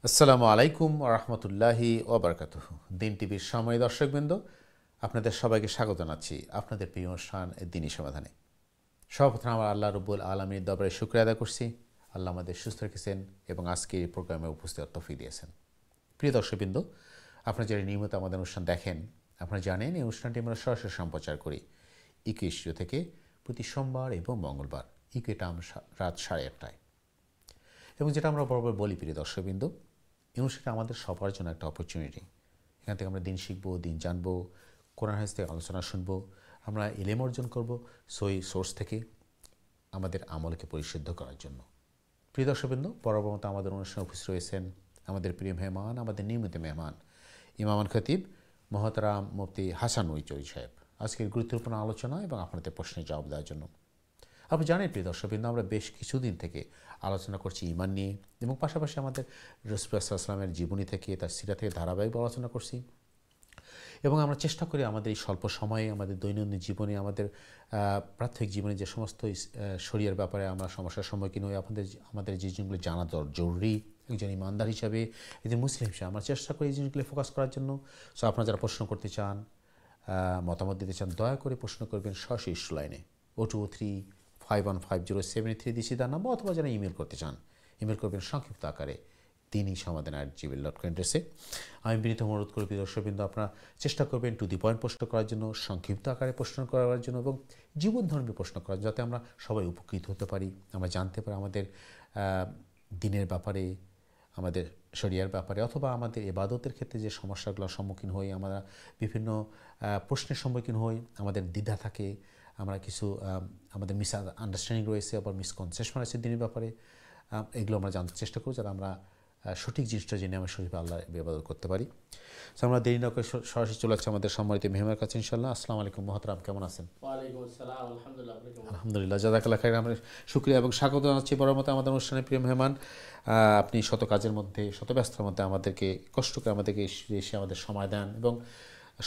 আসসালামু আলাইকুম রহমতুল্লাহি ওবরকাতুহ। দিন টিভির সময় দর্শকবৃন্দ, আপনাদের সবাইকে স্বাগত জানাচ্ছি আপনাদের প্রিয় অনুষ্ঠান দিনী সমাধানে। সর্বপ্রথম আমরা আল্লাহ রব্বুল আলমীর দরবারে শুকরিয়া আদায় করছি। আল্লাহ আমাদের সুস্থ রেখেছেন এবং আজকে এই প্রোগ্রামে উপস্থিত তৌফিক দিয়েছেন। প্রিয় দর্শকবৃন্দ, আপনারা যারা নিয়মিত আমাদের অনুষ্ঠান দেখেন, আপনারা জানেন এই অনুষ্ঠানটি আমরা সরাসরি সম্প্রচার করি ইকো স্টুডিও থেকে প্রতি সোমবার এবং মঙ্গলবার ইকো টাইম রাত 8:30টায়। এবং যেটা আমরা বরাবর বলি প্রিয় দর্শকবৃন্দ, এই অনুষ্ঠানটা আমাদের সবার জন্য একটা অপরচুনিটি। এখান থেকে আমরা দিন শিখবো, দিন জানবো, কোরআন হাদিস থেকে আলোচনা শুনবো, আমরা ইলম অর্জন করবো সই সোর্স থেকে আমাদের আমলকে পরিশুদ্ধ করার জন্য। প্রিয় দর্শকবৃন্দ, বরাবর মতো আমাদের অনুষ্ঠানে উপস্থিত রয়েছেন আমাদের প্রিয় মেহমান, আমাদের নিয়মিত মেহমান ইমামান খতিব মোহতারাম মুফতি হাসান চৌধুরী সাহেব, আজকের গুরুত্বপূর্ণ আলোচনা এবং আপনাদের প্রশ্নের জবাব দেওয়ার জন্য। আপনি জানেন প্রিয় দর্শকবৃন্দ, আমরা বেশ কিছুদিন থেকে আলোচনা করছি ঈমান নিয়ে এবং পাশাপাশি আমাদের রাসূলুল্লাহ সাল্লাল্লাহু আলাইহি ওয়াসাল্লামের জীবনী থেকে, তার সিরা থেকে ধারাবাহিক আলোচনা করছি এবং আমরা চেষ্টা করি আমাদের এই স্বল্প সময়ে আমাদের দৈনন্দিন জীবনে, আমাদের প্রাত্যহিক জীবনে যে সমস্ত শরিয়ার ব্যাপারে আমরা সমস্যার সম্মুখীন হই, আমাদের যে জিনিসগুলো জানা জরুরি একজন ইমানদার হিসাবে, একজন মুসলিম হিসাবে আমরা চেষ্টা করি এই জিনিসগুলো ফোকাস করার জন্য। সো আপনারা যারা প্রশ্ন করতে চান, মতামত দিতে চান, দয়া করে প্রশ্ন করবেন সরাসরি ইস্যু লাইনে 0235150783 দিচ্ছি তার নাম্বার, অথবা যারা ইমেল করতে চান ইমেল করবেন সংক্ষিপ্ত আকারে dini-samadan@gmail.com অ্যাড্রেসে। আমি বিনীত অনুরোধ করি প্রিয় দর্শকবৃন্দ, আপনারা চেষ্টা করবেন টু দি পয়েন্ট প্রশ্ন করার জন্য, সংক্ষিপ্ত আকারে প্রশ্ন করার জন্য এবং জীবনধর্মী প্রশ্ন করার জন্য, যাতে আমরা সবাই উপকৃত হতে পারি, আমরা জানতে পারি আমাদের দিনের ব্যাপারে, আমাদের শরিয়ার ব্যাপারে, অথবা আমাদের ইবাদতের ক্ষেত্রে যে সমস্যাগুলোর সম্মুখীন হই, আমরা বিভিন্ন প্রশ্নের সম্মুখীন হই, আমাদের দ্বিধা থাকে, আমরা কিছু আমাদের মিস আন্ডারস্ট্যান্ডিং রয়েছে, আবার মিসকনসেপশন আছে দিনের ব্যাপারে, এগুলো আমরা জানতে চেষ্টা করি যাতে আমরা সঠিক জিনিসটা জেনে আমরা সঠিক আল্লাহর ইবাদত করতে পারি। আমরা দেরি না করে সরাসরি চলে যাচ্ছি আমাদের সম্মানিত মেহমানের কাছে ইনশাআল্লাহ। আসসালামু আলাইকুম মোহতারাম, কেমন আছেন? ওয়ালাইকুম আসসালাম, আলহামদুলিল্লাহ। আলহামদুলিল্লাহ, জাযাকাল্লাহ খাইর। আমরা শুকরিয়া এবং স্বাগত জানাচ্ছি বড় মতো আমাদের অনুষ্ঠানে। প্রিয় মেহমান, আপনি শত কাজের মধ্যে, শত ব্যস্ততার মধ্যে আমাদেরকে কষ্ট করে আমাদেরকে এসে আমাদের সময় দেন এবং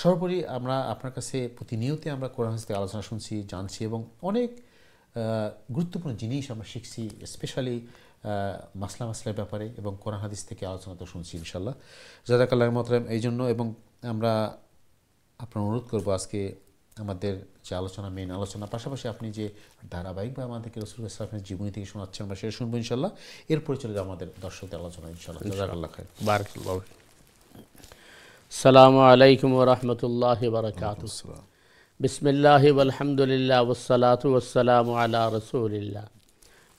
সর্বোপরি আমরা আপনার কাছে প্রতিনিয়তই আমরা কোরআন হাদিস থেকে আলোচনা শুনছি, জানছি এবং অনেক গুরুত্বপূর্ণ জিনিস আমরা শিখছি, স্পেশালি মাসলার ব্যাপারে এবং কোরআন হাদিস থেকে আলোচনা তো শুনছি ইনশাল্লাহ। জাযাকাল্লাহ মোহতারাম। এই জন্য এবং আমরা আপনার অনুরোধ করবো আজকে আমাদের যে আলোচনা, মেন আলোচনা, পাশাপাশি আপনি যে ধারাবাহিকভাবে আমাদেরকে রাসূলুল্লাহ সাল্লাল্লাহু আলাইহি ওয়াসাল্লামের জীবনী থেকে শোনাচ্ছেন, আমরা সেটা শুনবো ইনশাল্লাহ। এরপরে চলে যাবো আমাদের দর্শকদের আলোচনা ইনশাল্লাহ। জাযাকাল্লাহ খাইর। বারাকাল্লাহু। আসসালামু আলাইকুম ওয়া রাহমাতুল্লাহি ওয়া বারাকাতুহু। বিসমিল্লাহি ওয়াল হামদুলিল্লাহ ওয়াস সালাতু ওয়াস সালামু আলা রাসূলিল্লাহ।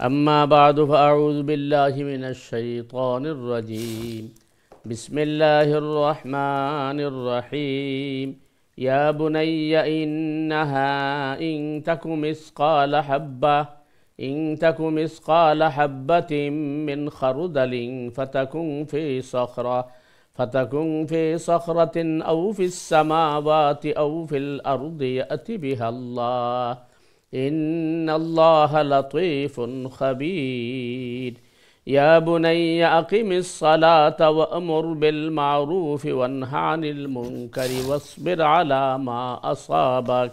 আম্মা বা'দু ফাআউযু বিল্লাহি মিনাশ শাইতানির রাজীম। বিসমিল্লাহির রাহমানির রাহিম। ইয়া বুনাইয়া ইন্নাহা ইন তাকু মিসকালা হাব্বাতিন মিন খারদালিন فتكن في صخرة أو في السماوات أو في الأرض يأت بها الله إن الله لطيف خبير يا بني أقم الصلاة وأمر بالمعروف وانه عن المنكر واصبر على ما أصابك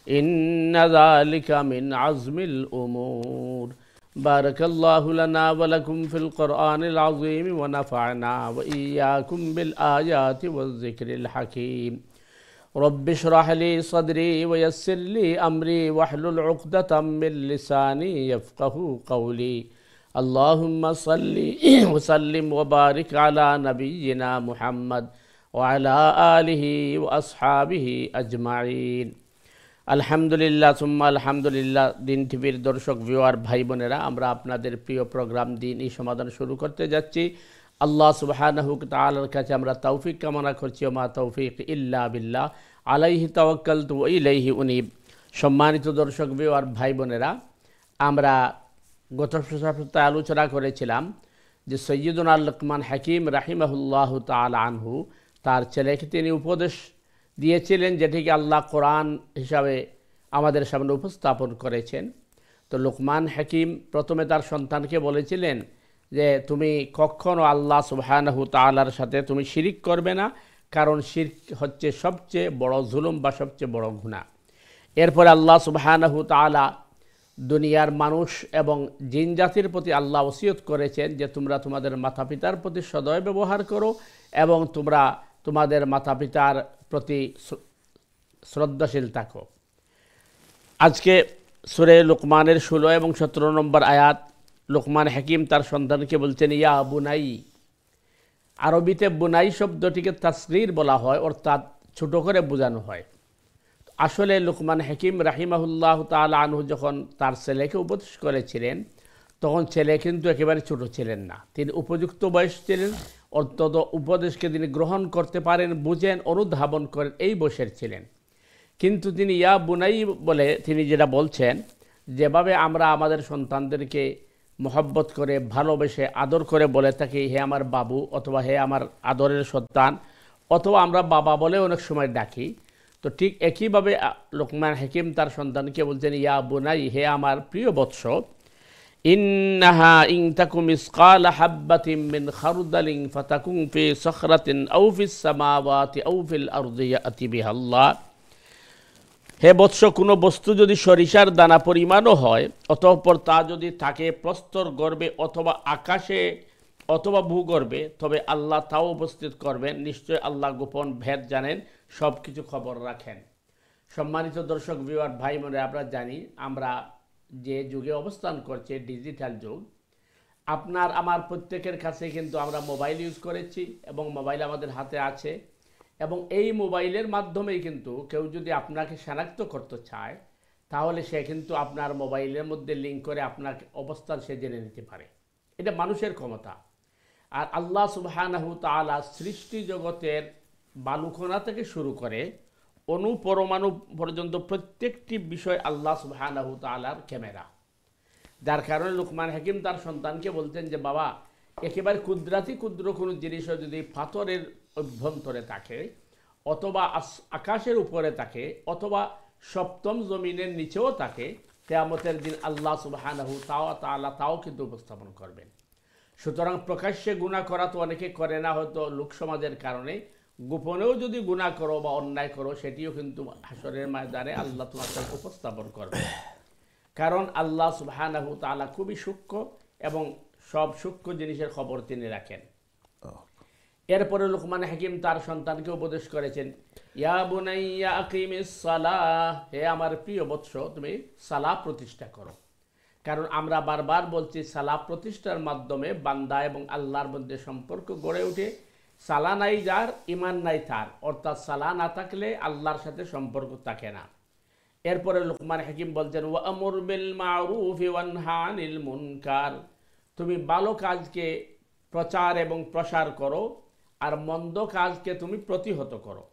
إن ذلك من عزم الأمور بارك الله لنا ولكم في القرآن العظيم ونفعنا وإياكم بالآيات والذكر الحكيم رب اشرح لي صدري ويسر لي أمري واحلل عقدة من لساني يفقه قولي اللهم صل وسلم وبارك على نبينا محمد وعلى آله وأصحابه أجمعين। আলহামদুলিল্লাহ সুম্মা আলহামদুলিল্লাহ। দিন টিভির দর্শক ভিউয়ার ভাই বোনেরা, আমরা আপনাদের প্রিয় প্রোগ্রাম দিনই সমাধান শুরু করতে যাচ্ছি। আল্লাহ সুবহানাহু ওয়া তাআলার কাছে আমরা তৌফিক কামনা করছি। ওয়া মা তৌফিক ইল্লা বিল্লাহ, আলাইহি তাওয়াক্কালতু ওয়া ইলাইহি উনীব। সম্মানিত দর্শক ভিউয়ার ভাই বোনেরা, আমরা গত সপ্তাহে আলোচনা করেছিলাম যে সৈয়দুনা লুকমান হাকিম রাহিমাহুল্লাহু তাআলা আনহু তার ছেলেকে তিনি উপদেশ দিয়েছিলেন, যেটিকে আল্লাহ কোরআন হিসাবে আমাদের সামনে উপস্থাপন করেছেন। তো লুকমান হাকিম প্রথমে তার সন্তানকে বলেছিলেন যে তুমি কখনো আল্লাহ সুবহানাহু তাআলার সাথে তুমি শিরিক করবে না, কারণ শিরক হচ্ছে সবচেয়ে বড় জুলুম বা সবচেয়ে বড় গুনাহ। এরপরে আল্লাহ সুবহানাহু তাআলা দুনিয়ার মানুষ এবং জিন জাতির প্রতি আল্লাহ ওসিয়ত করেছেন যে তোমরা তোমাদের মাতা পিতার প্রতি সদয় ব্যবহার করো এবং তোমরা তোমাদের মাতা পিতার প্রতি শ্রদ্ধাশীল থাকো। আজকে সূরা লুকমানের 16 এবং 17 নম্বর আয়াত, লুকমান হাকিম তার সন্তানকে বলছেন ইয়া বুনাই। আরবিতে বুনাই শব্দটিকে তাসগীর বলা হয়, অর্থাৎ ছোট করে বোঝানো হয়। আসলে লুকমান হাকিম রাহিমাহুল্লাহ তাআলা আনহু যখন তার ছেলেকে উপদেশ করেছিলেন, তখন ছেলে কিন্তু একেবারে ছোট ছিলেন না, তিনি উপযুক্ত বয়স ছিলেন, অন্তত উপদেশকে তিনি গ্রহণ করতে পারেন, বুঝেন, অনুধাবন করেন, এই বয়সের ছিলেন। কিন্তু তিনি ইয়া বুনাই বলে তিনি যেটা বলছেন, যেভাবে আমরা আমাদের সন্তানদেরকে মহব্বত করে ভালোবেসে আদর করে বলে থাকি হে আমার বাবু অথবা হে আমার আদরের সন্তান, অথবা আমরা বাবা বলে অনেক সময় ডাকি, তো ঠিক একইভাবে লুকমান হাকিম তার সন্তানকে বলছেন ইয়া বুনাই, হে আমার প্রিয় বৎস, ইন্নাহা ইন তাকুম মিসকালা হাববাতিন মিন খারদালিন ফাতাকুন ফি সখরাতিন আও ফিস সামাওয়াতি আও ফিল আরদি ইয়াতি বিহাল্লাহ। হে বৎস, কোনো বস্তু যদি সরিষার দানা পরিমাণও হয়, অতঃপর তা যদি থাকে প্রস্তর গর্ভে অথবা আকাশে অথবা ভূগর্ভে, তবে আল্লাহ তাও উপস্থিত করবেন। নিশ্চয় আল্লাহ গোপন ভেদ জানেন, সব কিছু খবর রাখেন। সম্মানিত দর্শক ভিউয়ার ভাই বোনেরা, আমরা জানি আমরা যে যুগে অবস্থান করছে ডিজিটাল যুগ, আপনার আমার প্রত্যেকের কাছে কিন্তু আমরা মোবাইল ইউজ করেছি এবং মোবাইল আমাদের হাতে আছে, এবং এই মোবাইলের মাধ্যমেই কিন্তু কেউ যদি আপনাকে শনাক্ত করতে চায়, তাহলে সে কিন্তু আপনার মোবাইলের মধ্যে লিঙ্ক করে আপনার অবস্থান সে জেনে নিতে পারে। এটা মানুষের ক্ষমতা। আর আল্লাহ সুবহানাহু তাআলা সৃষ্টি জগতের বালুকণা থেকে শুরু করে অনুপরমাণু পর্যন্ত প্রত্যেকটি বিষয় আল্লাহ সুবহানাহু তাআলার ক্যামেরা, যার কারণে লুকমান হাকিম তার সন্তানকে বলতেন যে বাবা, একেবারে ক্ষুদ্রাতি ক্ষুদ্র কোনো জিনিসও যদি পাথরের অভ্যন্তরে থাকে অথবা আকাশের উপরে থাকে অথবা সপ্তম জমিনের নিচেও থাকে, কিয়ামতের দিন আল্লাহ সুবহানাহু তাআলা তাও কিন্তু উপস্থাপন করবেন। সুতরাং প্রকাশ্যে গুনাহ করা তো অনেকে করে না, হয়তো লোকসমাজের কারণে। গোপনেও যদি গুনাহ করো বা অন্যায় করো, সেটিও কিন্তু হাসরের ময়দানে আল্লাহ তোমাকে উপস্থাপন করবে, কারণ আল্লাহ সুবহানাহু তাআলা খুবই সূক্ষ্ম এবং সব সূক্ষ্ম জিনিসের খবর তিনি রাখেন। এরপরে লুকমান হাকিম তার সন্তানকে উপদেশ করেছেন ইয়া বুনাইয়া আকিমিস সালাহ, হে আমার প্রিয় বৎস, তুমি সালাহ প্রতিষ্ঠা করো। কারণ আমরা বারবার বলছি সালাহ প্রতিষ্ঠার মাধ্যমে বান্দা এবং আল্লাহর মধ্যে সম্পর্ক গড়ে ওঠে। সালাহ নাই যার, ইমান নাই তার, অর্থাৎ সালাহ না থাকলে আল্লাহর সাথে সম্পর্ক থাকে না। এরপরে লুকমান হাকিম বলছেন ওয়ামুর বিল মারুফি ওয়ানহা আনিল মুনকার, তুমি ভালো কাজকে প্রচার এবং প্রসার করো আর মন্দ কাজকে তুমি প্রতিহত করো।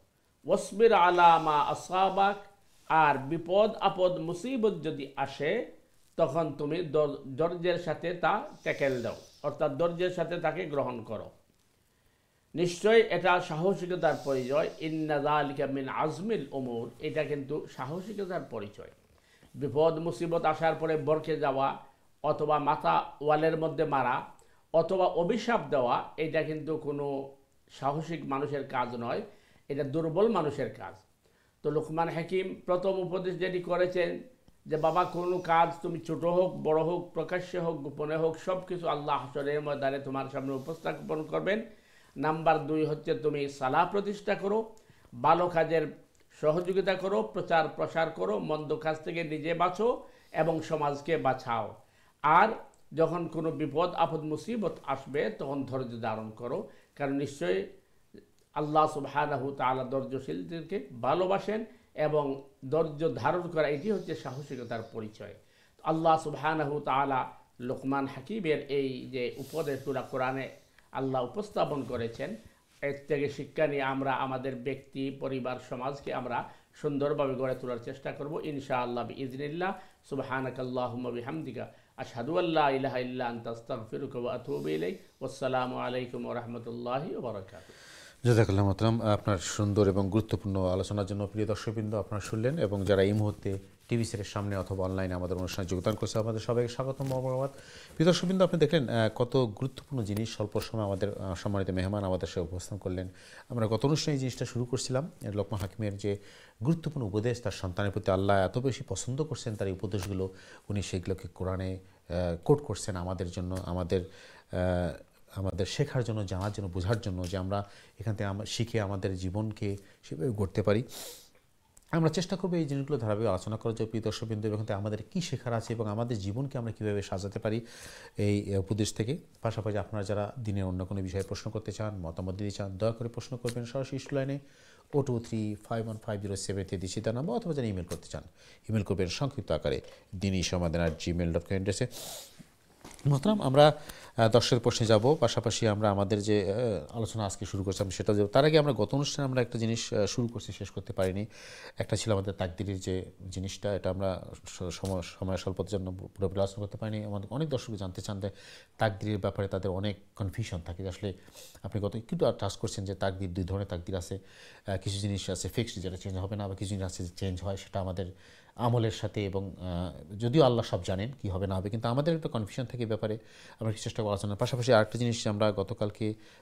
ওয়াসবির আলা মা আসাবাক, আর বিপদ আপদ মুসিবত যদি আসে তখন তুমি ধৈর্যের সাথে তা ট্যাকেল দাও, অর্থাৎ ধৈর্যের সাথে তাকে গ্রহণ করো। নিশ্চয় এটা সাহসিকতার পরিচয়। ইন্না যালিকা মিন আজমিল উমুর, এটা কিন্তু সাহসিকতার পরিচয়। বিপদ মুসিবত আসার পরে বরকে যাওয়া অথবা মাথা ওয়ালের মধ্যে মারা অথবা অভিশাপ দেওয়া, এটা কিন্তু কোনো সাহসিক মানুষের কাজ নয়, এটা দুর্বল মানুষের কাজ। তো লুকমান হাকিম প্রথম উপদেশ যেটি করেছেন যে বাবা, কোনো কাজ তুমি ছোট হোক বড় হোক, প্রকাশ্যে হোক গোপনে হোক, সব কিছু আল্লাহ হাসরের ময়দানে তোমার সামনে উপস্থাপন করবেন। নাম্বার 2 হচ্ছে তুমি সালাহ প্রতিষ্ঠা করো, ভালো কাজের সহযোগিতা করো, প্রচার প্রসার করো, মন্দ কাজ থেকে নিজে বাঁচো এবং সমাজকে বাঁচাও। আর যখন কোনো বিপদ আপদ মুসিবত আসবে তখন ধৈর্য ধারণ করো, কারণ নিশ্চয়ই আল্লাহ সুবহানাহু তাআলা ধৈর্যশীলদেরকে ভালোবাসেন এবং ধৈর্য ধারণ করা এটি হচ্ছে সাহসিকতার পরিচয়। আল্লাহ সুবহানাহু তাআলা লুকমান হাকিমের এই যে উপদেশ কোরআনে আল্লাহ উপস্থাপন করেছেন, এর থেকে শিক্ষা নিয়ে আমরা আমাদের ব্যক্তি পরিবার সমাজকে আমরা সুন্দরভাবে গড়ে তোলার চেষ্টা করব ইনশাআল্লাহ বিইজনিল্লাহ। সুবহানাকাল্লাহুম্মা বিহামদিকা আশহাদু আল্লা ইলাহা ইল্লা আনতা আস্তাগফিরুকা ওয়া আতুবু ইলাইক। ওয়াসসালামু আলাইকুম ওয়া রাহমাতুল্লাহি ওয়া বারাকাতুহু। জাযাকাল্লাহ মোহতারাম, আপনার সুন্দর এবং গুরুত্বপূর্ণ আলোচনার জন্য প্রিয় দর্শকবৃন্দ আপনারা শুনলেন, এবং যারা এই মুহূর্তে টিভি সেটের সামনে অথবা অনলাইনে আমাদের অনুষ্ঠানে যোগদান করছে আমাদের সবাইকে স্বাগতম মোহাম্মদ। প্রিয় দর্শকবৃন্দ, আপনি দেখলেন কত গুরুত্বপূর্ণ জিনিস স্বল্প সময় আমাদের সম্মানিত মেহমান আমাদের সাথে উপস্থাপন করলেন। আমরা গত অনুষ্ঠানে এই জিনিসটা শুরু করছিলাম, লোকমান হাকিমের যে গুরুত্বপূর্ণ উপদেশ, তার সন্তানের প্রতি আল্লাহ এত বেশি পছন্দ করছেন তার এই উপদেশগুলো, উনি সেগুলোকে কোরআনে কোট করছেন আমাদের জন্য, আমাদের শেখার জন্য, জানার জন্য, বোঝার জন্য, যে আমরা এখান থেকে শিখে আমাদের জীবনকে সেভাবে গড়তে পারি। আমরা চেষ্টা করবো এই জিনিসগুলো ধারাবাহিক আলোচনা করার জন্য প্রিয় দর্শকবৃন্দ, এখান থেকে আমাদের কী শেখার আছে এবং আমাদের জীবনকে আমরা কীভাবে সাজাতে পারি এই উপদেশ থেকে। পাশাপাশি আপনারা যারা দিনের অন্য কোনো বিষয়ে প্রশ্ন করতে চান, মতামত দিতে চান, দয়া করে প্রশ্ন করবেন সরাসরি ইস্যু লাইনে 02351507 দিচ্ছি তার নাম্বার, অথবা যারা ইমেল করতে চান ইমেল করবেন সংক্ষিপ্ত আকারে dini@gmail.com অ্যাড্রেসে। মোহতারাম, আমরা দর্শকের প্রশ্নে যাব, পাশাপাশি আমরা আমাদের যে আলোচনা আজকে শুরু করছিলাম সেটা যাব। তার আগে আমরা গত অনুষ্ঠানে আমরা একটা জিনিস শুরু করছি, শেষ করতে পারিনি। একটা ছিল আমাদের তাকদীরের যে জিনিসটা, এটা আমরা সময় স্বল্পতার জন্য পুরোপুরি আলোচনা করতে পারিনি। আমাদের অনেক দর্শক জানতে চান যে তাকদীরের ব্যাপারে তাদের অনেক কনফিউশন থাকে। আসলে আপনি গত একটু টাচ করছেন যে তাকদীর, দুই ধরনের তাকদীর আছে। কিছু জিনিস আছে ফিক্সড, যেটা চেঞ্জ হবে না, আবার কিছু জিনিস আছে যে চেঞ্জ হয়, সেটা আমাদের আমলের সাথে, এবং যদিও আল্লাহ সব জানেন কী হবে না হবে, কিন্তু আমাদের একটা কনফিউশন থাকে ব্যাপারে। আমরা চেষ্টা করবো আলোচনার পাশাপাশি আরেকটা জিনিস, আমরা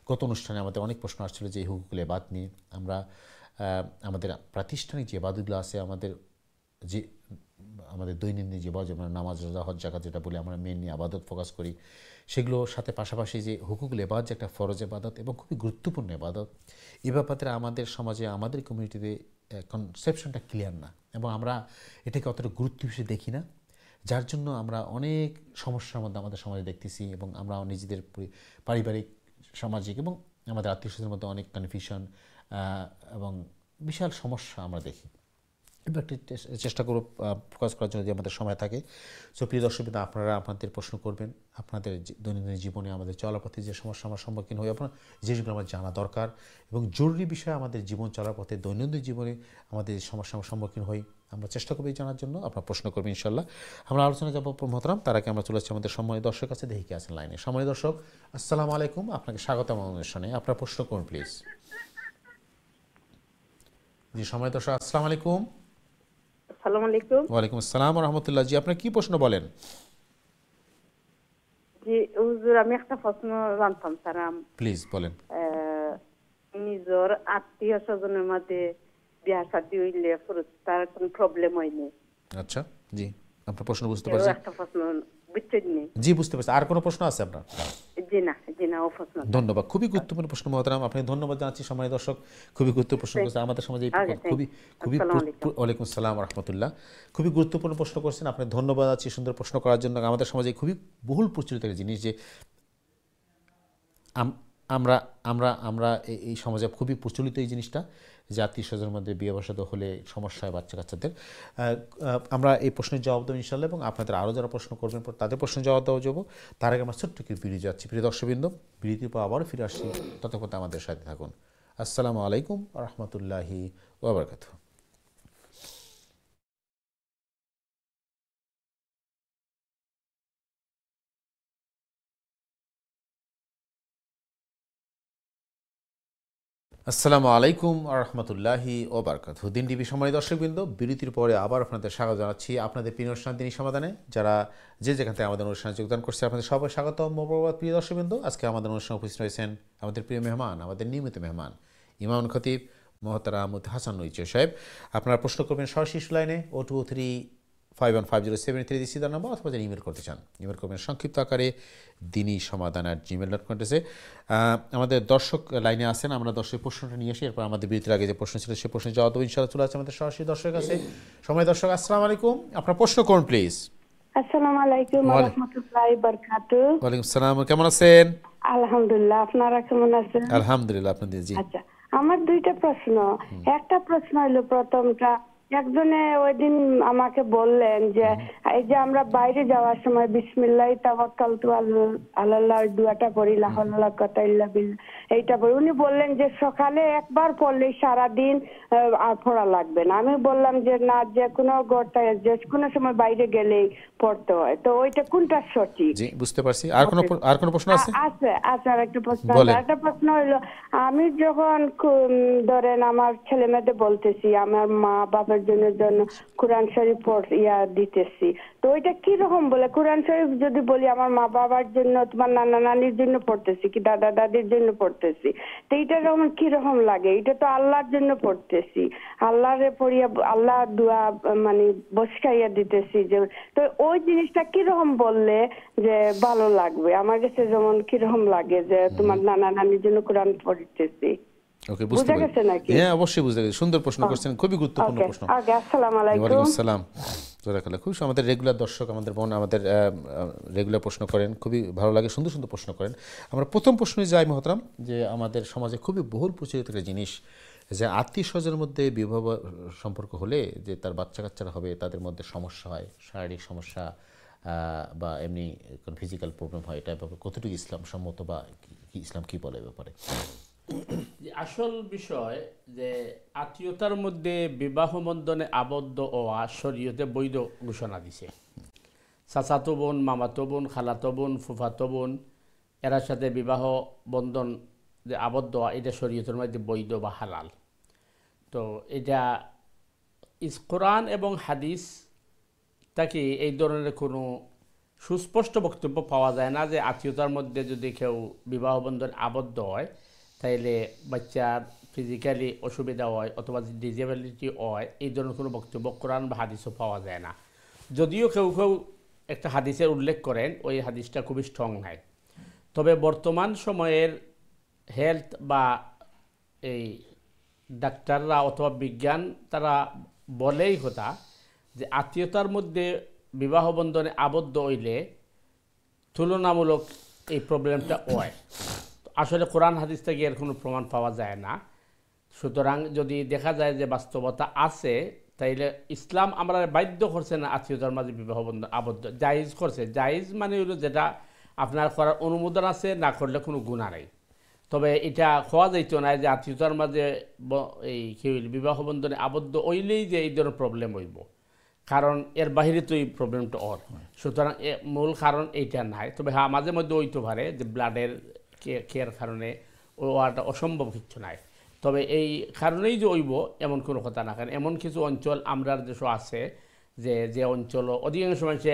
গত অনুষ্ঠানে আমাদের অনেক প্রশ্ন আসছিল যে হুকুকুল ইবাদ নিয়ে। আমরা আমাদের প্রাতিষ্ঠানিক যে ইবাদতগুলো আছে, আমাদের দৈনন্দিন যে ইবাদত, যেমন নামাজ, রোজা, হজ, যাকাত, যেটা বলে আমরা মেন নিয়ে আবাদত ফোকাস করি, সেগুলোর সাথে পাশাপাশি যে হুকুকুল ইবাদ, যে একটা ফরজ ইবাদত এবং খুবই গুরুত্বপূর্ণ ইবাদত, এই ব্যাপারে আমাদের সমাজে, আমাদের কমিউনিটিতে কনসেপশনটা ক্লিয়ার না, এবং আমরা এটাকে অতটা গুরুত্ব হিসেবে দেখি না, যার জন্য আমরা অনেক সমস্যার মধ্যে আমাদের সমাজে দেখতেছি, এবং আমরা নিজেদের পারিবারিক, সামাজিক এবং আমাদের আত্মীয়স্বজনের মধ্যে অনেক কনফিউশন এবং বিশাল সমস্যা আমরা দেখি। এবার একটি চেষ্টা করব ফোকাস করার জন্য, যে আমাদের সময় থাকে। সো প্রিয় দর্শকবৃন্দ, আপনারা আপনাদের প্রশ্ন করবেন, আপনাদের দৈনন্দিন জীবনে আমাদের চলাপথে যে সমস্যা আমরা সম্মুখীন হই, আপনার যেগুলো আমার জানা দরকার, এবং জরুরি বিষয় আমাদের জীবন চলার পথে, দৈনন্দিন জীবনে আমাদের যে সমস্যা আমরা সম্মুখীন হই, আমরা চেষ্টা করবো জানার জন্য। আপনারা প্রশ্ন করবেন ইনশাল্লাহ। আমরা আলোচনা যাবো মোহতারাম। তার আগে আমরা চলে আসছি আমাদের সম্মানিত দর্শক আছে, দেখি কে আছেন লাইনে। সম্মানিত দর্শক, আসসালামু আলাইকুম, আপনাকে স্বাগতম অনুষ্ঠানে। আপনার প্রশ্ন করুন প্লিজ। জি সম্মানিত দর্শক, আসসালামু আলাইকুম। আসসালামু আলাইকুম। ওয়ালাইকুম আসসালাম ওয়া রাহমাতুল্লাহ। জি, আপনার কি প্রশ্ন বলেন? জি হুজুর, আমি একটা প্রশ্ন জানতাম স্যার। প্লিজ বলেন। নিজের আত্মীয় স্বজনের মধ্যে বিয়া শাদী হইলে তার কোনো প্রবলেম হয়নি। আচ্ছা, জি আপনার প্রশ্ন বুঝতে পারছি। একটা প্রশ্ন বুঝছেন নি? জি বুঝতে পারছি। আর কোনো প্রশ্ন আছে আপনার? জি না, ও প্রশ্ন। ধন্যবাদ, খুবই গুরুত্বপূর্ণ প্রশ্ন মহতারাম, আপনি ধন্যবাদ জানাচ্ছি। সম্মানিত দর্শক, খুবই গুরুত্বপূর্ণ প্রশ্ন করছেন আমাদের সমাজে, খুবই ওয়ালাইকুম আসসালাম ওয়া রাহমাতুল্লাহ। খুবই গুরুত্বপূর্ণ প্রশ্ন করছেন আপনি, ধন্যবাদ আছি সুন্দর প্রশ্ন করার জন্য। আমাদের সমাজে খুবই বহুল প্রচলিত একটা জিনিস, যে আমরা আমরা আমরা এই সমাজে খুবই প্রচলিত এই জিনিসটা, যে আত্মীয় স্বজনের মধ্যে বিয়ে বসাত হলে সমস্যা হয় বাচ্চা কাচ্চাদের। আমরা এই প্রশ্নের জবাব দেবো ইনশাল্লাহ, এবং আপনাদের আরও যারা প্রশ্ন করবেন তাদের প্রশ্নের জবাব দেওয়া যাবো। তার আগে আমরা ছোট্ট একটু বিরতি যাচ্ছি। প্রিয় দর্শকবৃন্দ, বিরতির পর আবারও ফিরে আসছি, ততক্ষণ আমাদের সাথে থাকুন। আসসালামু আলাইকুম ওয়া রাহমাতুল্লাহি ওয়া বারাকাতুহু। আসসালামু আলাইকুম ওয়া রাহমাতুল্লাহি ওয়া বারাকাতুহু। দিন টিভি সময় দর্শকবৃন্দ, বিরতির পরে আবার আপনাদের স্বাগত জানাচ্ছি আপনাদের প্রিয় অনুষ্ঠান দিনী সমাধানে। যারা যে যেখান থেকে আমাদের অনুষ্ঠানে যোগদান করছে, আপনাদের সবাই স্বাগত মোবারক। প্রিয় দর্শকবৃন্দ, আজকে আমাদের অনুষ্ঠানে উপস্থিত রয়েছেন আমাদের প্রিয় মেহমান, আমাদের নিয়মিত মেহমান ইমাম খতিব মোহতারাম হাসান নইচে সাহেব। আপনারা প্রশ্ন করবেন সরাসরি লাইনে 02351507 দিচ্ছি তার নাম্বার, অথবা যারা ইমেল করতে চান ইমেল করবেন সংক্ষিপ্ত আকারে dini@gmail.com। আমাদের দর্শক লাইনে আছেন, আমরা দর্শকের প্রশ্নটা নিয়ে আসি, এরপর আমাদের বিরতির আগে যে প্রশ্ন ছিল সেই প্রশ্নের জবাব দেবো ইনশাআল্লাহ। চলে আসছে আমাদের সরাসরি দর্শক আছে। সময় দর্শক, আসসালামু আলাইকুম, আপনার প্রশ্ন করুন প্লিজ। আসসালামু আলাইকুম ওয়া রাহমাতুল্লাহি ওয়া বারাকাতুহু। ওয়ালাইকুম আসসালাম, কেমন আছেন? আলহামদুলিল্লাহ, আপনারা কেমন আছেন? আলহামদুলিল্লাহ, আপনাদের জি। আচ্ছা, আমার দুইটা প্রশ্ন। একটা প্রশ্ন হলো, প্রথমটা একজনে ওই দিন আমাকে বললেন যে এই যে আমরা বাইরে যাওয়ার সময় বিসমিল্লাহি তাওয়াক্কালতু আলাল্লাহ দোয়াটা পড়ি, লা হাওলা ওয়ালা কুওয়াতা ইল্লা বিল্লাহ, এইটা পড়ি। উনি বললেন যে সকালে একবার পড়লে সারাদিন আর পড়া লাগবে না। আমি বললাম যে না, যে কোনো গড়টা যে কোনো সময় বাইরে গেলেই পড়তে হয়, তো ওইটা কোনটা সঠিক? জি, বুঝতে পারছি। আর কোনো প্রশ্ন আছে? আছে আছে, আর একটা প্রশ্ন বলেন। একটা প্রশ্ন হলো, আমি যখন ধরেন আমার ছেলে মেয়েদের বলতেছি আমার মা বাবার জন্য কোরআন শরীফ দিতেছি, তো ওইটা কি রকম বলে? কোরআন শরীফ যদি বলি আমার মা বাবার জন্য, তোমার নানা নানির জন্য পড়তেছি কি দাদা দাদির জন্য পড়তেছি, তো এইটা রকম কি রকম লাগে? এটা তো আল্লাহর জন্য পড়তেছি, আল্লাহরে পড়িয়া আল্লাহ দোয়া মানে বসকাইয়া দিতেছি, যে তো ওই জিনিসটা কি রকম বললে যে ভালো লাগবে? আমার কাছে যেমন কি রকম লাগে যে তোমার নানা নানির জন্য কোরআন পড়তেছি। ওকে, বুঝতে বুঝা পারছি। গেছে নাকি? হ্যাঁ, অবশ্যই বুঝতে গেছি। সুন্দর প্রশ্ন করছেন, খুবই গুরুত্বপূর্ণ ওকে প্রশ্ন। ওকে, আসসালামু আলাইকুম। ওয়ালাইকুম আসসালাম। জাযাকাল্লাহ। খুব আমাদের রেগুলার দর্শক, আমাদের বোন, আমাদের রেগুলার প্রশ্ন করেন, খুবই ভালো লাগে, সুন্দর সুন্দর প্রশ্ন করেন। আমরা প্রথম প্রশ্নে যাই মহতরম, যে আমাদের সমাজে খুবই বহুল প্রচলিত একটা জিনিস যে আত্মীয় স্বজনের মধ্যে বিবাহ সম্পর্ক হলে যে তার বাচ্চা কাচ্চারা হবে, তাদের মধ্যে সমস্যা হয়, শারীরিক সমস্যা বা এমনি কোনো ফিজিক্যাল প্রবলেম হয়, এটা ব্যাপারে কতটুকু ইসলাম সম্মত বা ইসলাম কি বলে ব্যাপারে? আসল বিষয় যে আত্মীয়তার মধ্যে বিবাহ বন্ধনে আবদ্ধ হওয়া শরীয়তে বৈধ ঘোষণা দিছে। চাচাতো বোন, মামাতো বোন, খালাতো বোন, ফুফাতো বোন, এরার সাথে বিবাহ বন্ধন যে আবদ্ধ হওয়া, এটা শরীয়তের মধ্যে বৈধ বা হালাল। তো এটা কোরআন এবং হাদিস তাকে এই ধরনের কোনো সুস্পষ্ট বক্তব্য পাওয়া যায় না যে আত্মীয়তার মধ্যে যদি কেউ বিবাহ বন্ধনে আবদ্ধ হয় তাইলে বাচ্চার ফিজিক্যালি অসুবিধা হয় অথবা ডিসেবিলিটি হয়, এই ধরনের কোনো বক্তব্য কোরআন বা হাদিসও পাওয়া যায় না। যদিও কেউ কেউ একটা হাদিসের উল্লেখ করেন, ওই হাদিসটা খুবই স্ট্রং নাই। তবে বর্তমান সময়ের হেলথ বা এই ডাক্তাররা অথবা বিজ্ঞান তারা বলেই কথা যে আত্মীয়তার মধ্যে বিবাহ বন্ধনে আবদ্ধ হইলে তুলনামূলক এই প্রবলেমটা হয়। আসলে কোরআন হাদিস থেকে এর কোনো প্রমাণ পাওয়া যায় না। সুতরাং যদি দেখা যায় যে বাস্তবতা আছে, তাইলে ইসলাম আমরা বাধ্য করছে না আত্মীয়তার মাঝে বিবাহ বন্ধন আবদ্ধ, জায়েজ করছে। জায়েজ মানে হলো যেটা আপনার করার অনুমোদন আছে, না করলে কোনো গুনাহ নেই। তবে এটা হওয়া যাইতো না যে আত্মীয়তার মাঝে এই কি হইল বিবাহ বন্ধনে আবদ্ধ হইলেই যে এই ধরনের প্রবলেম হইব, কারণ এর বাহিরে তো এই প্রবলেমটা ওর। সুতরাং মূল কারণ এইটা নাই। তবে হ্যাঁ, মাঝে মধ্যে হইতে পারে যে ব্লাডের কেয়ার কারণে ওটা অসম্ভব কিছু নাই। তবে এই কারণেই যে হইব এমন কোনো কথা না। কারণ এমন কিছু অঞ্চল আমরার দেশও আছে যে অঞ্চল অধিকাংশ মানুষে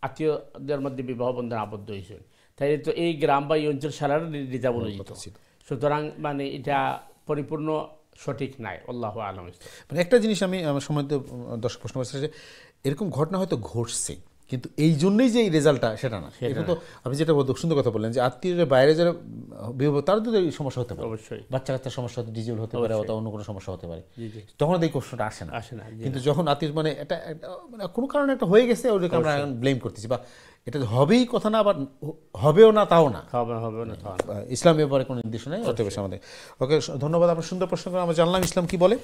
আত্মীয়দের মধ্যে বিবাহ বন্ধন আবদ্ধ হয়েছে, তাই তো এই গ্রাম বা এই অঞ্চল সারার ডিজাবল হয়ে যেত। সুতরাং মানে এটা পরিপূর্ণ সঠিক নাই। আল্লাহু আ'লাম। মানে একটা জিনিস আমি আমার সময় দর্শক প্রশ্ন করছি যে এরকম ঘটনা হয়তো ঘটছে, কিন্তু এই জন্যই যে এই রেজাল্টটা সেটা না। এটা তো আপনি যেটা সুন্দর কথা বললেন যে আত্মীয়দের বাইরে যারা বিবাহ, তারও তো এই সমস্যা হতে পারে। অবশ্যই বাচ্চা কাচ্চার সমস্যা হতে, ডিজিবল হতে পারে, অথবা অন্য কোনো সমস্যা হতে পারে। জি জি, তখন এই কোশ্চেনটা আসে না। আসে না। কিন্তু যখন আত্মীয় মানে এটা মানে কোনো কারণে একটা হয়ে গেছে, ওটাকে আমরা ব্লেম করতেছি, বা এটা হবেই কথা না, আবার হবেও না তাও না। হবে না তাও না। ইসলামের ব্যাপারে কোনো নির্দেশ নেই, অতএব আমাদের। ওকে, ধন্যবাদ। আপনার সুন্দর প্রশ্ন করে আমরা জানলাম ইসলাম কি বলে।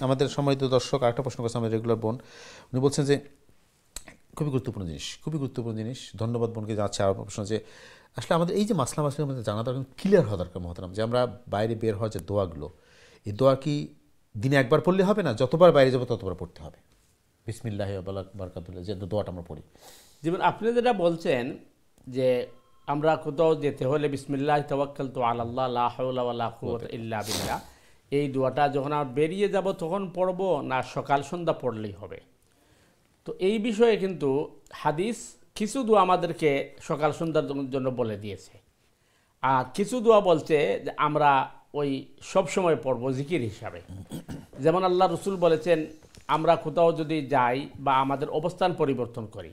আমাদের সম্মানিত দর্শক আরেকটা প্রশ্ন করছে, আমাদের রেগুলার বোন, উনি বলছেন যে খুবই গুরুত্বপূর্ণ জিনিস। ধন্যবাদ বোনকে। যাচ্ছে আর প্রশ্ন যে আসলে আমাদের এই যে মাসলার মধ্যে জানা দরকার, ক্লিয়ার হওয়া দরকার মহতারাম, যে আমরা বাইরে বের হওয়ার যে দোয়াগুলো, এই দোয়া কি দিনে একবার পড়লে হবে না, যতবার বাইরে যাবো ততবার পড়তে হবে? বিসমিল্লাহি ওয়া বারাকাতুহু যে দোয়াটা আমরা পড়ি, যেমন আপনি যেটা বলছেন যে আমরা কোথাও যেতে হলে বিসমিল্লাহি তাওয়াক্কালতু আলাল্লাহ লা হাওলা ওয়ালা কুওয়াতা ইল্লা বিল্লাহ, এই দোয়াটা যখন আমরা বেরিয়ে যাব তখন পড়ব, না সকাল সন্ধ্যা পড়লেই হবে? তো এই বিষয়ে কিন্তু হাদিস কিছু দোয়া আমাদেরকে সকাল সন্ধ্যার জন্য বলে দিয়েছে, আর কিছু দোয়া বলছে যে আমরা ওই সব সময় পড়ব জিকির হিসাবে। যেমন আল্লাহ রসুল বলেছেন আমরা কোথাও যদি যাই বা আমাদের অবস্থান পরিবর্তন করি,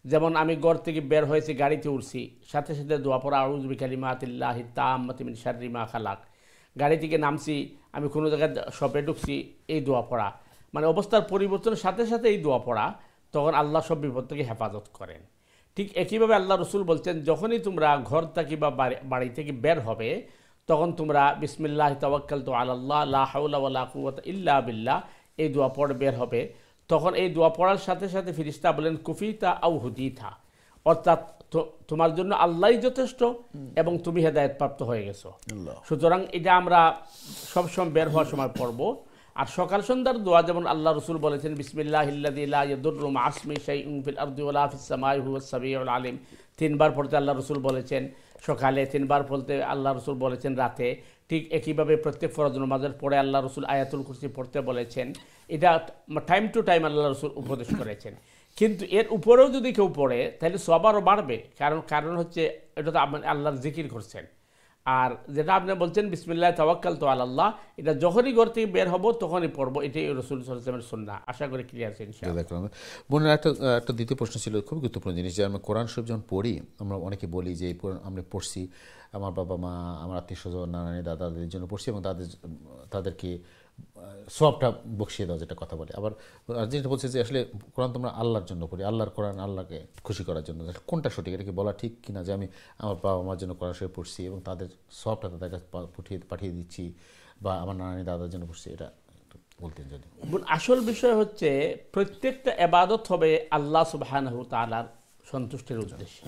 যেমন আমি ঘর থেকে বের হয়েছি, গাড়িতে উঠছি, সাথে সাথে দোয়া পড়া আউযু বিকালিমাতিল্লাহি তাম্মাতি মিন শাররি মা খালাক। গাড়ি থেকে নামছি, আমি কোনো জায়গায় শপে ঢুকছি, এই দোয়া পড়া, মানে অবস্থার পরিবর্তনের সাথে সাথে এই দোয়া পড়া, তখন আল্লাহ সব বিপদ থেকে হেফাজত করেন। ঠিক একইভাবে আল্লাহ রসুল বলছেন যখনই তোমরা ঘর থেকে বা বাড়ি থেকে বের হবে, তখন তোমরা বিসমিল্লাহি তাওয়াক্কালতু আলাল্লাহ লা হাওলা ওয়ালা কুওয়াতা ইল্লা বিল্লাহ, এই দোয়া পড়ে বের হবে, তখন এই দোয়া পড়ার সাথে সাথে ফিরিস্তা বলেন কুফিতা আউ হুদিথা, অর্থাৎ তোমার জন্য আল্লাহই যথেষ্ট এবং তুমি হেদায়েত প্রাপ্ত হয়ে গেছো। সুতরাং এটা আমরা সবসময় বের হওয়ার সময় পড়বো। আর সকাল সন্ধ্যার দোয়া যেমন আল্লাহ রসুল বলেছেন বিসমিল্লাহিল্লাযী লা ইয়াদুররু মা ইসমিহি শাইউন ফিল আরদি ওয়ালা ফিস সামাই হুয়াস সামিউল আলিম, 3 বার পড়তে আল্লাহ রসুল বলেছেন সকালে, 3 বার পড়তে আল্লাহ রসুল বলেছেন রাতে। ঠিক একইভাবে প্রত্যেক ফরজ নামাজের পরে আল্লাহ রসুল আয়াতুল কুরসি পড়তে বলেছেন। এটা টাইম টু টাইম আল্লাহ রসুল উপদেশ করেছেন। কিন্তু এর উপরেও যদি কেউ পড়ে তাহলে সব আরও বাড়বে, কারণ হচ্ছে এটা তো আল্লাহর জিকির করছেন। আর যেটা আপনি বলছেন বিসমিল্লাহ তাওয়াক্কালতু আলাল্লাহ, এটা যখনই ঘর থেকে বের হবো তখনই পড়বো, এটাই রাসূল সাল্লাল্লাহু আলাইহি ওয়াসাল্লামের সুন্নাহ। আশা করি ক্লিয়ার আছে ইনশাআল্লাহ। বোনের একটা দ্বিতীয় প্রশ্ন ছিল, খুব গুরুত্বপূর্ণ জিনিস, যে আমরা কোরআন শরীফ যখন পড়ি, আমরা অনেকে বলি যে আমরা পড়ছি আমার বাবা মা, আমার আত্মীয় স্বজন, নানানি দাদাদের জন্য পড়ছি এবং তাদেরকে সবটা বকশিয়ে দাও, যেটা কথা বলে। আবার যেটা বলছে যে আসলে কোরআন তোমরা আল্লাহর জন্য পড়ি, আল্লাহর কোরআন আল্লাহকে খুশি করার জন্য, কোনটা সঠিক? এটা কি বলা ঠিক কিনা যে আমি আমার বাবা মার জন্য কোরআন শরীফ পড়ছি এবং তাদের সবটা তাদের কাছে পাঠিয়ে দিচ্ছি, বা আমার নানানি দাদার জন্য পড়ছি, এটা বলতেন যদি। আসল বিষয় হচ্ছে প্রত্যেকটা ইবাদত হবে আল্লাহ সুবহানাহু ওয়া তাআলার সন্তুষ্টির উদ্দেশ্যে,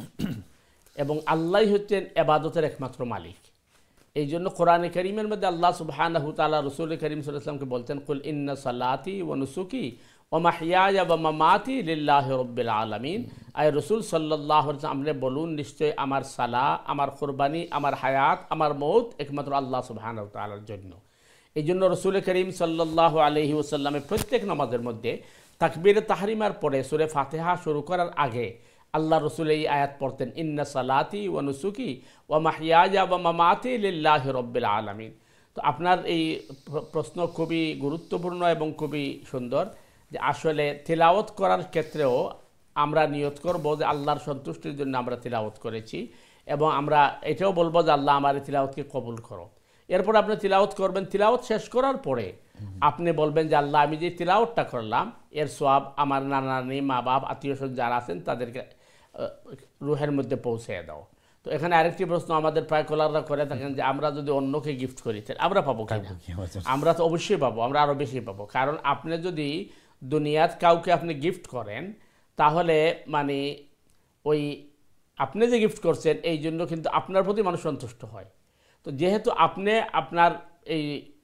এবং আল্লাহই হচ্ছেন ইবাদতের একমাত্র মালিক। এই জন্য কোরআনে কারীমের মধ্যে আল্লাহ সুবহানাহু ওয়া তাআলা রাসূল করিম সাল্লাল্লাহু আলাইহি ওয়াসাল্লামকে বলতেন কুল ইন্না সালাতি ওয়া নুসুকি ওয়া মাহইয়ায়া ওয়া মামাতি লিল্লাহি রাব্বিল আলামিন। আয় রাসূল সাল্লাল্লাহু আলাইহি ওয়াসাল্লাম, আপনি বলুন নিশ্চয় আমার সালাহ, আমার কুরবানি, আমার হায়াত, আমার মওত একমাত্র আল্লাহ সুবহানাহু ওয়া তাআলার জন্য। এই জন্য রাসূল করিম সাল্লাল্লাহু আলাইহি ওয়াসাল্লামের প্রত্যেক নামাজের মধ্যে তাকবীরে তাহরিমার পরে সূরা ফাতিহা শুরু করার আগে আল্লাহ রসুল এই আয়াত পড়তেন, ইন্না সালাতি ওয়া নুসুকি ওয়া মাহইয়ায়া ওয়া মামাতি লিল্লাহি রাব্বিল আলামিন। তো আপনার এই প্রশ্ন খুবই গুরুত্বপূর্ণ এবং খুবই সুন্দর, যে আসলে তিলাওয়াত করার ক্ষেত্রেও আমরা নিয়ত করব যে আল্লাহর সন্তুষ্টির জন্য আমরা তিলাওয়াত করেছি, এবং আমরা এটাও বলবো যে আল্লাহ আমার এই তিলাওয়াতকে কবুল করো। এরপর আপনি তিলাওয়াত করবেন, তিলাওয়াত শেষ করার পরে আপনি বলবেন যে আল্লাহ আমি যে তিলাওয়াতটা করলাম এর সওয়াব আমার নানানি, মা বাপ, আত্মীয় স্বজন যারা আছেন তাদেরকে রুহের মধ্যে পৌঁছে দাও। তো এখানে আরেকটি প্রশ্ন আমাদের প্রায় কলাররা করে থাকেন যে আমরা যদি অন্যকে গিফট করি তাহলে আমরা পাবো কিনা? আমরা তো অবশ্যই পাবো, আমরা আরও বেশি পাবো। কারণ আপনি যদি দুনিয়াত কাউকে আপনি গিফট করেন, তাহলে মানে ওই আপনি যে গিফট করছেন এই জন্য কিন্তু আপনার প্রতি মানুষ সন্তুষ্ট হয়। তো যেহেতু আপনি আপনার এই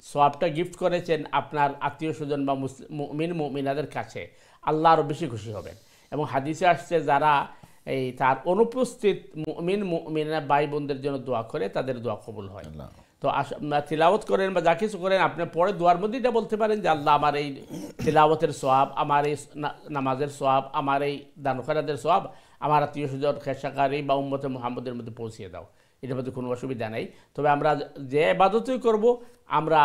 সওয়াবটা গিফট করেছেন আপনার আত্মীয় স্বজন বা মুমিন মুমিনাদের কাছে, আল্লাহ আরও বেশি খুশি হবেন। এবং হাদিসে আসছে যারা এই তার অনুপস্থিত মুমিন মুমিনা ভাই বোনদের জন্য দোয়া করে তাদের দোয়া কবুল হয়। তো তিলাওয়াত করেন বা যা কিছু করেন, আপনি পরে দোয়ার মধ্যে এটা বলতে পারেন যে আল্লাহ আমার এই তিলাওয়াতের সওয়াব, আমার এই নামাজের সওয়াব, আমার এই দান খয়রাতের সওয়াব আমার আত্মীয় স্বজন খেসাকারী বা উম্মতে মুহাম্মদের মধ্যে পৌঁছিয়ে দাও। এটার মধ্যে কোনো অসুবিধা নেই। তবে আমরা যে ইবাদতই করব আমরা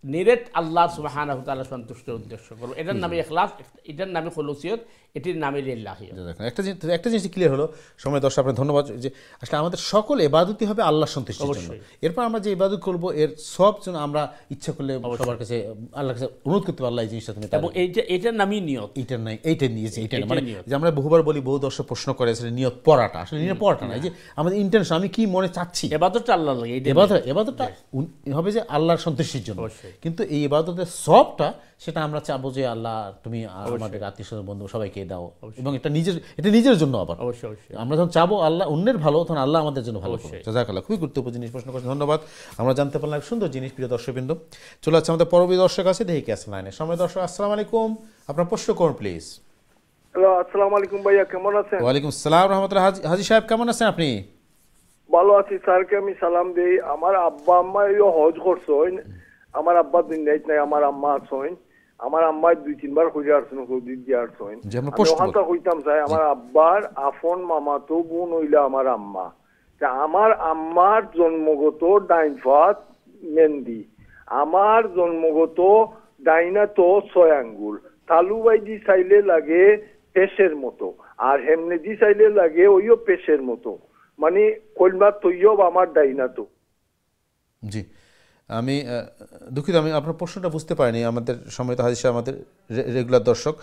নিরেট আল্লাহ সুবহানাহু ওয়া তাআলা সন্তুষ্টির উদ্দেশ্য করব। এটার নামে ইখলাস, এটার নামে খুলুসিয়ত, এটির নামে লিল্লাহি। একটা জিনিস ক্লিয়ার হলো। সময় দর্শক আপনার ধন্যবাদ, যে আসলে আমাদের সকল ইবাদতই হবে আল্লাহ সন্তুষ্টির জন্য। এরপর আমরা যে ইবাদত করব এর সব জন্য আমরা ইচ্ছা করলে সবার কাছে আল্লাহর কাছে অনুরোধ করতে পারি, আল্লাহ এই জিনিসটা তুমি, এবং এটার নামই নিয়ত। এইটা নিয়েছে, এইটা মানে যে আমরা বহুবার বলি, বহু দর্শক প্রশ্ন করে আসলে নিয়ত পড়াটা, আসলে নিয়ত পড়াটা না, যে আমাদের ইন্টেনশন, আমি কি মনে চাচ্ছি, ইবাদতটা আল্লাহর লাগে, ইবাদতটা হবে যে আল্লাহর সন্তুষ্টির জন্য। কিন্তু এই ইবাদতের সবটা সেটা আমরা চাবো যে আল্লাহ তুমি আমাদের আত্মীয় স্বজন বন্ধু সবাইকে দাও, এবং এটা নিজের জন্য। আবার আমরা যখন চাবো আল্লাহ অন্যের ভালো, তখন আল্লাহ আমাদের জন্য ভালো করবে। জাযাকাল্লাহ, খুবই গুরুত্বপূর্ণ জিনিস প্রশ্ন করছেন, ধন্যবাদ। আমরা জানতে পারলাম সুন্দর জিনিস। প্রিয় দর্শকবৃন্দ, চলে যাচ্ছে আমাদের পরবর্তী দর্শক আছে, দেখি কে আছে লাইনে। সময় দর্শক, আসসালামু আলাইকুম, আপনার প্রশ্ন করুন প্লিজ। হ্যালো, আসসালামু আলাইকুম ভাইয়া, কেমন আছেন? ওয়ালাইকুম আসসালাম রাহমাতুল্লাহ। হাজী সাহেব কেমন আছেন আপনি? ভালো আছি স্যারকে আমি সালাম দেই। আমার আব্বা আম্মা হজ করছেন, আমার আব্বা দুনিয়াতে নাই, আমার আম্মা আছেন। আমার আম্মা 2-3 বার খুঁজে আসছেন, খুঁজে দিয়ে আসছেন। ওখানটা হইতাম চাই, আমার আব্বার আফন মামাতো বোন হইলে আমার আম্মা। আমার আম্মার জন্মগত ডাইনফাত মেহেন্দি, আমার জন্মগত ডাইনা তো 6 আঙ্গুল। তালু বাইদি চাইলে লাগে পেশের মতো, আর হেমনে দি চাইলে লাগে ওইও পেশের মতো, মানে কলমা তৈয়ব আমার ডাইনা তো। জি, আমি দুঃখিত, আমি আপনার প্রশ্নটা বুঝতে পারিনি। আমাদের সম্মানিত হাজী সাহেব, আমাদের রেগুলার দর্শক,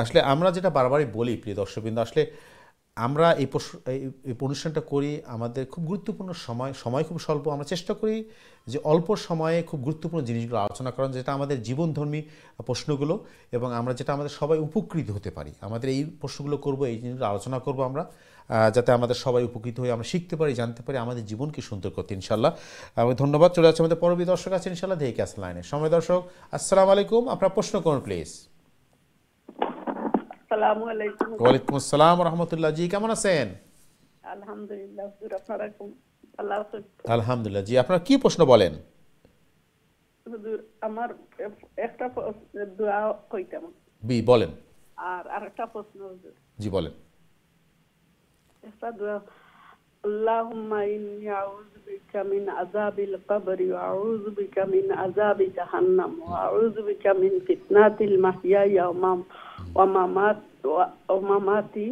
আসলে আমরা যেটা বারবারই বলি প্রিয় দর্শকবৃন্দ, আসলে আমরা এই অনুষ্ঠানটা করি আমাদের খুব গুরুত্বপূর্ণ সময় খুব স্বল্প, আমরা চেষ্টা করি যে অল্প সময়ে খুব গুরুত্বপূর্ণ জিনিসগুলো আলোচনা করার, যেটা আমাদের জীবনধর্মী প্রশ্নগুলো, এবং আমরা যেটা আমাদের সবাই উপকৃত হতে পারি। আমাদের এই প্রশ্নগুলো করব, এই জিনিসগুলো আলোচনা করব আমরা, যাতে আমাদের সবাই উপকৃত হয়ে আমরা শিখতে পারি, জানতে পারি আমাদের জীবনকে সুন্দর করতে ইনশাল্লাহ। ধন্যবাদ। চলে যাচ্ছে আমাদের পরবর্তী দর্শক আছে ইনশাল্লাহ, দেখে আসেন লাইনে। সময় দর্শক, আসসালামু আলাইকুম, আপনার প্রশ্ন করুন প্লিজ। আসসালামু আলাইকুম। ওয়ালাইকুম আসসালাম রহমতুল্লাহ। জি, কেমন আছেন? আলহামদুলিল্লাহ হুজুর, আপনারা ভালো আছেন? আলহামদুলিল্লাহ। জি, আপনার কি প্রশ্ন বলেন? হুজুর, আমার একটা দোয়া কইতাম বলেন। আর আরেকটা প্রশ্ন হুজুর। জি বলেন। একটা দোয়া, আল্লাহুম্মা ইন্নী আউযু বিকা মিন আযাবিল কবরি ওয়া আউযু বিকা মিন আযাবি জাহান্নাম ওয়া আউযু বিকা মিন ফিতনাতিল মাহইয়া ওয়া মামাতি।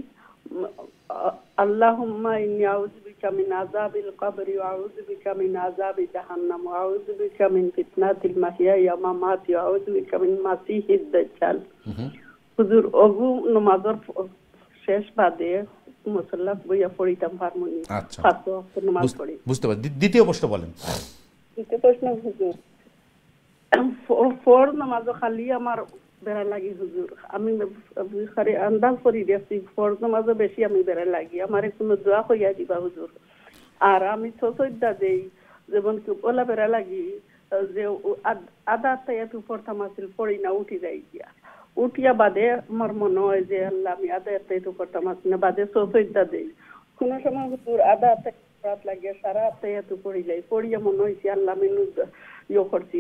আল্লাহুম্মা ইন্নী আউযু বিকা মিন আযাবিল কবরি ওয়া আউযু বিকা মিন আযাবি জাহান্নাম ওয়া আউযু বিকা মিন ফিতনাতিল মাহইয়া ওয়া মামাতি ওয়া আউযু বিকা মিন মাসিহিদ দাজ্জাল। হুজুর, ওগু নামাজের শেষ বাদে মুসাল্লাত বইয়া পড়িতাম হারমোনি। আচ্ছা, পাঁচ ওয়াক্ত নামাজ পড়ি। বুঝতে পারি। দ্বিতীয় প্রশ্ন বলেন। দ্বিতীয় প্রশ্ন হুজুর, ফরজ নামাজও খালি আমার বেড়া লাগি হুজুর। আমি খালি আন্দাজ করি দিয়েছি ফরজ নামাজও বেশি আমি বেড়া লাগি, আমার কোনো দোয়া কইয়া দিবা হুজুর। আর আমি সৈদা দেই, যেমন কি ওলা বেড়া লাগি যে আধা তাইয়াত পড়তাম আসিল, পড়ি না, উঠি যাই গিয়া। উঠিয়া বাদে আমার মনে হয় যে আল্লাহ আমি আধা তাইয়াত পড়তাম আসি না, বাদে সৈদা দেই। কোনো সময় হুজুর আধা রাত লাগিয়া সারা তাইয়াত পড়ি যাই, পড়িয়া মনে হয়েছে আল্লাহ আমি করছি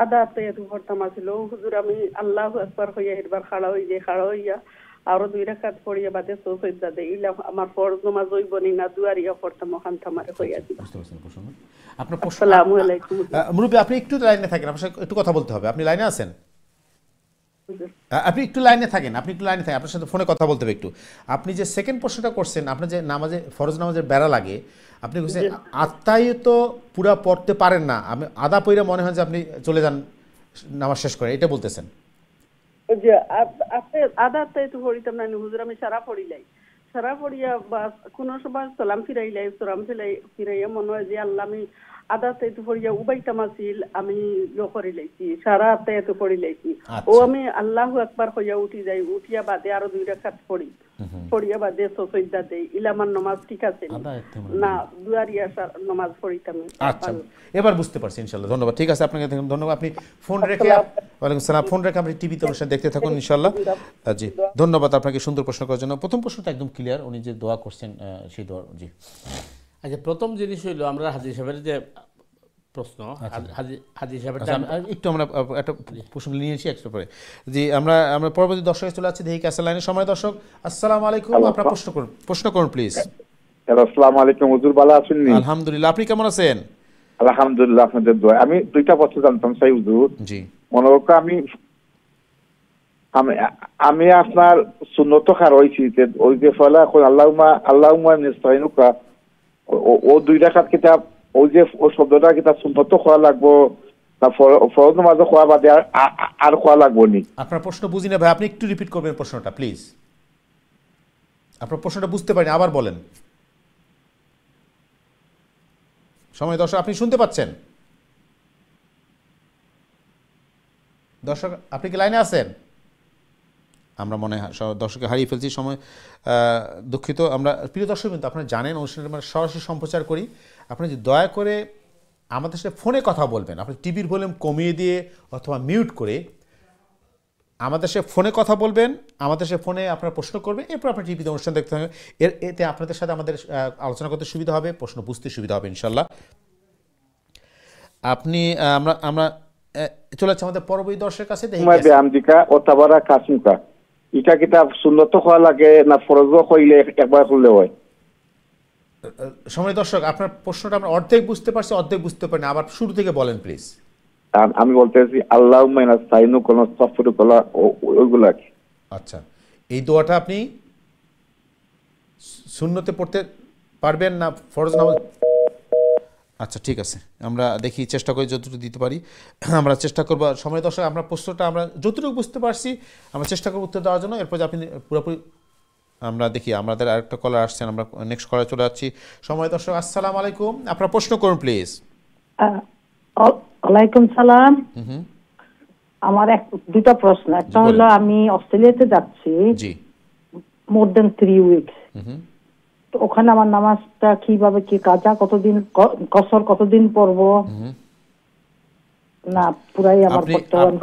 আধা তাইয়াত পড়তাম আসিল। হুজুর আমি আল্লাহু আকবার হইয়া এবার খাড়া হয়ে যাই, খাড়া হইয়া আরো 2 রাকাত পড়িয়া বাদে সৈদা দেই। আমার ফরজ নামাজ হইব না দুয়ারিয়া পড়তাম ওখান থামারে হইয়া দিবা। আপনার প্রশ্ন। আসসালামু আলাইকুম মুরব্বী, আপনি একটু লাইনে থাকেন, আপনার সাথে একটু কথা বলতে হবে। আপনি লাইনে আছেন? আপনি একটু লাইনে থাকেন, আপনার সাথে ফোনে কথা বলতে হবে একটু। আপনি যে সেকেন্ড প্রশ্নটা করছেন, আপনার যে নামাজে ফরজ নামাজের বেড়া লাগে, আপনি বলছেন আত্মাই তো পুরা পড়তে পারেন না, আমি আধা পইরা মনে হয় যে আপনি চলে যান নামাজ শেষ করে, এটা বলতেছেন? যে আধা তাইয়াত পড়িতাম না হুজুর, আমি সারা পড়িলাই, সারা পড়িয়া বা কোনো সময় সালাম ফিরাইলাই, ফিরাইয়া মনে হয় যে আল্লাহ আমি আধা তাইয়াত পড়িয়া উবাইতাম আসিল, আমি করে লাইছি, সারা তাইয়াত পড়ি লাইছি। ও আমি আল্লাহু আকবার হইয়া উঠি যাই, উঠিয়া বাদে আরো 2 রাকাত পড়ি, পড়িয়া বাদে সৈদা দেই। ইলামার নামাজ ঠিক আছে না দুয়ারিয়া নামাজ পড়িতাম। আচ্ছা, এবার বুঝতে পারছি ইনশাআল্লাহ। ধন্যবাদ। ঠিক আছে, আপনাকে ধন্যবাদ। আপনি ফোন রেখে, ওয়ালাইকুম সালাম, ফোন রেখে আপনি টিভিতে অনুষ্ঠান দেখতে থাকুন ইনশাআল্লাহ। জি, ধন্যবাদ আপনাকে সুন্দর প্রশ্ন করার জন্য। প্রথম প্রশ্নটা একদম ক্লিয়ার, উনি যে দোয়া করছেন সেই দোয়া। জি আচ্ছা, প্রথম জিনিস হইল আমরা হাজী সাহেবের যে প্রশ্ন, হাজী সাহেবের একটু আমরা একটা প্রশ্ন নিয়েছি একটা পরে। জি, আমরা পরবর্তী দর্শকে চলে যাচ্ছি, দেখি আসলে লাইনে। সময় দর্শক, আসসালামু আলাইকুম, আপনার প্রশ্ন করুন প্লিজ। আসসালামু আলাইকুম হুজুর, ভালো আছেন? আলহামদুলিল্লাহ, আপনি কেমন আছেন? আলহামদুলিল্লাহ, আপনাদের দোয়া। আমি 2টা প্রশ্ন জানতাম চাই হুজুর। জি, মনে করো আমি আপনার সুন্নত খার হইছি, ওই যে ফলা আল্লাহুম্মা নিস্তাইনুকা, ও 2 রাকাত কিতাব, ওই যে ও শব্দটা কিতাব সুন্নত খোয়া লাগবো না ফরজ নামাজ খোয়া বাদে আর খোয়া লাগবো নি? আপনার প্রশ্ন বুঝি না ভাই, আপনি একটু রিপিট করবেন প্রশ্নটা প্লিজ। আপনার প্রশ্নটা বুঝতে পারিনি, আবার বলেন। সময় দর্শক, আপনি শুনতে পাচ্ছেন? দর্শক, আপনি কি লাইনে আছেন? আমরা মনে হয় দর্শককে হারিয়ে ফেলছি। সময় দুঃখিত। আমরা প্রিয় দর্শক, কিন্তু আপনারা জানেন অনুষ্ঠানে আমরা সরাসরি সম্প্রচার করি। আপনি যদি দয়া করে আমাদের সাথে ফোনে কথা বলবেন, আপনি টিভির ভলিউম কমিয়ে দিয়ে অথবা মিউট করে আমাদের সাথে ফোনে কথা বলবেন, আমাদের সাথে ফোনে আপনারা প্রশ্ন করবেন, এরপর আপনার টিভিতে অনুষ্ঠান দেখতে হবে। এতে আপনাদের সাথে আমাদের আলোচনা করতে সুবিধা হবে, প্রশ্ন বুঝতে সুবিধা হবে ইনশাল্লাহ। আপনি আমরা চলে যাচ্ছি আমাদের পরবর্তী দর্শকের কাছে। এটা কিতাব সুন্নত খোয়া লাগে না ফরজ কইলে একবার করলে হয়? সময় দর্শক, আপনার প্রশ্নটা আমরা অর্ধেক বুঝতে পারছি, অর্ধেক বুঝতে পারিনি, আবার শুরু থেকে বলেন প্লিজ। আমি বলতেছি আল্লাহুম্মা নাস্তাইনুকা ওয়া নাস্তাগফিরুকা, ওইগুলা কি? আচ্ছা, এই দোয়াটা আপনি সুন্নতে পড়তে পারবেন না ফরজ নামাজ? আচ্ছা, ঠিক আছে, আমরা দেখি চেষ্টা করি যতটুকু দিতে পারি, আমরা চেষ্টা করব। সময় দর্শক, আমরা প্রশ্নটা আমরা যতটুকু বুঝতে পারছি আমরা চেষ্টা করব উত্তর দেওয়ার জন্য। এরপর আপনি পুরোপুরি আমরা দেখি আমাদের আরেকটা কলার আসছেন, আমরা নেক্সট কলার চলে যাচ্ছি। সময় দর্শক, আসসালামু আলাইকুম, আপনার প্রশ্ন করুন প্লিজ। ওয়ালাইকুম সালাম। আমার দুটো প্রশ্ন। একটা হলো আমি অস্ট্রেলিয়াতে যাচ্ছি জি মোর দেন 3 উইকস, তো ওখানে আমার নামাজটা কিভাবে, কি কাজা কতদিন, কসর কতদিন পড়বো, না পুরাই আমার পড়তে হবে?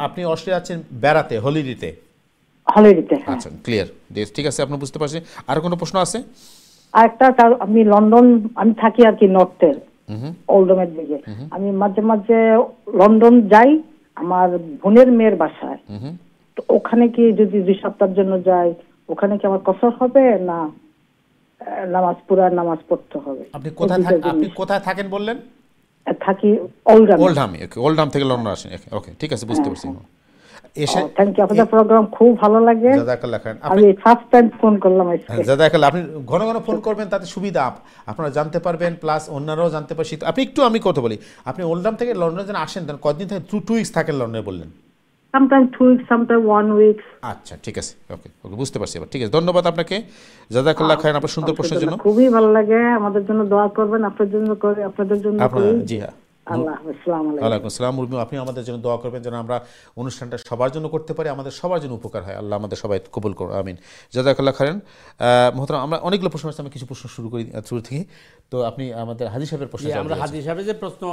আপনি অস্ট্রেলিয়া আছেন বেড়াতে, হলিডেতে? হলিডেতে। আচ্ছা, ক্লিয়ার, ঠিক আছে, আপনি বুঝতে পারছেন। আর কোনো প্রশ্ন আছে? আর একটা, আমি লন্ডন, আমি থাকি আর কি নর্থের ওল্ডমের দিকে। আমি মাঝে মাঝে লন্ডন যাই আমার বোনের মেয়ের বাসায়, তো ওখানে কি যদি 2 সপ্তাহের জন্য যাই, ওখানে কি আমার কসর হবে না পুরা নামাজ পড়তে হবে? আপনি কোথায় থাকেন বললেন? থাকি ওল্ডহাম। ওল্ডহাম থেকে লন্ডন আসেন, ওকে, ঠিক আছে, বুঝতে পারছি। এসে থ্যাংক ইউ, আপনাদের প্রোগ্রাম খুব ভালো লাগে। জাযাকাল্লাহ খাইর। আমি ফার্স্ট টাইম ফোন করলাম আজকে। জাযাকাল্লাহ, আপনি ঘন ঘন ফোন করবেন, তাতে সুবিধা, আপনারা জানতে পারবেন, প্লাস অন্যরাও জানতে পারছি। আপনি একটু, আমি কথা বলি, আপনি ওল্ডহাম থেকে লন্ডনে যেন আসেন, কতদিন থাকে? 2 উইকস থাকেন লন্ডনে বললেন? Sometime 2 weeks, sometime 1 week. আচ্ছা, ঠিক আছে, ওকে, বুঝতে পারছি এবার, ঠিক আছে, ধন্যবাদ আপনাকে, জাযাকাল্লাহ খাইর আপনার সুন্দর প্রশ্নের জন্য। খুবই ভালো লাগে, আমাদের জন্য দোয়া করবেন, আপনাদের জন্য করি, আপনাদের জন্য করি। জি হ্যাঁ, ওয়ালাইকুম আসসালাম। আপনি আমাদের জন্য দোয়া করবেন যেন আমরা অনুষ্ঠানটা সবার জন্য করতে পারি, আমাদের সবার জন্য উপকার হয়। আল্লাহ আমাদের সবাই কবুল করুন, আমিন। জাযাকাল্লাহ খাইরান। মোহতারাম, আমরা অনেকগুলো প্রশ্ন আছে, আমি কিছু প্রশ্ন শুরু করি শুরু থেকে। তো আপনি আমাদের হাজী সাহেবের প্রশ্ন, আমরা হাজী সাহেবের যে প্রশ্ন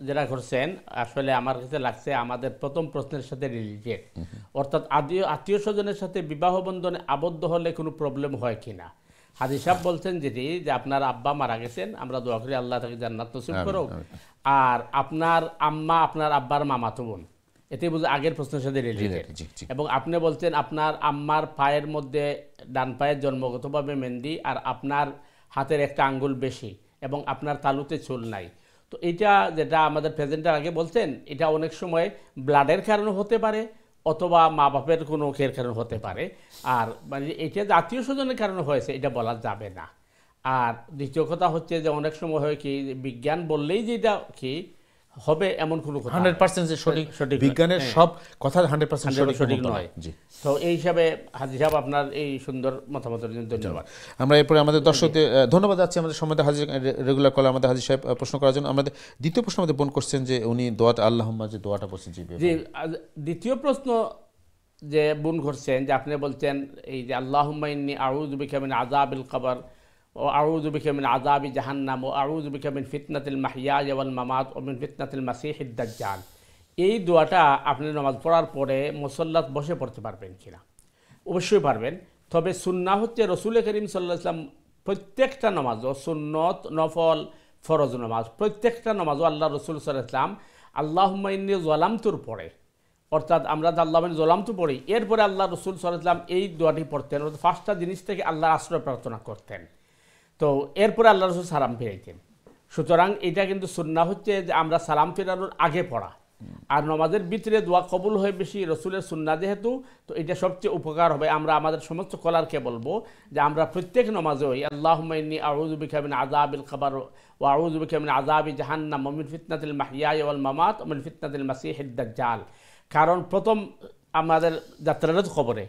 যেটা করছেন, আসলে আমার কাছে লাগছে আমাদের প্রথম প্রশ্নের সাথে রিলেটেড, অর্থাৎ আত্মীয় স্বজনের সাথে বিবাহ বন্ধনে আবদ্ধ হলে কোনো প্রবলেম হয় কিনা। হাজী সাহেব বলছেন যেটি, যে আপনার আব্বা মারা গেছেন, আমরা দোয়া করি আল্লাহ তাকে জান্নাত নসিব করুক, আর আপনার আম্মা আপনার আব্বার মামাতো বোন, এটাই বুঝে আগের প্রশ্নের সাথে রিলেটেড। এবং আপনি বলছেন আপনার আম্মার পায়ের মধ্যে, ডান পায়ের জন্মগতভাবে মেহেন্দি, আর আপনার হাতের একটা আঙ্গুল বেশি, এবং আপনার তালুতে চুল নাই। তো এটা যেটা আমাদের প্রেজেন্টের আগে বলছেন, এটা অনেক সময় ব্লাডের কারণে হতে পারে, অথবা মা বাপের কোনো খের কারণে হতে পারে। আর মানে এটা যে আত্মীয় স্বজনের কারণে হয়েছে এটা বলা যাবে না। আর দ্বিতীয় কথা হচ্ছে যে অনেক সময় হয় কি, বিজ্ঞান বললেই যে এটা কি হবে এমন কোনো কথা 100% সঠিক, বিজ্ঞানের সব কথা 100% সঠিক নয়। তো এই হিসাবে হাজী সাহেব আপনার এই সুন্দর মতামতের জন্য ধন্যবাদ। আমরা এরপরে আমাদের দর্শকদের ধন্যবাদ যাচ্ছি, আমাদের সময় হাজী রেগুলার কলার আমাদের হাজী সাহেব প্রশ্ন করার জন্য। আমাদের দ্বিতীয় প্রশ্ন আমাদের বোন করছেন যে উনি দোয়াটা আল্লাহুম্মা যে দোয়াটা বলছেন, জি দ্বিতীয় প্রশ্ন যে বোন করছেন, যে আপনি বলছেন এই যে আল্লাহুম্মা ইন্নী আউযু বিকা মিন আযাবিল কবর ও আউযু বিকা মিন আযাবি জাহান্নাম ও আউযু বিকা মিন ফিতনাতিল মাহইয়া ওয়াল মামাত ও মিন ফিতনাতিল মাসিহিদ দাজ্জাল। এই দোয়াটা আপনি নামাজ পড়ার পরে মুসল্লাত বসে পড়তে পারবেন কিনা? অবশ্যই পারবেন। তবে সুন্নাহ হচ্ছে রসুল করিম সাল্লাল্লাহু আলাইহি ওয়াসাল্লাম প্রত্যেকটা নামাজও, সুন্নত, নফল, ফরজ নামাজ, প্রত্যেকটা নামাজও আল্লাহ রসুল সাল্লাল্লাহু আলাইহি ওয়াসাল্লাম আল্লাহুম্মা ইন্নী যালামতুর পড়ে, অর্থাৎ আমরা আল্লাহুম্মা ইন্নী যালামতু পড়ি, এরপরে আল্লাহ রসুল সাল্লাল্লাহু আলাইহি ওয়াসাল্লাম এই দোয়াটি পড়তেন, অর্থাৎ 5টা জিনিস থেকে আল্লাহর আশ্রয় প্রার্থনা করতেন। তো এরপরে আল্লাহ রসুল সালাম ফিরাইতেন। সুতরাং এটা কিন্তু সুন্নাহ হচ্ছে যে আমরা সালাম ফেরানোর আগে পড়া। আর নামাজের ভিতরে দোয়া কবুল হয় বেশি রসুলের সুন্নাহ যেহেতু, তো এটা সবচেয়ে উপকার হবে। আমরা আমাদের সমস্ত কলারকে বলবো যে আমরা প্রত্যেক নামাজে ওই আল্লাহুম্মা ইন্নী আউযু বিকা মিন আযাবিল কবর ওয়া আউযু বিকা মিন আযাবি জাহান্নাম ওয়া মিন ফিতনাতিল মাহইয়া ওয়াল মামাত ওয়া মিন ফিতনাতিল মাসিহিদ দাজ্জাল। কারণ প্রথম আমাদের যাত্রাটা তো কবরে,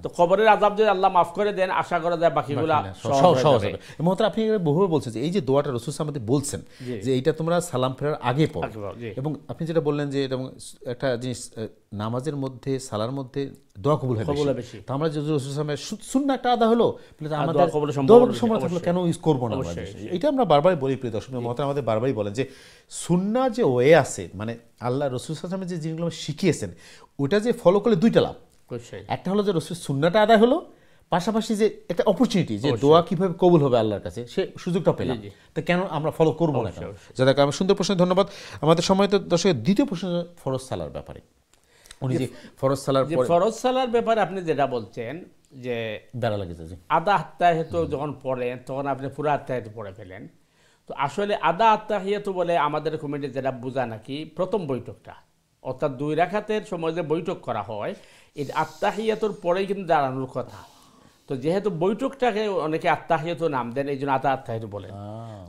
তো কবরের আযাব যদি আল্লাহ মাফ করে দেন, আশা করা যায় বাকিগুলা সহজ হবে। মহতরম, আপনি বহুবার বলছেন যে এই যে দোয়াটা রাসূল সাল্লাল্লাহু আলাইহি ওয়াসাল্লাম বলছেন যে এইটা তোমরা সালাম ফেরার আগে পড়ো, এবং আপনি যেটা বললেন যে এটা একটা জিনিস, নামাজের মধ্যে সালার মধ্যে দোয়া কবুল হয় বেশি। তো আমরা যদি রাসূল সাল্লাল্লাহু আলাইহি ওয়াসাল্লাম সুন্নাহ একটা আদা হলো, আমাদের দোয়া সময় থাকলো কেন ইউজ করবো না? এটা আমরা বারবারই বলি প্রিয় দর্শক, মহতরম আমাদের বারবারই বলেন যে সুন্নাহ যে ওয়ে আছে, মানে আল্লাহ রাসূল সাল্লাল্লাহু আলাইহি ওয়াসাল্লাম যে জিনিসগুলো শিখিয়েছেন ওটা যে ফলো করলে 2টা লাভ। একটা হলো যে রসুল সুন্নাহটা আদায় হলো, পাশাপাশি যে একটা অপরচুনিটি যে দোয়া কিভাবে কবুল হবে আল্লাহর কাছে, সে সুযোগটা পেলাম, তো কেন আমরা ফলো করবো না? যাদেরকে আমার সুন্দর প্রশ্ন ধন্যবাদ। আমাদের সময় তো দর্শকের দ্বিতীয় প্রশ্ন ফরজ সালার ব্যাপারে, উনি যে ফরজ সালার ব্যাপারে আপনি যেটা বলছেন যে বেড়া লাগেছে যে আদা আত্তাহিয়াতু যখন পড়েন তখন আপনি পুরো আত্তাহিয়াতু পড়ে ফেলেন। তো আসলে আদা আত্তাহিয়াতু বলে আমাদের কমিটি যেটা বোঝা নাকি প্রথম বৈঠকটা, অর্থাৎ 2 রাকাতের সময় যে বৈঠক করা হয়, এই আত্তাহিয়াতুর পরেই কিন্তু দাঁড়ানোর কথা। তো যেহেতু বৈঠকটাকে অনেকে আত্তাহিয়াতু নাম দেন, এই জন্য আদা আত্তাহিয়াতু বলেন।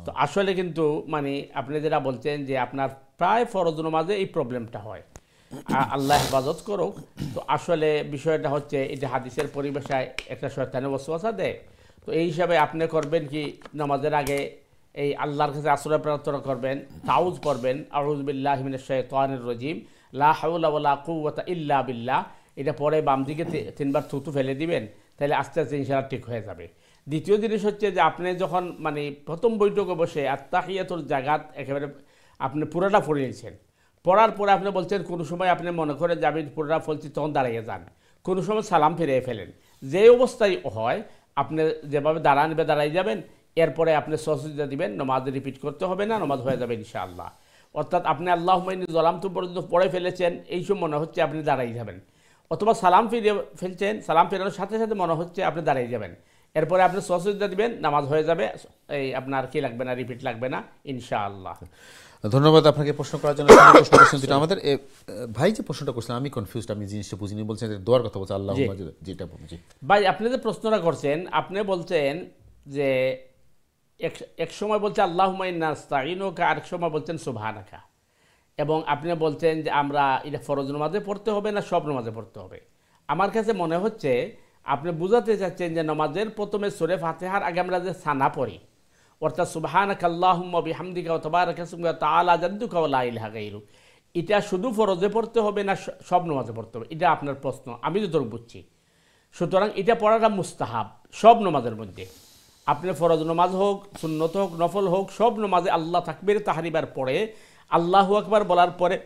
তো আসলে কিন্তু মানে আপনি যেটা বলছেন যে আপনার প্রায় ফরজ নামাজে এই প্রবলেমটা হয়। আল্লাহ হেফাজত করুক। তো আসলে বিষয়টা হচ্ছে এটা হাদিসের পরিভাষায় একটা শয়তানের ওয়াসওয়াসা দেয়। তো এই হিসাবে আপনি করবেন কি, নামাজের আগে এই আল্লাহর কাছে আশ্রয় প্রার্থনা করবেন, তাউজ পড়বেন, আউযু বিল্লাহি মিনাশ শাইতানির রাজিম, লা হাওলা ওয়ালা কুওয়াতা ইল্লা বিল্লাহ। এটা পরে বাম দিকে 3 বার থুতু ফেলে দিবেন, তাহলে আস্তে আস্তে ইনশাআল্লাহ ঠিক হয়ে যাবে। দ্বিতীয় জিনিস হচ্ছে যে আপনি যখন মানে প্রথম বৈঠকে বসে আত্তাহিয়াতুল জাগাত একেবারে আপনি পুরোটা পড়ে নিয়েছেন, পড়ার পরে আপনি বলছেন কোনো সময় আপনি মনে করে যাবেন পুরোটা ফলছি, তখন দাঁড়িয়ে যান, কোনো সময় সালাম ফিরিয়ে ফেলেন। যে অবস্থায় হয় আপনি যেভাবে দাঁড়ানবে দাঁড়াই যাবেন, এরপরে আপনি সজদা দিবেন, নামাজ রিপিট করতে হবে না, নামাজ হয়ে যাবে ইনশাআল্লাহ। অর্থাৎ আপনি আল্লাহুম্মা ইন্নী যালামতু পর্যন্ত পড়ে ফেলেছেন, এই সময় মনে হচ্ছে আপনি দাঁড়াই যাবেন, অথবা সালাম ফিরিয়ে ফেলছেন, সালাম ফেরানোর সাথে সাথে মনে হচ্ছে আপনি দাঁড়িয়ে যাবেন, এরপরে আপনি সজদা দিবেন, নামাজ হয়ে যাবে, এই আপনার কি লাগবে না, রিপিট লাগবে না ইনশাআল্লাহ। ধন্যবাদ আপনাকে প্রশ্ন করার জন্য। প্রশ্ন করছেন যেটা আমাদের ভাই যে প্রশ্নটা করছিলেন, আমি কনফিউজড, আমি জিনিসটা বুঝিনি। বলছেন যে দোয়ার কথা বলছে আল্লাহ, যেটা বুঝি ভাই আপনি যে প্রশ্নটা করছেন, আপনি বলছেন যে এক সময় বলছে আল্লাহুম্মা ইন্না নাস্তাঈনুকা, আরেক সময় বলছেন সুবহানাকা, এবং আপনি বলছেন যে আমরা এটা ফরজ নামাজে পড়তে হবে না সব নামাজে পড়তে হবে। আমার কাছে মনে হচ্ছে আপনি বুঝাতে চাচ্ছেন যে নামাজের প্রথমে সূরা ফাতিহার আগে আমরা যে সানা পড়ি, অর্থাৎ সুবহানাকা আল্লাহুম্মা বিহামদিকা ওয়া তাবারাকা ইসমুকা ওয়া তাআলা জাদ্দুকা ওয়া লা ইলাহা গায়রুক, এটা শুধু ফরজে পড়তে হবে না সব নামাজে পড়তে হবে, এটা আপনার প্রশ্ন, আমি যতটুকু বুঝছি। সুতরাং এটা পড়াটা মুস্তাহাব সব নামাজের মধ্যে, আপনি ফরজ নামাজ হোক, সুন্নত হোক, নফল হোক, সব নামাজে আল্লাহ তাকবীর তাহরিমার পরে আল্লাহু আকবার বলার পরে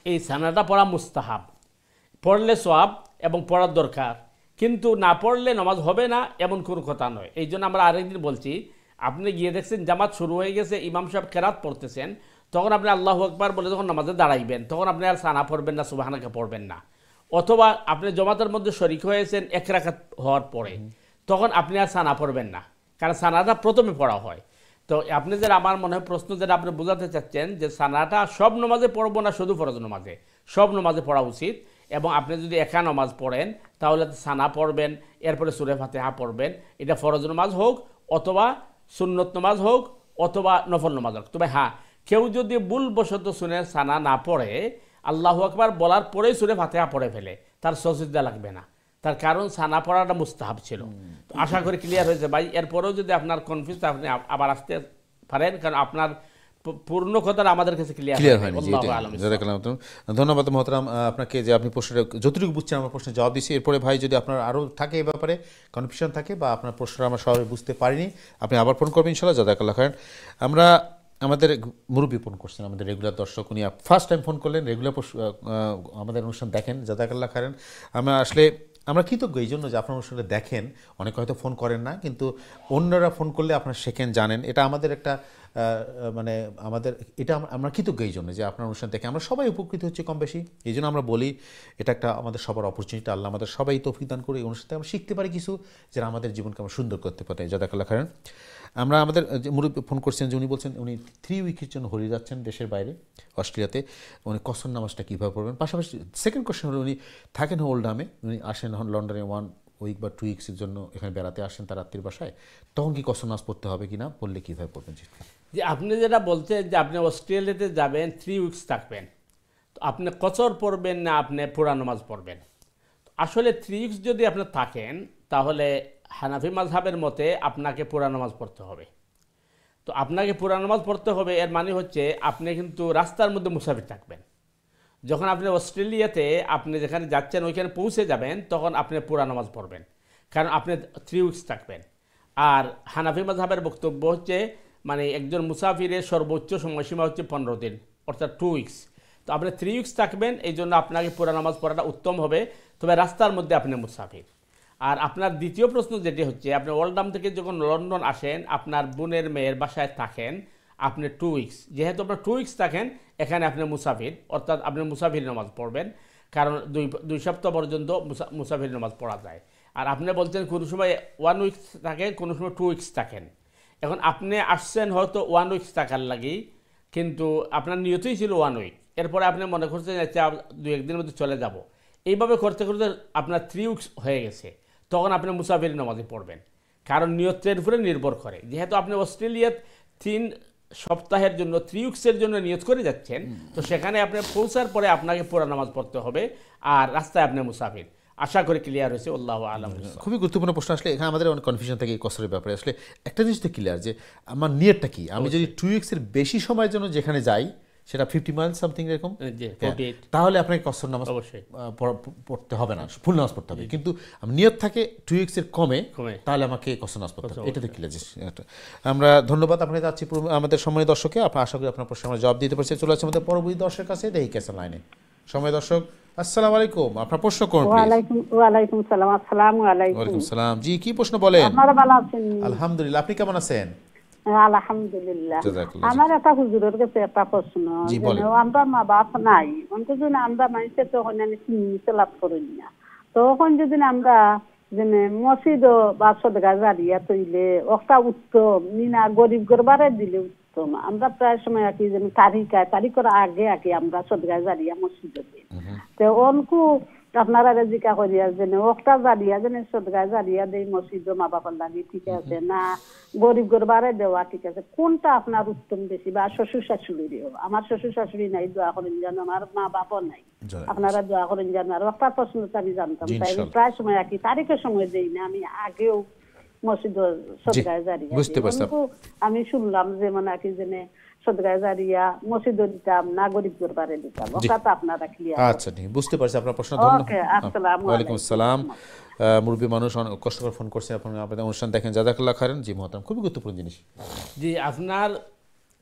এই সানাটা পড়া মুস্তাহাব, পড়লে সওয়াব এবং পড়ার দরকার, কিন্তু না পড়লে নামাজ হবে না এমন কোনো কথা নয়। এই জন্য আমরা আরেকদিন বলছি, আপনি গিয়ে দেখছেন জামাত শুরু হয়ে গেছে, ইমাম সাহেব কেরাত পড়তেছেন, তখন আপনি আল্লাহু আকবার বলে যখন নামাজে দাঁড়াইবেন, তখন আপনি আর সানা পড়বেন না, সুবহানাকা পড়বেন না। অথবা আপনি জমাতের মধ্যে শরিক হয়েছেন এক রাকাত হওয়ার পরে, তখন আপনি আর সানা পড়বেন না, কারণ সানাটা প্রথমে পড়া হয়। তো আপনি যেটা আমার মনে হয় প্রশ্ন যেটা আপনি বোঝাতে চাচ্ছেন যে সানাটা সব নামাজে পড়বো না শুধু ফরজ নামাজে, সব নামাজে পড়া উচিত। এবং আপনি যদি একা নামাজ পড়েন তাহলে সানা পড়বেন, এরপরে সূরা ফাতিহা পড়বেন, এটা ফরজ নামাজ হোক অথবা সুন্নত নামাজ হোক অথবা নফল নামাজ হোক। তবে হ্যাঁ, কেউ যদি ভুলবশত শুনে সানা না পড়ে আল্লাহু আকবার বলার পরেই সূরা ফাতিহা পড়ে ফেলে, তার সজদা লাগবে না, তার কারণ সানা পড়াটা মুস্তাহাব ছিল। তো আশা করি ক্লিয়ার হয়েছে ভাই। এরপরেও যদি আপনার কনফিউজ আপনি আবার আসতে পারেন, কারণ আপনার পূর্ণ কথাটা আমাদের কাছে ক্লিয়ার হয়নি। ধন্যবাদ মহতরাম আপনাকে, যে আপনি প্রশ্নটা যতটুকু বুঝছেন আমার প্রশ্নের জবাব দিচ্ছি। এরপরে ভাই যদি আপনার আরও থাকে এ ব্যাপারে কনফিউশন থাকে বা আপনার প্রশ্নটা আমরা সবাই বুঝতে পারিনি, আপনি আবার ফোন করবেন ইনশাআল্লাহ। জাযাকাল্লাহ খাইরান। আমরা আমাদের মুরব্বী ফোন করছেন, আমাদের রেগুলার দর্শক, উনি ফার্স্ট টাইম ফোন করলেন, রেগুলার আমাদের অনুষ্ঠান দেখেন, জাযাকাল্লাহ খাইরান। আমরা কৃতজ্ঞ এই জন্য যে আপনার অনুষ্ঠানটা দেখেন। অনেকে হয়তো ফোন করেন না, কিন্তু অন্যরা ফোন করলে আপনারা শেখেন, জানেন, এটা আমাদের একটা মানে এটা আমরা কৃতজ্ঞ এই জন্য যে আপনার অনুষ্ঠান থেকে আমরা সবাই উপকৃত হচ্ছে কম বেশি। এই জন্য আমরা বলি এটা একটা আমাদের সবার অপরচুনিটি, আল্লাহ আমাদের সবাই তৌফিক দান করে এই অনুষ্ঠান থেকে আমরা শিখতে পারি কিছু, যেটা আমাদের জীবনকে আমরা সুন্দর করতে পারি। জাযাকাল্লাহ খাইরান। আমরা আমাদের মুরব্বী ফোন করছেন যে উনি বলছেন উনি 3 উইকের জন্য হরিয়ে যাচ্ছেন দেশের বাইরে, অস্ট্রেলিয়াতে। উনি কসর নামাজটা কীভাবে পড়বেন, পাশাপাশি সেকেন্ড কোশ্চেন হলো উনি থাকেন ওল্ডহামে, উনি আসেন লন্ডনে 1 উইক বা 2 উইক্সের জন্য এখানে বেড়াতে আসেন তার আত্মীয় বাসায়, তখন কি কসর নামাজ পড়তে হবে কিনা, পড়লে কীভাবে পড়বেন? যে আপনি যেটা বলছেন যে আপনি অস্ট্রেলিয়াতে যাবেন 3 উইকস থাকবেন, তো আপনি কসর পড়বেন না আপনি পুরা নামাজ পড়বেন? আসলে 3 উইকস যদি আপনি থাকেন তাহলে হানাফি মাযহাবের মতে আপনাকে পুরা নামাজ পড়তে হবে। তো আপনাকে পুরা নামাজ পড়তে হবে এর মানে হচ্ছে আপনি কিন্তু রাস্তার মধ্যে মুসাফির থাকবেন। যখন আপনি অস্ট্রেলিয়াতে আপনি যেখানে যাচ্ছেন ওইখানে পৌঁছে যাবেন তখন আপনি পুরা নামাজ পড়বেন, কারণ আপনি 3 উইকস থাকবেন। আর হানাফি মাযহাবের বক্তব্য হচ্ছে মানে একজন মুসাফিরের সর্বোচ্চ সময়সীমা হচ্ছে 15 দিন, অর্থাৎ 2 উইকস। তো আপনি 3 উইকস থাকবেন, এই জন্য আপনাকে পুরা নামাজ পড়াটা উত্তম হবে, তবে রাস্তার মধ্যে আপনি মুসাফির। আর আপনার দ্বিতীয় প্রশ্ন যেটি হচ্ছে আপনি ওল্ডহাম থেকে যখন লন্ডন আসেন আপনার বোনের মেয়ের বাসায় থাকেন আপনি 2 উইকস, যেহেতু আপনার 2 উইকস থাকেন এখানে আপনি মুসাফির, অর্থাৎ আপনি মুসাফির নামাজ পড়বেন, কারণ 2 সপ্তাহ পর্যন্ত মুসাফির নামাজ পড়া যায়। আর আপনি বলছেন কোনো সময় 1 উইকস থাকেন, কোনো সময় 2 উইকস থাকেন। এখন আপনি আসছেন হয়তো 1 উইকস থাকার লাগি, কিন্তু আপনার নিয়তই ছিল 1 উইক, এরপরে আপনি মনে করছেন আচ্ছা 2-1 দিনের মধ্যে চলে যাব, এইভাবে করতে করতে আপনার 3 উইকস হয়ে গেছে, তখন আপনি মুসাফির নামাজে পড়বেন, কারণ নিয়তের উপরে নির্ভর করে। যেহেতু আপনি অস্ট্রেলিয়াত 3 সপ্তাহের জন্য 3 উইকসের জন্য নিয়ত করে যাচ্ছেন, তো সেখানে আপনি পৌঁছার পরে আপনাকে পুরা নামাজ পড়তে হবে, আর রাস্তায় আপনি মুসাফির। আশা করি ক্লিয়ার হয়েছে। আল্লাহু আ'লাম। খুবই গুরুত্বপূর্ণ প্রশ্ন। আসলে এখানে আমাদের অনেক কনফিউশন থাকে এই কসরের ব্যাপারে। আসলে একটা জিনিস তো ক্লিয়ার যে আমার নিয়তটা কি, আমি যদি 2 উইকসের বেশি সময়ের জন্য যেখানে যাই, সেটা 50 মাইলস সামথিং এরকম, তাহলে আপনাকে কসর নামাজ পড়তে হবে না, ফুল নামাজ পড়তে হবে। কিন্তু নিয়ত থাকে 2 উইকসের কমে, তাহলে আমাকে কসর নামাজ পড়তে হবে। এটা তো ক্লিয়ার। আমরা ধন্যবাদ আপনাকে যাচ্ছি আমাদের সময় দর্শকে। আশা করি আপনার প্রশ্নের জবাব দিতে পারছি। চলে আসছে আমাদের পরবর্তী দর্শকের কাছে। দেখি কেসে লাইনে সময় দর্শক। আসসালামু আলাইকুম, আপনার প্রশ্ন করুন। ওয়ালাইকুম সালাম। আসসালামু আলাইকুম। ওয়ালাইকুম সালাম। জি, কি প্রশ্ন বলেন? আপনারা ভালো আছেন? আলহামদুলিল্লাহ, আপনি কেমন আছেন? আলহামদুলিল্লাহ। আমার একটা হুজুরের কাছে একটা প্রশ্ন। আমরা মা বাপ নাই, অন্তত আমরা মাইসে তখন আমি চিনতে লাভ করি না, তখন যদি আমরা যেন মসজিদ বা সদগা জারিয়া তৈলে একটা উত্তম নিনা গরিব গরবারে দিলে উত্তম। আমরা প্রায় সময় আঁকি যেন তারিখের আগে আঁকি আমরা সদগা জারিয়া মসজিদে দিই। তো অনকু আপনারা জিকা করিয়া যেন একটা জারিয়া যেন সদগা জারিয়া দেই মসজিদ মা বাবার লাগি, ঠিক আছে না গরিব গরবারে দেওয়া ঠিক আছে? কোনটা আপনার উত্তম বেশি? বা শ্বশুর শাশুড়িও, আমার শ্বশুর শাশুড়ি নাই, দোয়া করেন যেন, আমার মা বাপও নাই, আপনারা দোয়া করেন যেন। আর একটা প্রশ্ন তো আমি জানতাম, তাই প্রায় সময় আঁকি তারিখের সময় দেই না, আমি আগেও মসজিদ সদগায় জারিয়া আমি শুনলাম যে মানে আঁকি যেন সদগায় জারিয়া মসজিদ দিতাম না গরিব দরবারে দিতাম। ওটা তো আপনারা ক্লিয়ার। আচ্ছা, ঠিক বুঝতে পারছি আপনার প্রশ্ন। ধন্যবাদ। ওয়ালাইকুম আসসালাম। মুরব্বী মানুষ অনেক কষ্ট করে ফোন করছে, আপনাদের অনুষ্ঠান দেখেন, জাযাকাল্লাহ খাইরান। জি মহতারাম, খুবই গুরুত্বপূর্ণ জিনিস। জি, আপনার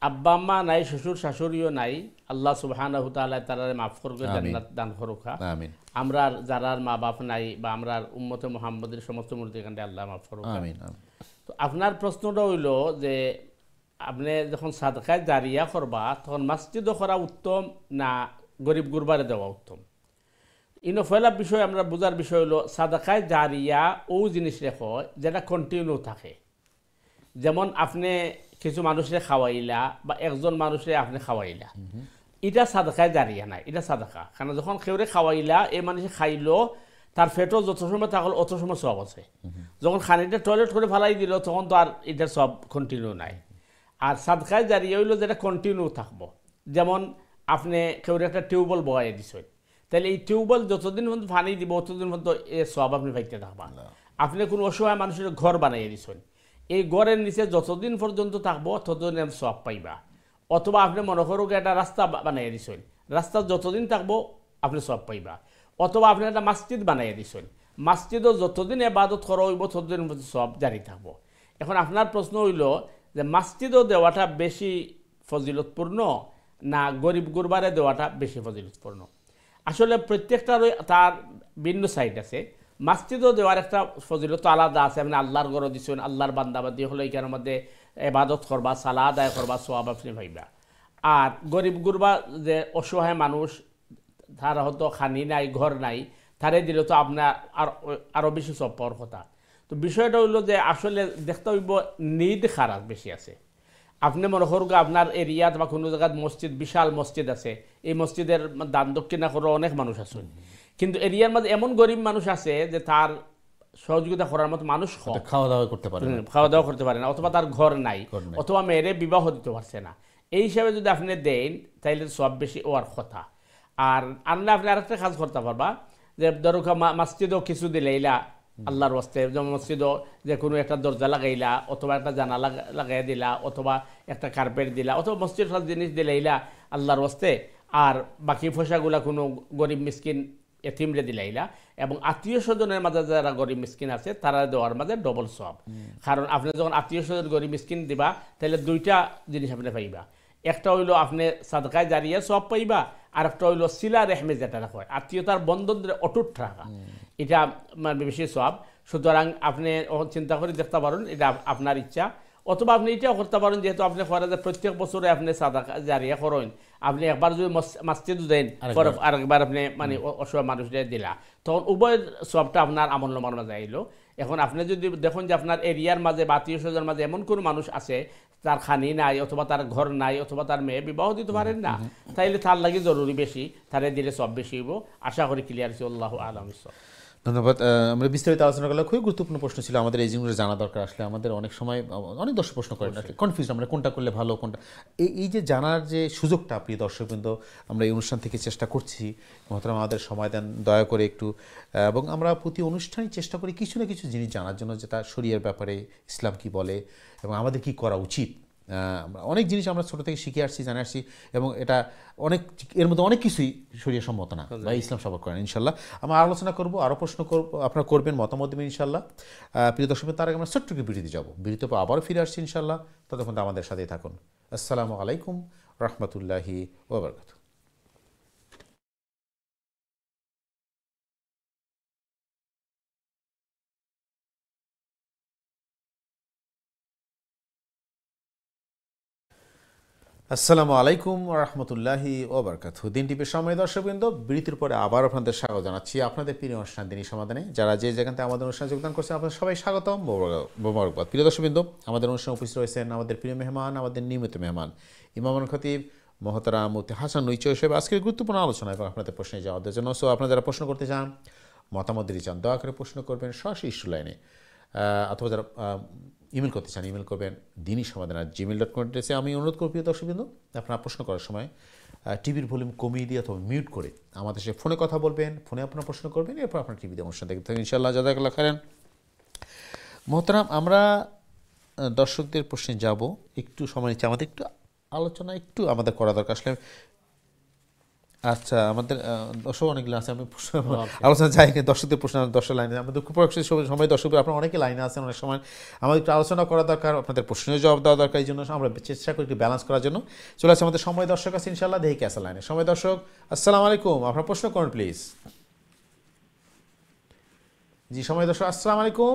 আব্বা আম্মা নাই, শ্বশুর শাশুড়িও নাই, আল্লাহ সুবহানাহু ওয়া তাআলা তারারে মাফ করবে, জান্নাত দান করুক। আমিন। আমরা যারার মা বাপ নাই বা আমরা উম্মতে মুহাম্মদের সমস্ত মুরব্বিগানকে আল্লাহ মাফ করুক। আমিন। তো আপনার প্রশ্নটা হইল যে আপনি যখন সাদকায় জারিয়া করবা তখন মসজিদও করা উত্তম না গরিব গুরবারে দেওয়া উত্তম? ইনো পয়লা বিষয় আমরা বোঝার বিষয় হলো সাদকায় জারিয়া ও জিনিস রেখো যেটা কন্টিনিউ থাকে। যেমন আপনি কিছু মানুষে খাওয়াইলা বা একজন মানুষে আপনি খাওয়াইলা, এটা সাদকায় জারিয়া নাই, এটা সাদকা। কারণ যখন কেউরে খাওয়াইলা এই মানুষে খাইলো, তার পেটও যত সময় থাকলো অত সময় সব আছে। যখন খানিটা টয়লেট করে ফেলাই দিল তখন তো আর এটার সব কন্টিনিউ নাই। আর সাদকায় জারিয়া হইলো যেটা কন্টিনিউ থাকবো। যেমন আপনি কেউরে একটা টিউবওয়েল বহাই দিচ্ছেন, তাহলে এই টিউবওয়েল যতদিন পর্যন্ত পানি দিব অতদিন পর্যন্ত এ সব আপনি পাইতে থাকবেন। আপনি কোনো অসহায় মানুষের ঘর বানাইয়ে দিচ্ছেন, এই ঘরের নিচে যতদিন পর্যন্ত থাকবো ততদিন আপনি সব পাইবা। অথবা আপনি মনে করুক একটা রাস্তা বানাইয়ে দিচ্ছেন, রাস্তা যতদিন থাকবো আপনি সব পাইবা। অথবা আপনি একটা মসজিদ বানাইয়ে দিচ্ছেন, মসজিদও যতদিন ইবাদত করা হইব ততদিন সব জারি থাকবো। এখন আপনার প্রশ্ন হইল যে মসজিদও দেওয়াটা বেশি ফজিলতপূর্ণ না গরিব গুরবারে দেওয়াটা বেশি ফজিলতপূর্ণ? আসলে প্রত্যেকটারই তার ভিন্ন সাইড আছে। মসজিদও দেওয়ার একটা ফজিলত আলাদা আছে। আপনি আল্লাহর ঘর দিচ্ছেন, আল্লাহর বান্দাবাদী হলো এখানের মধ্যে ইবাদত করবা, সালাহ আদায় করবা, সওয়াব আপনি পাইবা। আর গরিব গুরবা যে অসহায় মানুষ, তার হয়তো খানি নাই, ঘর নাই, তারে দিলে তো আপনার আরও বেশি সব পাওয়ার কথা। তো বিষয়টা হইলো যে আসলে দেখতে হইব নিদ খারাপ বেশি আছে। আপনি মনে করুন আপনার এরিয়াত বা কোনো জায়গায় মসজিদ, বিশাল মসজিদ আছে, এই মসজিদের দান দক্ষিণা করে অনেক মানুষ আছে, কিন্তু এরিয়ার মধ্যে এমন গরিব মানুষ আছে যে তার সহযোগিতা করার মতো মানুষ খাওয়া দাওয়া করতে পারে না, অথবা তার ঘর নাই, অথবা মেয়েরে বিবাহ দিতে পারছে না। এই হিসাবে যদি আপনি দেন তাইলে সব বেশি ওয়ার কথা। আর আনলে আপনি আরেকটা কাজ করতে পারবা যে ধরো মসজিদও কিছু দিলে ইলা আল্লাহর ওয়াস্তে, যেমন মসজিদও যে কোনো একটা দরজা লাগাইলা, অথবা একটা জানালা লাগাই দিলা, অথবা একটা কার্পেট দিলা, অথবা মসজিদ সব জিনিস দিলে ইলা আল্লাহর ওয়াস্তে। আর বাকি পয়সাগুলা কোনো গরিব মিসকিন এতিমরে দিলাইলা। এবং আত্মীয় স্বজনের মাঝে যারা গরিব মিসকিন আছে তারা দেওয়ার মাঝে ডবল সব। কারণ আপনি যখন আত্মীয় স্বজন গরিব মিসকিন দিবা তাহলে দুইটা জিনিস আপনি পাইবা। একটা হইলো আপনি সাদকায় জারিয়া সব পাইবা, আর একটা হইলো সিলা রেহমে যেটা হয় আত্মীয়তার বন্ধন অটুট রাখা, এটা মানে বেশি সব। সুতরাং আপনি চিন্তা করে দেখতে পারেন, এটা আপনার ইচ্ছা। অথবা আপনি এটাও করতে পারেন, যেহেতু আপনি করা যায় প্রত্যেক বছরে আপনি সাদকা জারিয়া করেন, আপনি একবার যদি মসজিদ দেন আরেকবার আপনি মানে অসহায় মানুষদের দিলা, তখন উভয় সবটা আপনার আমলনামার মাঝে আইলো। এখন আপনি যদি দেখুন যে আপনার এরিয়ার মাঝে বা আত্মীয় স্বজনের মাঝে এমন কোনো মানুষ আছে তার খানি নাই, অথবা তার ঘর নাই, অথবা তার মেয়ে বিবাহ দিতে পারেন না, তাইলে তার লাগে জরুরি বেশি, তারে দিলে সব বেশি হইব। আশা করি ক্লিয়ার হচ্ছে। আল্লাহু আ'লাম। ধন্যবাদ। আমরা বিস্তারিত আলোচনা করলে খুবই গুরুত্বপূর্ণ প্রশ্ন ছিল, আমাদের এই জিনিসগুলো জানা দরকার। আসলে আমাদের অনেক সময় অনেক দর্শক প্রশ্ন করেন, কনফিউজ আমরা কোনটা করলে ভালো কোনটা, এই যে জানার যে সুযোগটা প্রিয় দর্শকবৃন্দ আমরা এই অনুষ্ঠান থেকে চেষ্টা করছি। মহতারাম আমাদের সময় দেন দয়া করে একটু, এবং আমরা প্রতি অনুষ্ঠানই চেষ্টা করি কিছু না কিছু জিনিস জানার জন্য, যেটা শরীয়তের ব্যাপারে ইসলাম কি বলে এবং আমাদের কি করা উচিত। আমরা অনেক জিনিস আমরা ছোটো থেকে শিখে আসছি, জানে আসছি, এবং এটা অনেক এর মধ্যে অনেক কিছুই শরীয়ত সম্মত না বা ইসলাম সাপোর্ট করেন। ইনশাল্লাহ আমরা আলোচনা করব, আরও প্রশ্ন করব, আপনারা করবেন, মতামত দেবেন ইনশাল্লাহ। প্রিয় দর্শক, তার আগে আমরা ছোট্ট একটু বিরতি যাবো, বিরতির পর আবারও ফিরে আসছি ইনশাল্লাহ। ততক্ষণ আমাদের সাথেই থাকুন। আসসালামু আলাইকুম রহমতুল্লাহি ওয়া বারাকাতুহু। আসসালামু আলাইকুম রহমতুল্লাহি ওবরকাতুহু। দিন টিভির সময় দর্শকবৃন্দ, বিরতির পরে আবার আপনাদের স্বাগত জানাচ্ছি আপনাদের প্রিয় অনুষ্ঠান দিনী সমাধানে। যারা যে যেখান থেকে আমাদের অনুষ্ঠানে যোগদান করছেন আপনাদের সবাই স্বাগতম, মোবারকবাদ। প্রিয় দর্শকবৃন্দ, আমাদের অনুষ্ঠানে উপস্থিত রয়েছেন আমাদের প্রিয় মেহমান, আমাদের নিয়মিত মেহমান ইমামুল খতিব মহতারাম মুফতি হাসান নুইচি সাহেব আজকের গুরুত্বপূর্ণ আলোচনা এবং আপনাদের প্রশ্নে জবাবের জন্য। সো আপনারা যারা প্রশ্ন করতে চান, মতামত দিতে চান, দয়া করে প্রশ্ন করবেন সরাসরি ইস্যু লাইনে, অথবা যারা ইমেল করতে চান ইমেল করবেন dini-samadan@gmail.com এড্রেসে। আমি অনুরোধ করব প্রিয় দর্শকবৃন্দ, আপনারা প্রশ্ন করার সময় টিভির ভলিউম কমিয়ে দিয়ে অথবা মিউট করে আমাদের সাথে ফোনে কথা বলবেন, ফোনে আপনারা প্রশ্ন করবেন, এরপর আপনার টিভিতে অনুষ্ঠান দেখতে থাকেন ইনশাআল্লাহ। জাযাকাল্লাহু খাইরান। মোহতারাম, আমরা দর্শকদের প্রশ্নে যাব, একটু সময় নিচ্ছে, আমাদের একটু আলোচনা একটু আমাদের করা দরকার আসলে। আচ্ছা, আমাদের দর্শক অনেকগুলো আছে, আমি আলোচনা যাই দর্শকদের প্রশ্ন, দর্শক লাইনে আমাদের দুঃখ প্রকাশের সময় দর্শকদের আপনারা অনেকে লাইনে আছেন, অনেক সময় আমাদের একটু আলোচনা করা দরকার, আপনাদের প্রশ্নের জবাব দেওয়া দরকার। এই জন্য আমরা চেষ্টা করি একটু ব্যালেন্স করার জন্য। চলে আসছে আমাদের সময় দর্শক আছে ইনশাআল্লাহ, দেখি কে আছে লাইনে। সময় দর্শক, আসসালামু আলাইকুম, আপনার প্রশ্ন করুন প্লিজ। জি সময় দর্শক, আসসালামু আলাইকুম।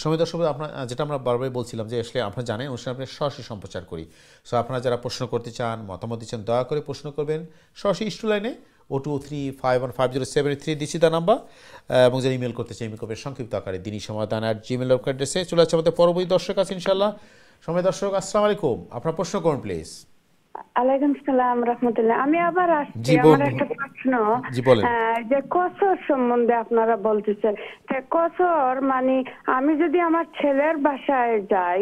সময় দর্শক, আপনার যেটা আমরা বারবারই বলছিলাম যে আসলে আপনারা জানেন অনুষ্ঠানে আমরা সরাসরি সম্প্রচার করি। সো আপনারা যারা প্রশ্ন করতে চান, মতামত দিচ্ছেন, দয়া করে প্রশ্ন করবেন সরাসরি ইস্যু লাইনে 0235150783 দিচ্ছি তার নাম্বার, এবং যারা ইমেল করতে চাই ইমেল করবে সংক্ষিপ্ত আকারে dini-samadan@gmail.com অ্যাড্রেসে। চলে আসছে আমাদের পরবর্তী দর্শক আছে ইনশাআল্লাহ। সময় দর্শক, আসসালামু আলাইকুম, আপনার প্রশ্ন করুন প্লিজ। আলাইকুম সালাম রাহমাতুল্লাহ। আমি আবার আসছি, আমার একটা প্রশ্ন, যে কসর সম্বন্ধে আপনারা বলতেছেন। কসর মানে আমি যদি আমার ছেলের বাসায় যাই,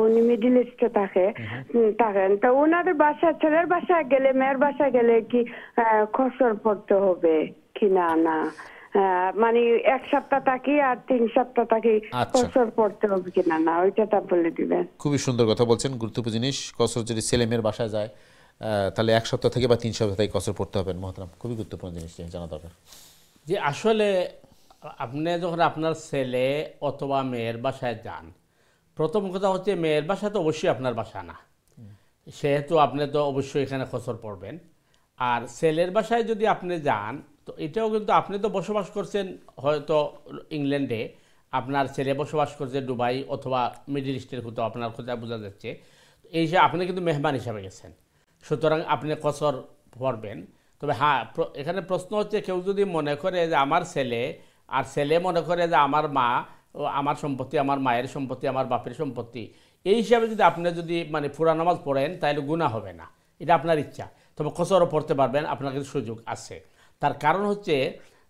উনি মিডল ইস্টে থাকেন, তো ওনাদের বাসায়, ছেলের বাসায় গেলে, মেয়ের বাসায় গেলে কি কসর পড়তে হবে কিনা? না মানে 1 সপ্তাহ থাকি আর 3 সপ্তাহ থাকি, কসর পড়তে হবে কিনা না, ওইটা বলে দিবেন। খুবই সুন্দর কথা বলছেন, গুরুত্বপূর্ণ জিনিস। কসর যদি ছেলে মেয়ের বাসায় যায় তাহলে 1 সপ্তাহ থেকে বা 3 সপ্তাহ থেকে কসর পড়তে হবে মহতারাম, খুবই গুরুত্বপূর্ণ জিনিস জানা দরকার। যে আসলে আপনি যখন আপনার ছেলে অথবা মেয়ের বাসায় যান, প্রথম কথা হচ্ছে মেয়ের বাসা তো অবশ্যই আপনার বাসা না, সেহেতু আপনি তো অবশ্যই এখানে কসর পড়বেন। আর ছেলের বাসায় যদি আপনি যান, তো এটাও কিন্তু আপনি তো বসবাস করছেন হয়তো ইংল্যান্ডে, আপনার ছেলে বসবাস করছে দুবাই অথবা মিডল ইস্টের, কোথাও আপনার কোথায় বোঝা যাচ্ছে। এই যে আপনি কিন্তু মেহমান হিসাবে গেছেন, সুতরাং আপনি কসর পড়বেন। তবে হ্যাঁ, এখানে প্রশ্ন হচ্ছে কেউ যদি মনে করে যে আমার ছেলে, আর ছেলে মনে করে যে আমার মা, আমার সম্পত্তি, আমার মায়ের সম্পত্তি, আমার বাপের সম্পত্তি, এই হিসাবে যদি আপনি যদি মানে পুরা নামাজ পড়েন তাহলে গুনাহ হবে না, এটা আপনার ইচ্ছা। তবে কসরও পড়তে পারবেন, আপনার কিন্তু সুযোগ আছে। তার কারণ হচ্ছে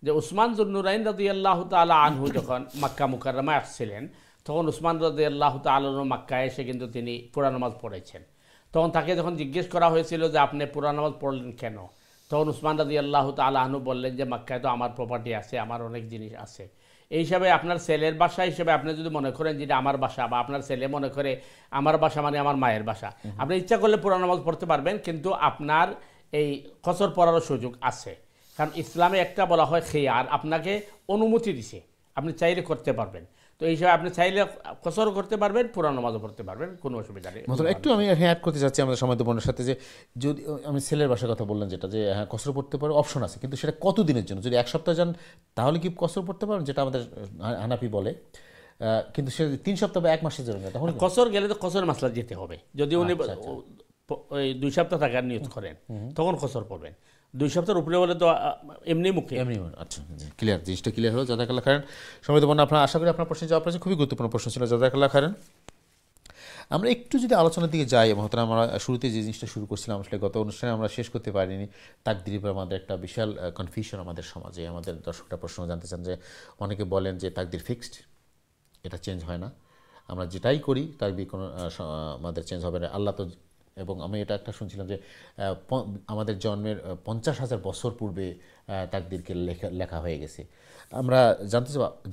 যে উসমান যুন্নুরাইন রাদিয়াল্লাহু তাআলা আনহু যখন মক্কা মুকাররমায় আসছিলেন, তখন উসমান রাদিয়াল্লাহু তাআলা আনহু মক্কায় এসে কিন্তু তিনি পুরা নামাজ পড়েছেন। তখন তাকে যখন জিজ্ঞেস করা হয়েছিল যে আপনি পুরা নামাজ পড়লেন কেন, তখন উসমান রাদিয়াল্লাহু তাআলা আনহু বললেন যে মক্কায় তো আমার প্রপার্টি আছে, আমার অনেক জিনিস আছে। এই হিসাবে আপনার ছেলের বাসা হিসেবে আপনি যদি মনে করেন যেটা আমার বাসা, বা আপনার ছেলে মনে করে আমার বাসা মানে আমার মায়ের বাসা, আপনি ইচ্ছা করলে পুরা নামাজ পড়তে পারবেন, কিন্তু আপনার এই কসর পড়ারও সুযোগ আছে। কারণ ইসলামে একটা বলা হয় খিয়ার, আপনাকে অনুমতি দিছে, আপনি চাইলে করতে পারবেন। তো এই হিসাবে আপনি চাইলে কসর করতে পারবেন, পুরা নামাজও পড়তে পারবেন, কোনো অসুবিধা নেই। একটু আমি অ্যাড করতে চাচ্ছি আমাদের সময় বোনের সাথে, যে যদি আমি ছেলের বাসার কথা বললেন যেটা, যে হ্যাঁ কসর পড়তে পারে, অপশন আছে, কিন্তু সেটা কত দিনের জন্য? যদি 1 সপ্তাহ যান তাহলে কি কসর পড়তে পারেন, যেটা আমাদের হানাফি বলে, কিন্তু সে 3 সপ্তাহ বা 1 মাসের জন্য, তখন কসর গেলে তো কসর মাসলা যেতে হবে। যদি উনি ওই 2 সপ্তাহ থাকার নিয়ত করেন তখন কসর পড়বেন, 2 সপ্তাহের উপরে বলে তো এমনি মুখে এমনি। আচ্ছা, ক্লিয়ার, জিনিসটা ক্লিয়ার হলো। জাযাকাল্লাহ খাইরান। সময় তো আপনার আশা করি আপনার প্রশ্নের জবাব আছে, খুবই গুরুত্বপূর্ণ প্রশ্ন ছিল, জাযাকাল্লাহ খাইরান। আমরা একটু যদি আলোচনার দিকে যাই, মহতারাম, আমরা শুরুতে যে জিনিসটা শুরু করছিলাম, আসলে গত অনুষ্ঠানে আমরা শেষ করতে পারিনি। তাকদীরের উপর আমাদের একটা বিশাল কনফিউশন আমাদের সমাজে। আমাদের দর্শকরা প্রশ্ন জানতে চান যে, অনেকে বলেন যে তাকদীর ফিক্সড, এটা চেঞ্জ হয় না, আমরা যেটাই করি তাকদীর কোনো আমাদের চেঞ্জ হবে না, আল্লাহ তো। এবং আমি এটা একটা শুনছিলাম যে আমাদের জন্মের 50,000 বছর পূর্বে তাকদীরকে লেখা হয়ে গেছে। আমরা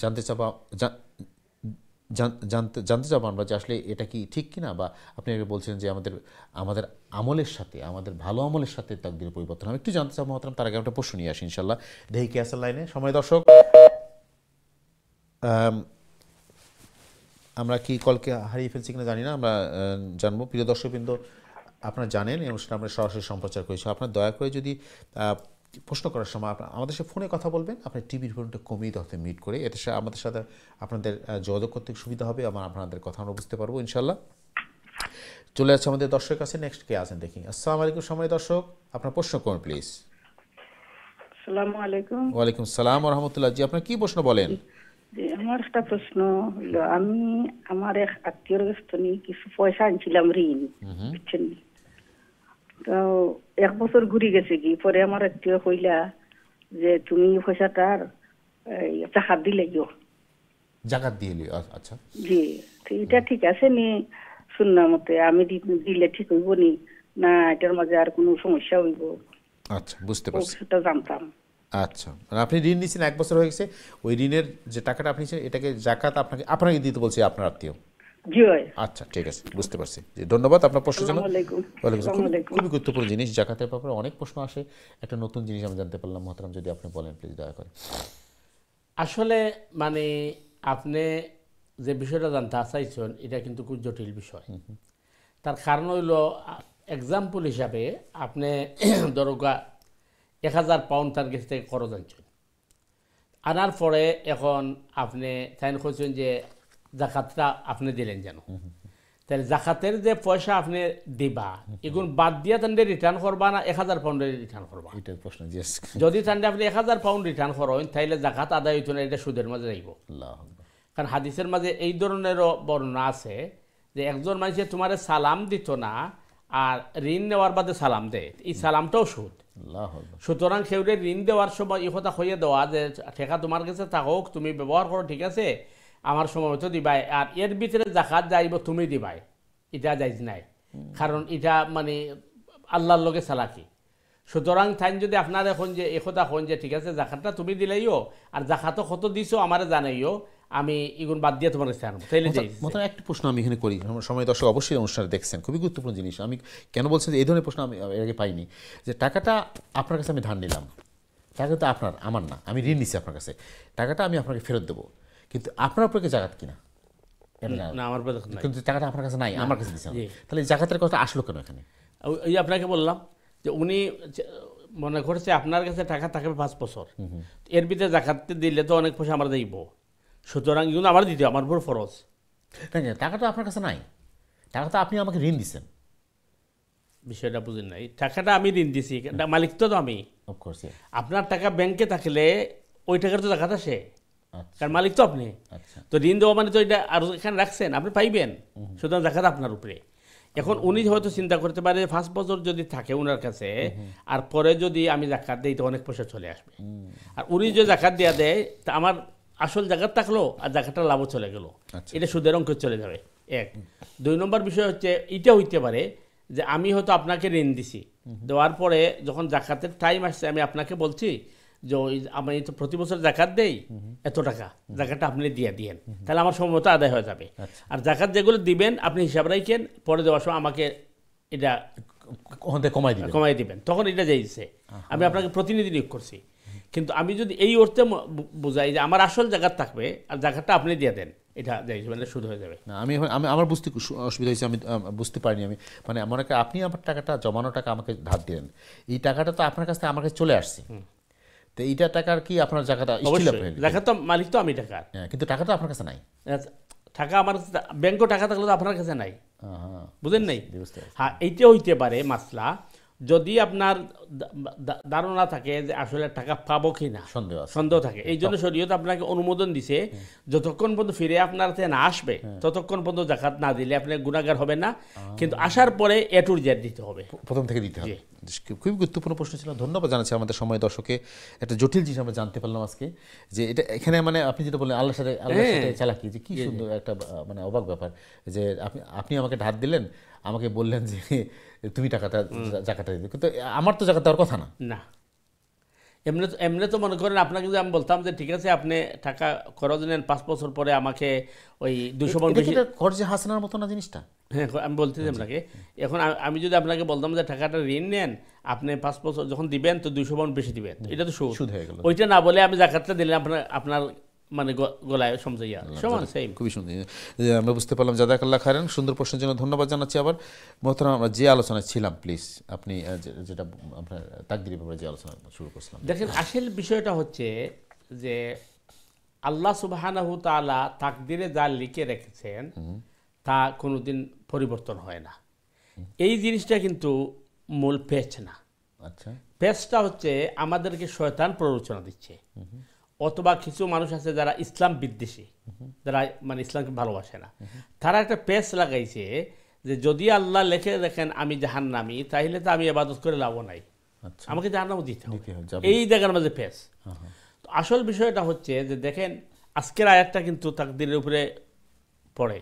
জানতে চাবো আমরা যে আসলে এটা কি ঠিক কিনা, বা আপনি বলছেন যে আমাদের আমলের সাথে, আমাদের ভালো আমলের সাথে তাকদীর পরিবর্তন। আমি একটু জানতে চাবো মহতারাম, তার আগে একটা প্রশ্ন নিয়ে আসি ইনশাল্লাহ। দেখি কে আছে লাইনে। সময় দর্শক, আমরা কি কলকে হারিয়ে ফেলছি কিনা জানি না, আমরা জানবো। প্রিয় দর্শকবৃন্দ, আপনারা জানেন এই অনুষ্ঠানে আমরা সরাসরি সম্প্রচার করেছি। আপনার দয়া করে যদি প্রশ্ন করার সময় আমাদের সাথে ফোনে কথা বলবেন, আপনি টিভির ফোনটা কমিয়ে দিতে মিট করে, এতে আমাদের সাথে আপনাদের যোগাযোগ করতে সুবিধা হবে, এবং আপনাদের কথা আমরা বুঝতে পারবো ইনশাল্লাহ। চলে যাচ্ছে আমাদের দর্শক কাছে। নেক্সট কে আছেন দেখি। আসসালামু আলাইকুম সময় দর্শক, আপনার প্রশ্ন করুন প্লিজ। আসসালামু আলাইকুম। ওয়ালাইকুম সালাম ওয়া রাহমাতুল্লাহ। জি, আপনার কি প্রশ্ন বলেন? জি, আমার একটা প্রশ্ন হলো, আমি আমার এক আত্মীয়র কাছ থেকে কিছু পয়সা আনছিলাম ঋণ, বুঝছেন? তো 1 বছর ঘুরে গেছে কি, পরে আমার আত্মীয় কইলা যে তুমি পয়সাটার জাকাত দিলেও। জাকাত দিলে? আচ্ছা জি, এটা ঠিক আছে নি? সুন্নাহ মতে আমি দিলে ঠিক হইব নি না এটার মাঝে আর কোনো সমস্যা হইব? আচ্ছা, বুঝতে পারছি, সেটা জানতাম। আচ্ছা, আপনি ঋণ নিয়েছেন, 1 বছর হয়ে গেছে, ওই ঋণের যে টাকাটা আপনি নিয়েছেন এটাকে জাকাত আপনাকে দিতে বলছে আপনার আত্মীয়? জি ভাই। আচ্ছা, ঠিক আছে, বুঝতে পারছি। জি, ধন্যবাদ আপনার প্রশ্নের জন্য। ওয়ালাইকুম। খুবই গুরুত্বপূর্ণ জিনিস, জাকাতের ব্যাপারে অনেক প্রশ্ন আসে, একটা নতুন জিনিস আমি জানতে পারলাম। মহতারাম, যদি আপনি বলেন প্লিজ দয়া করে। আসলে মানে আপনি যে বিষয়টা জানতে চাইছেন এটা কিন্তু খুব জটিল বিষয়। তার কারণ হইল, এক্সাম্পল হিসাবে আপনি ধরোগা 1000 পাউন্ড তার কাছ থেকে খরচ আনছেন, আনার পরে এখন আপনি তাই করছেন যে জাকাতটা আপনি দিলেন যেন, তাহলে জাকাতের যে পয়সা আপনি দিবা এগুলো বাদ দিয়ে তান্ডে রিটার্ন করবা না 1000 পাউন্ডের রিটার্ন করবা? এটার প্রশ্ন। যদি তান্ডে আপনি 1000 পাউন্ড রিটার্ন করেন তাহলে জাকাত আদায় হইতো না, এটা সুদের মাঝে যাইব। কারণ হাদিসের মাঝে এই ধরনেরও বর্ণনা আছে যে একজন মানুষের তোমার সালাম দিত না আর ঋণ নেওয়ার বাদে সালাম দেয়, এই সালামটাও সুদ। সুতরাং সেউরে ঋণ দেওয়ার সময় এই কথা হইয়ে দেওয়া যে ঠেকা তোমার কাছে থাকুক, তুমি ব্যবহার করো, ঠিক আছে, আমার সময় মতো দিবাই, আর এর ভিতরে জাকাত যাইব তুমি দিবাই, এটা যাইজ নাই। কারণ এটা মানে আল্লাহর লগে চালাকি। সুতরাং তাই যদি আপনার এখন যে একথা হন যে ঠিক আছে জাকাতটা তুমি দিলেইও, আর জাকাতও কত দিছো আমারে জানাইও, আমি এগুলো বাদ দিয়ে তোমার কাছে আনবো, তাইলে মতো একটা প্রশ্ন আমি এখানে করি। সময় দর্শক অবশ্যই অনুষ্ঠানে দেখছেন, খুবই গুরুত্বপূর্ণ জিনিস। আমি কেন বলছেন যে এই ধরনের প্রশ্ন আমি এর আগে পাইনি, যে টাকাটা আপনার কাছে আমি ধার নিলাম, টাকা তো আপনার, আমার না, আমি ঋণ নিচ্ছি আপনার কাছে, টাকাটা আমি আপনাকে ফেরত দেবো, কিন্তু আপনার উপরে জাকাত কিনা? কিন্তু টাকাটা আপনার কাছে নাই, আমার কাছে দিচ্ছেন, তাহলে জাকাতের কথা আসলো কেন এখানে? ওই আপনাকে বললাম যে উনি মনে করছে আপনার কাছে টাকা থাকবে 5 বছর, এর ভিতরে জাকাত দিলে তো অনেক পয়সা আমরা দিব, সুতরাং কিন্তু আমার দিতে আমার উপর ফরজ। টাকাটা আপনার কাছে নাই, টাকাটা আপনি আমাকে ঋণ দিচ্ছেন, বিষয়টা বুঝেন নাই। টাকাটা আমি ঋণ দিছি, মালিক তো আমি। আপনার টাকা ব্যাংকে থাকলে ওই টাকার তো জাকাত আসে, কারণ মালিক তো আপনি। তো ঋণ দেওয়া মানে তো এটা আর এখানে রাখছেন, আপনি পাইবেন, সুতরাং জাকাত আপনার উপরে। এখন উনি হয়তো চিন্তা করতে পারে 5 বছর যদি থাকে ওনার কাছে, আর পরে যদি আমি জাকাত দিই তো অনেক পয়সা চলে আসবে, আর উনি যদি জাকাত দেওয়া দেয় তা আমার আসল জাকাত থাকলো আর জাকাতটা লাভও চলে গেল, এটা সুদের অঙ্কে চলে যাবে। 1 2 নম্বর বিষয় হচ্ছে এটা হইতে পারে যে আমি হয়তো আপনাকে ঋণ দিছি, দেওয়ার পরে যখন জাকাতের টাইম আসছে আমি আপনাকে বলছি যে আমি তো প্রতি বছর জাকাত দেই এত টাকা, জাকাতটা আপনি দিয়ে দিয়েন, তাহলে আমার সময় মতো আদায় হয়ে যাবে। আর জাকাত যেগুলো দিবেন আপনি হিসাব রাখেন, পরে দেওয়ার সময় আমাকে এটা কমাই দিবেন, তখন এটা যাইছে আমি আপনাকে প্রতিনিধি নিয়োগ করছি। কিন্তু আমি যদি এই অর্থে বোঝাই যে আমার আসল জাকাত থাকবে আর জাকাতটা আপনি দিয়ে দেন, এটা যাইছে, মানে শুরু হয়ে যাবে। না, আমি আমার বুঝতে অসুবিধা হয়েছে, আমি বুঝতে পারিনি। আমি মানে মনে করি আপনি আমার টাকাটা, জমানো টাকা আমাকে ধার দিলেন, এই টাকাটা তো আপনার কাছ থেকে আমার কাছে চলে আসছে, তো এইটা টাকার কি আপনার জাকাতটা? জাকাত তো মালিক তো আমি টাকার, কিন্তু টাকা তো আপনার কাছে নাই। টাকা আমার ব্যাংকে টাকা থাকলে তো আপনার কাছে নাই, বুঝেন নাই? হ্যাঁ, এইটা হইতে পারে মাসলা যদি আপনার ধারণা থাকে যে আসলে টাকা পাবো কি না, সন্দেহ থাকে, এই জন্য শরীয়ত আপনাকে অনুমোদন দিছে যতক্ষণ পর্যন্ত ফিরে আপনার হাতে না আসবে ততক্ষণ পর্যন্ত যাকাত না দিলে আপনি গুনাহগার হবেন না, কিন্তু আসার পরে এ টু জেড দিতে হবে, প্রথম থেকে দিতে হবে। খুবই গুরুত্বপূর্ণ প্রশ্ন ছিল, ধন্যবাদ জানাচ্ছি আমাদের সময় দর্শকে। একটা জটিল জিনিস আমরা জানতে পারলাম আজকে, যে এটা এখানে মানে আপনি যেটা বললেন আল্লাহর সাথে চালাকি, যে কি সুন্দর একটা মানে অবাক ব্যাপার, যে আপনি আমাকে হাত দিলেন, আমাকে বললেন যে তুমি টাকাটা জাকাতটা দিতে, কিন্তু আমার তো জাকাত দেওয়ার কথা না। না, এমনি তো মনে করেন আপনাকে যদি আমি বলতাম যে ঠিক আছে আপনি টাকা খরচ নেন, 5 বছর পরে আমাকে ওই 200 বছর বেশি খরচে হাসানার মতো না জিনিসটা। হ্যাঁ, আমি বলতেছি আপনাকে, এখন আমি যদি আপনাকে বলতাম যে টাকাটা ঋণ নেন, আপনি 5 বছর যখন দিবেন তো 200 পাউন্ড বেশি দিবেন, এটা তো সুদ হয়ে গেল। ওইটা না বলে আমি জাকাতটা দিলে আপনার মানে গলায় সমঝাইয়া সমান সেম। খুবই সুন্দর, আমরা বুঝতে পারলাম। জাযাকাল্লাহ খায়রান, সুন্দর প্রশ্নের জন্য ধন্যবাদ জানাচ্ছি। আবার মোহতারাম, আমরা যে আলোচনায় ছিলাম, প্লিজ আপনি যেটা আপনার তাকদীরের ব্যাপারে যে আলোচনা শুরু করছিলাম। দেখেন, আসল বিষয়টা হচ্ছে যে আল্লাহ সুবহানাহু তাআলা তাকদীরে যা লিখে রেখেছেন তা কোনোদিন পরিবর্তন হয় না। এই জিনিসটা কিন্তু মূল পেচ না। আচ্ছা, পেচটা হচ্ছে আমাদেরকে শয়তান প্ররোচনা দিচ্ছে, অথবা কিছু মানুষ আছে যারা ইসলাম বিদ্বেষী, যারা মানে ইসলামকে ভালোবাসে না, তারা একটা পেচ লাগাইছে যে যদি আল্লাহ লেখে দেখেন আমি জাহান্নামী, তাইলে তো আমি ইবাদত করে লাভ নাই, আমাকে জাহান্নাম দিতে হবে, এই জায়গার মাঝে পেচ। তো আসল বিষয়টা হচ্ছে যে দেখেন, আজকের আয়াতটা কিন্তু তাকদীরের উপরে পড়ে।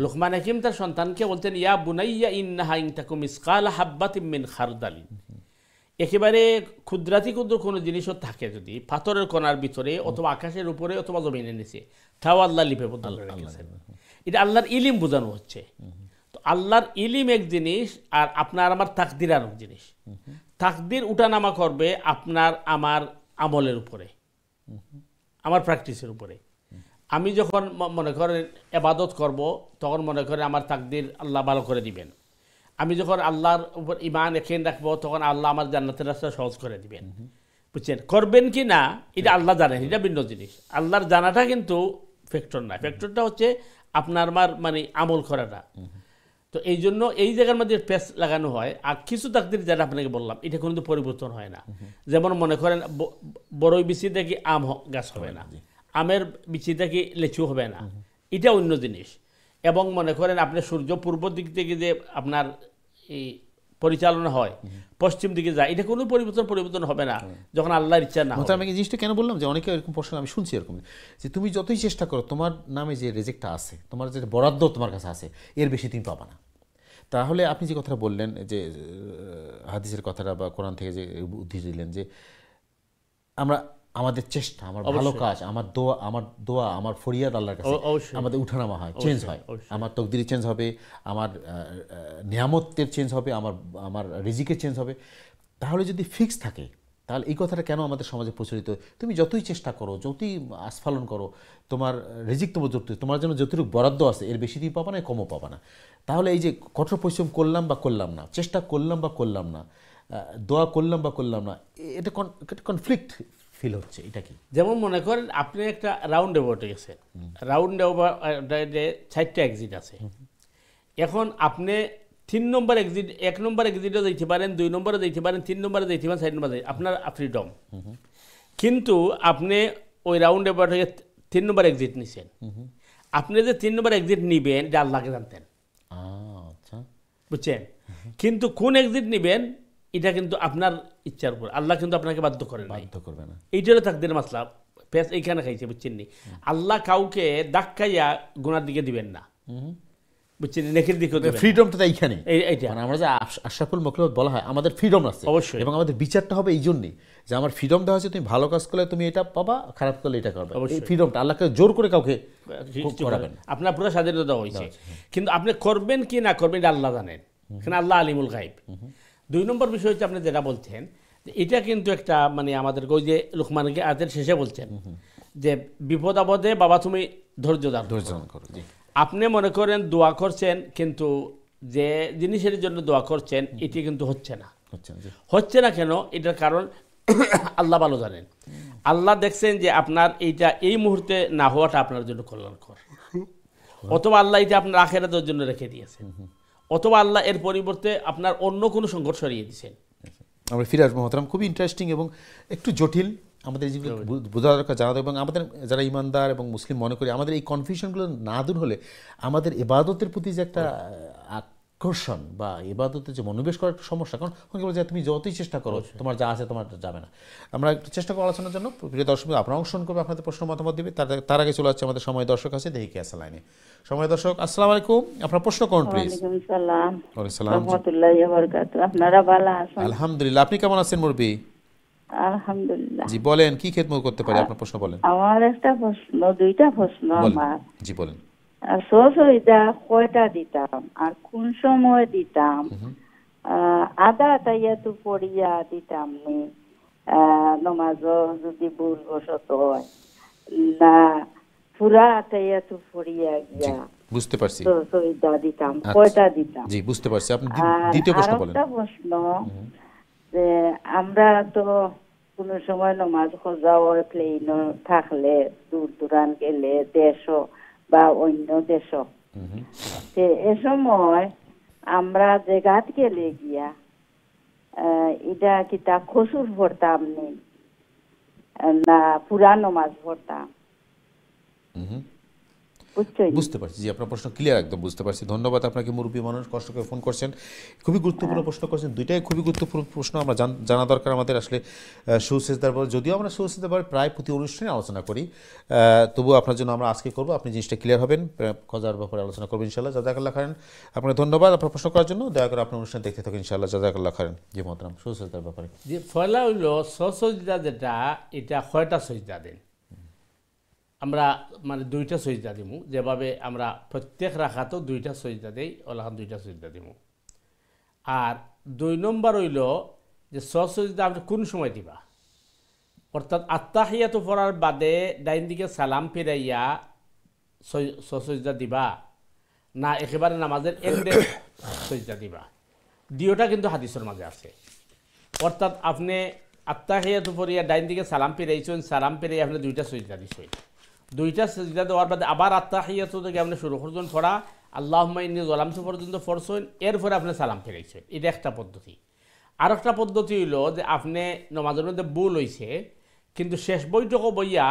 লুকমান হাকিম তার সন্তানকে বলতেন, ইয়া বুনাইয়া ইন্নাহা ইন তাকুম মিসকালা হাব্বাতিন মিন খারদালিন, একেবারে ক্ষুদ্রাতি ক্ষুদ্র কোনো জিনিসও থাকে যদি পাথরের কণার ভিতরে অথবা আকাশের উপরে অথবা জমিনের নিচে, তাও আল্লাহ লিপিবদ্ধ করে রেখেছেন। এটা আল্লাহর ইলিম বোঝানো হচ্ছে। তো আল্লাহর ইলিম এক জিনিস, আর আপনার আমার তাকদীর আর এক জিনিস। তাকদীর উঠানামা করবে আপনার আমার আমলের উপরে, আমার প্র্যাকটিসের উপরে। আমি যখন মনে করেন ইবাদত করব, তখন মনে করেন আমার তাকদীর আল্লাহ ভালো করে দিবেন। আমি যখন আল্লাহর উপর ঈমান ইয়াকিন রাখবো, তখন আল্লাহ আমার জান্নাতের রাস্তা সহজ করে দিবেন। বুঝছেন, করবেন কি না এটা আল্লাহ জানেন, এটা ভিন্ন জিনিস। আল্লাহর জানাটা কিন্তু ফ্যাক্টর না, ফ্যাক্টরটা হচ্ছে আপনার আমার মানে আমল করাটা। তো এই জন্য এই জায়গার মধ্যে পেস লাগানো হয়। আর কিছু তাকদীর যেটা আপনাকে বললাম, এটা কিন্তু পরিবর্তন হয় না। যেমন মনে করেন বড়ই বিচি থেকে আম গাছ হবে না, আমের বিচি থেকে লিচু হবে না, এটা অন্য জিনিস। এবং মনে করেন আপনি সূর্য পূর্ব দিক থেকে যে আপনার এই পরিচালনা হয়, পশ্চিম দিকে যায়, এটা কোনো পরিবর্তন হবে না যখন আল্লাহর ইচ্ছা না। আমি এই জিনিসটা কেন বললাম, যে অনেকে এরকম প্রশ্ন আমি শুনছি এরকম, যে তুমি যতই চেষ্টা করো, তোমার নামে যে রেজেক্টটা আছে, তোমার যে বরাদ্দ তোমার কাছে আছে, এর বেশি তুমি পাবা না। তাহলে আপনি যে কথাটা বললেন, যে হাদিসের কথাটা বা কোরআন থেকে যে উদ্ধৃতি দিলেন, যে আমরা আমাদের চেষ্টা, আমার ভালো কাজ, আমার দোয়া, আমার ফরিয়াদ আল্লাহর কাছে, আমাদের উঠানামা হয়, চেঞ্জ হয়, আমার তকদির চেঞ্জ হবে, আমার নিয়ামতের চেঞ্জ হবে, আমার রিজিকের চেঞ্জ হবে। তাহলে যদি ফিক্স থাকে, তাহলে এই কথাটা কেন আমাদের সমাজে প্রচলিত? তুমি যতই চেষ্টা করো, যতই আস্ফালন করো, তোমার রিজিক তোমার জন্য যতটুকু বরাদ্দ আছে, এর বেশি তুমি পাবা না, কমও পাবা না। তাহলে এই যে কঠোর পরিশ্রম করলাম বা করলাম না, চেষ্টা করলাম বা করলাম না, দোয়া করলাম বা করলাম না, এটা কনফ্লিক্ট ফিল হচ্ছে। এটা কি? যেমন মনে করেন আপনি একটা রাউন্ড অ্যাবাউটে গেছেন, রাউন্ড অ্যাবাউটে 4টা এক্সিট আছে। এখন আপনি 3 নম্বর এক্সিট, 1 নম্বর এক্সিটে যাইতে পারেন, 2 নম্বরে যাইতে পারেন, 3 নম্বরে যাইতে পারেন, 4 নম্বরে আপনার ফ্রিডম। কিন্তু আপনি ওই রাউন্ড অ্যাবাউটে 3 নম্বর এক্সিট নিছেন, আপনি যে 3 নম্বর এক্সিট নিবেন এটা আল্লাহকে জানতেন, বুঝছেন? কিন্তু কোন এক্সিট নিবেন এটা কিন্তু আপনার ইচ্ছার উপর, আল্লাহ কিন্তু আপনাকে বাধ্য করবে না। এইটারও তাকদীরের মাসলা পেস এইখানে খাইছে, বুঝছেন নি? আল্লাহ কাউকে ধাক্কাইয়া গুনার দিকে দিবেন না, বুঝছেন, নেকির দিকে দিবেন। ফ্রিডমটা তো এইখানে, মানে আমরা যে আশরাফুল মাখলুকাত বলা হয়, আমাদের ফ্রিডম আছে অবশ্যই, এবং আমাদের বিচারটা হবে এই জন্যই যে আমার ফ্রিডম দেওয়া হচ্ছে, তুমি ভালো কাজ করলে তুমি এটা পাবা, খারাপ করলে এটা করবে। এই ফ্রিডমটা আল্লাহকে জোর করে কাউকে করাবেন, আপনার পুরো স্বাধীনতা দেওয়া হয়েছে। কিন্তু আপনি করবেন কি না করবেন এটা আল্লাহ জানেন, এখানে আল্লাহ আলিমুল গায়ব। 2 নম্বর বিষয় হচ্ছে আপনি যেটা বলছেন, এটা কিন্তু একটা মানে আমাদের ওই যে লুকমানকে আয়াতের শেষে বলছেন যে বিপদ আপদে বাবা তুমি ধৈর্য ধারণ করো। আপনি মনে করেন দোয়া করছেন, কিন্তু যে জিনিসের জন্য দোয়া করছেন এটি কিন্তু হচ্ছে না কেন? এটার কারণ আল্লাহ ভালো জানেন। আল্লাহ দেখছেন যে আপনার এইটা এই মুহূর্তে না হওয়াটা আপনার জন্য কল্যাণকর, অথবা আল্লাহ এটা আপনার আখিরাতের জন্য রেখে দিয়েছেন, অথবা আল্লাহ এর পরিবর্তে আপনার অন্য কোনো সংকট সরিয়ে দিয়েছেন। আমরা ফিরে আসবো মোহতারাম। খুবই ইন্টারেস্টিং এবং একটু জটিল, আমাদের যেগুলো বোঝা দরকার, জানা দরকার, এবং আমাদের যারা ইমানদার এবং মুসলিম মনে করি আমাদের এই কনফিউশনগুলো না দূর হলে আমাদের ইবাদতের প্রতি যে একটা আকর্ষণ বা ইবাদতের যে মনোনিবেশ করার একটা সমস্যা, কারণ অনেকে বলে যে তুমি যতই চেষ্টা করো তোমার যা আছে তোমার যাবে না। আমরা একটু চেষ্টা করবো আলোচনার জন্য। প্রিয় দর্শক আপনারা অংশগ্রহণ করবে, আপনাদের প্রশ্ন মতামত দেবে। তার আগে চলে যাচ্ছে আমাদের সময় দর্শক আছে, দেখি কে আছে লাইনে। সময় দর্শক, আসসালামু আলাইকুম, আপনার প্রশ্ন করুন প্লিজ। আপনারা ভালো আছেন? আলহামদুলিল্লাহ, আপনি কেমন আছেন মুরব্বী? আলহামদুলিল্লাহ। জি বলেন, কি খেদমত করতে পারি? আপনার প্রশ্ন বলেন। আমার একটা প্রশ্ন, দুইটা প্রশ্ন আমার। জি বলেন। সহসইদা কয়টা দিতাম আর কোন সময় দিতাম? আদা তাইয়াতু পড়িয়া দিতাম নি নমাজ যদি ভুল বশত হয়, না পুরা তাইয়াতু পড়িয়া গিয়া? বুঝতে পারছি। সহসইদা দিতাম, কয়টা দিতাম? জি বুঝতে পারছি। আপনি দ্বিতীয় প্রশ্ন বলেন। আরেকটা প্রশ্ন, যে আমরা তো কোনো সময় নমাজ খোঁজা হয় প্লেন থাকলে, দূর দূরান্ত গেলে, দেশ বা অন্য দেশ, এ সময় আমরা জায়গাত গেলে গিয়া এটা কিতা খসুর পড়তাম নি না পুরা নমাজ পড়তাম? বুঝতে পারছি। জি আপনার প্রশ্ন ক্লিয়ার, একদম বুঝতে পারছি। ধন্যবাদ আপনাকে মুরব্বী মানুষ, কষ্ট করে ফোন করছেন, খুবই গুরুত্বপূর্ণ প্রশ্ন করছেন। দুইটাই খুবই গুরুত্বপূর্ণ প্রশ্ন, আমরা জানা দরকার আমাদের। আসলে সুসেজদার পর, যদিও আমরা সুসেজদার পর প্রায় প্রতি অনুষ্ঠানে আলোচনা করি, তবুও আপনার জন্য আমরা আজকে করবো, আপনি জিনিসটা ক্লিয়ার হবেন, খোঁজার ব্যাপারে আলোচনা করবেন ইনশাআল্লাহ। জাযাকাল্লাহ খাইরান। আপনাকে ধন্যবাদ আপনার প্রশ্ন করার জন্য। দয়া করে আপনার অনুষ্ঠান দেখতে থাকুন ইনশাআল্লাহ। জাযাকাল্লাহ খাইরান। জি মোহতারাম, সুসেজদার ব্যাপারে। যে ফয়লা হইল সজদা, যেটা এটা কয়টা সজদা দেন? আমরা মানে দুইটা সজদা দিমু, যেভাবে আমরা প্রত্যেক রাখাতো দুইটা সজদা দেই, ওলাখান দুইটা সজদা দিমু। আর 2 নম্বর হইল যে সজদা আপনি কোন সময় দিবা, অর্থাৎ আত্তাহিয়াতু পড়ার বাদে ডাইন দিকে সালাম ফিরাইয়া সজদা দিবা, না একেবারে নামাজের এন্ডে সজদা দিবা? দুইটা কিন্তু হাদিসের মাঝে আছে। অর্থাৎ আপনি আত্তাহিয়াতু পড়িয়া ডাইন দিকে সালাম ফিরাইছেন, সালাম ফিরাই আপনি দুইটা সজদা দিছেন, দুইটা সজদা দেওয়ার বাদে আবার আত্তাহিয়াতু থেকে আপনি শুরু করছেন পড়া, আল্লাহুম্মা ইন্নী যালামতু পর্যন্ত পড়ছেন, এরপরে আপনি সালাম ফিরাইছেন। এটা একটা পদ্ধতি। আর একটা পদ্ধতি হইল যে আপনি নামাজের মধ্যে ভুল হয়েছে, কিন্তু শেষ বৈঠকও বইয়া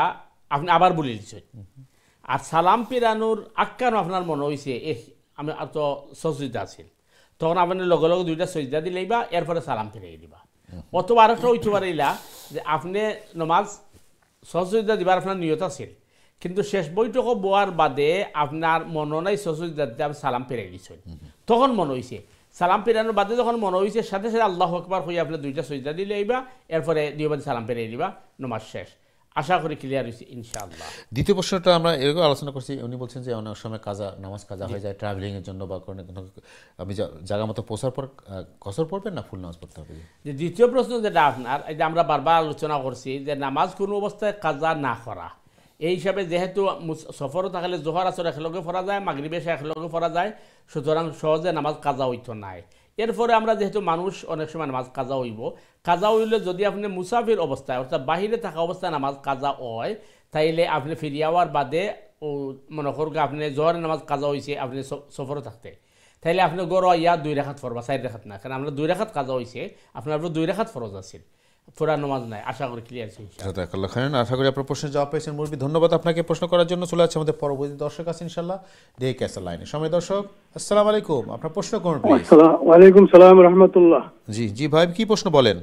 আপনি আবার বলে দিচ্ছেন, আর সালাম ফিরানোর আক্কানো আপনার মনে হয়েছে আমি আর তো সজদা আছিল, তখন আপনি লগে লগে দুইটা সজদা দিলেই বা এরপরে সালাম ফিরাই দিবা। অথবা আরেকটা হইতে পারিলা যে আপনি নমাজ সজদা দিবার আপনার নিয়ত আছিল, কিন্তু শেষ বৈঠকও বোয়ার বাদে আপনার মনে নাই সজদা দিতে আপনি সালাম ফিরাই দিচ্ছেন, তখন মনে হয়েছে, সালাম ফিরানোর বাদে যখন মনে হয়েছে সাথে সাথে আল্লাহু আকবার হয়ে আপনি দুইটা সজদা দিলে আইবা, এরপরে দুইবার সালাম ফিরাই দিবা, নমাজ শেষ। আশা করি ক্লিয়ার হয়েছে ইনশাআল্লাহ। দ্বিতীয় প্রশ্নটা আমরা এরকম আলোচনা করছি, উনি বলছেন যে অনেক সময় নামাজ কাজা হয়ে যায় ট্রাভেলিংয়ের জন্য বা কোনো আমি জায়গা মতো পৌঁছার পর কসর পড়বেন না ফুল নামাজ পড়তে হবে? যে দ্বিতীয় প্রশ্ন যেটা আপনার, এই যে আমরা বারবার আলোচনা করছি যে নামাজ কোনো অবস্থায় কাজা না করা, এই হিসাবে যেহেতু সফরও থাকলে জোহর আসর একলগে পড়া যায়, মাগরিব এশা একলগে পড়া যায়, সুতরাং সহজে নামাজ কাজা হইতো নাই। এরপরে আমরা যেহেতু মানুষ অনেক সময় নামাজ কাজা হইব, কাজা হইলে যদি আপনি মুসাফির অবস্থায় অর্থাৎ বাহিরে থাকা অবস্থায় নামাজ কাজা হয়, তাইলে আপনি ফিরে যাওয়ার বাদে মনে করুক আপনি জোহরের নামাজ কাজা হয়েছে, আপনি সফরে থাকতে, তাইলে আপনি গড় ইয়া 2 রাকাত পড়বা, 4 রাকাত না, কারণ আমরা 2 রাকাত কাজা হয়েছে, আপনার 2 রাকাত ফরজ আছে, পুরা নামাজ নাই। আশা করি ক্লিয়ার আছে ইনশাআল্লাহ। জাযাকাল্লাহ খাইরান। আশা করি আপনার প্রশ্নের জবাব পেয়েছেন মুরব্বী। ধন্যবাদ আপনাকে প্রশ্ন করার জন্য। চলে যাচ্ছে আমাদের পরবর্তী দর্শক আছে ইনশাআল্লাহ, দেখে ক্যাসেল লাইনে। সময় দর্শক, আসসালামু আলাইকুম, আপনার প্রশ্ন করুন প্লিজ। ওয়ালাইকুম সালাম রাহমাতুল্লাহ। জি জি ভাই, কি প্রশ্ন বলেন?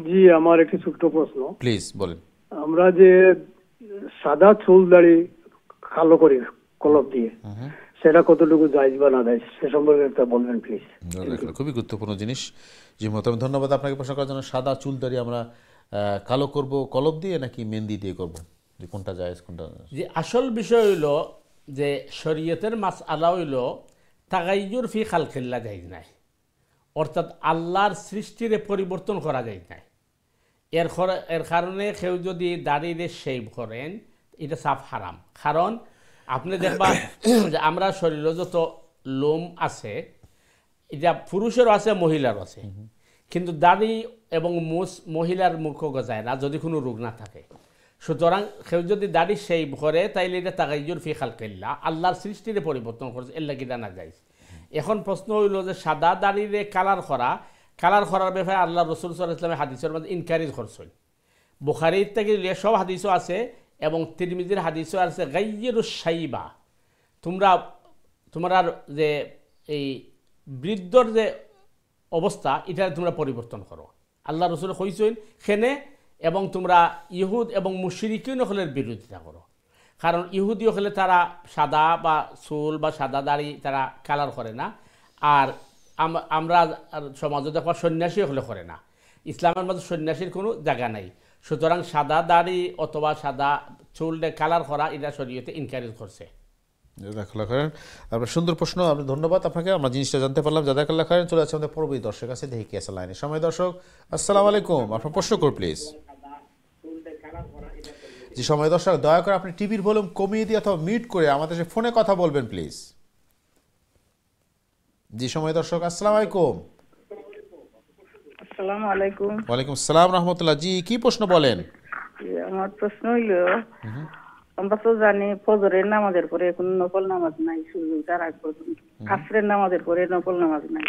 জি আমার একটি ছোট্ট প্রশ্ন, প্লিজ বলেন। আমরা যে সাদা চুল দাড়ি কালো করি কলপ দিয়ে, সেটা কতটুকু জায়েজ বা না জায়েজ সে সম্পর্কে একটা বলবেন প্লিজ। খুবই গুরুত্বপূর্ণ জিনিস। জি মোহতারাম, ধন্যবাদ আপনাকে প্রশ্ন করার জন্য। সাদা চুল দাড়ি আমরা কালো করব কলপ দিয়ে নাকি মেহেন্দি দিয়ে করব, যে কোনটা জায়েজ কোনটা? যে আসল বিষয় হইল যে শরীয়তের মাসআলা হইল তাগাইয়ুর ফি খালকিল্লাহ জায়েজ নাই, অর্থাৎ আল্লাহর সৃষ্টিরে পরিবর্তন করা যায় নাই। এর কারণে কেউ যদি দাড়িরে শেভ করেন এটা সাফ হারাম। কারণ আপনি দেখবা যে আমরা শরীরে যত লোম আছে, এটা পুরুষেরও আছে মহিলারও আছে, কিন্তু দাড়ি এবং মুছ মহিলার মুখও গজায় না যদি কোনো রোগ না থাকে। সুতরাং কেউ যদি দাড়ি শেভ করে তাইলে এটা তাগাইয়ুর ফি খালকিল্লাহ, আল্লাহর সৃষ্টিরে পরিবর্তন করছে, এর লাগি না যায়। এখন প্রশ্ন হইল যে সাদা দাড়িরে কালার করা, কালার করার ব্যাপারে আল্লাহ রসুল সাল্লাল্লাহু আলাইহি ওয়াসাল্লামের হাদিসের মধ্যে ইনকারেজ করছেন। বুখারীর থেকে সব হাদিসও আছে এবং তিরমিজির হাদিসও আছে গাইয়িরুশ শাইবা, তোমরা যে এই বৃদ্ধর যে অবস্থা এটা তোমরা পরিবর্তন করো। আল্লাহ রসুল কইছেন সেনে, এবং তোমরা ইহুদ এবং মুশরিকিন হলের বিরোধিতা করো। কারণ ইহুদি হলে তারা সাদা বা চুল বা সাদা দাড়ি তারা কালার করে না, আর আমরা সমাজে দেখো সন্ন্যাসী হলে করে না। ইসলামের মধ্যে সন্ন্যাসীর কোনো জায়গা নাই, সুতরাং সাদা দাড়ি অথবা সাদা চুল কালার করা এটা শরীয়তে ইনকারেজ করছে। জাযাকাল্লাহ খাইরান, আপনার সুন্দর প্রশ্ন, আপনি ধন্যবাদ আপনাকে, আমরা জিনিসটা জানতে পারলাম। জাযাকাল্লাহ খাইরান। চলে যাচ্ছে আমাদের পরবর্তী দর্শক আছে, দেখি কি আছে লাইনে। সময় দর্শক, আসসালামু আলাইকুম, আপনার প্রশ্ন করুন প্লিজ। জি সময় দর্শক, দয়া করে আপনি টিভির ভলিউম কমিয়ে দিয়ে অথবা মিউট করে আমাদের সাথে ফোনে কথা বলবেন প্লিজ। জি সময় দর্শক, আসসালামু আলাইকুম। আসসালামু আলাইকুম। ওয়ালাইকুম আসসালাম রাহমাতুল্লাহ। জি কি প্রশ্ন বলেন? আমার প্রশ্ন হইলো, আমরা তো জানি ফজরের নামাজের পরে কোনো নফল নামাজ নাই, সূর্য ওঠার আগ পর্যন্ত। আসরের নামাজের পরে নফল নামাজ নাই।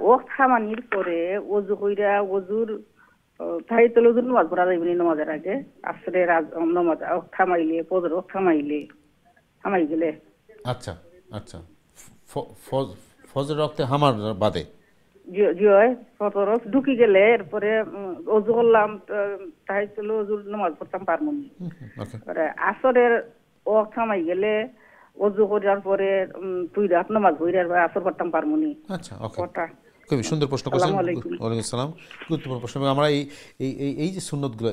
ওয়াক্ত থামানির পরে ওযু কইরা ওযুর তাহিয়াতুল ওযুর নামাজ পড়া যাইবে নামাজের আগে। আসরের নামাজ থামাইলে, ফজর থামাই গেলে। আচ্ছা আচ্ছা, ফজর ওয়াক্তে হামার বাদে ফজর ঢুকি গেলে এরপরে ওযু করলাম, তাহিয়াতুল ওযুর নামাজ পড়তাম পারবো না। আসরের ওয়াক্ত থামাই গেলে ওযু করার পরে দুই রাত নামাজ পড়ে আসর পড়তাম পারবো না। আচ্ছা ওকে, খুবই সুন্দর প্রশ্ন করেছেন। ওয়ালাইকুম আসসালাম। গুরুত্বপূর্ণ প্রশ্ন। আমরা এই যে সুন্নতগুলো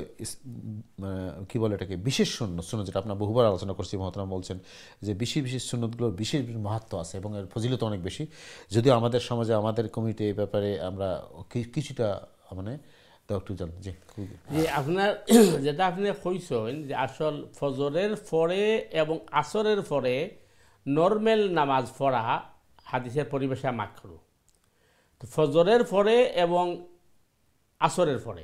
কি বলে এটাকে বিশেষ সুন্নত, যেটা আপনার বহুবার আলোচনা করছি, মহতরম বলছেন যে বিশেষ বিশেষ সুন্নতগুলোর বিশেষ মাহাত্ম্য আছে এবং এর ফজিলত অনেক বেশি। যদিও আমাদের সমাজে আমাদের কমিটি এই ব্যাপারে আমরা কিছুটা মানে একটু জান যে আপনার যেটা আপনি কইছেন যে আসল ফজরের পরে এবং আসরের পরে নর্মাল নামাজ পড়া হাদিসের পরিবেশে মাকরু, ফজরের পরে এবং আসরের পরে।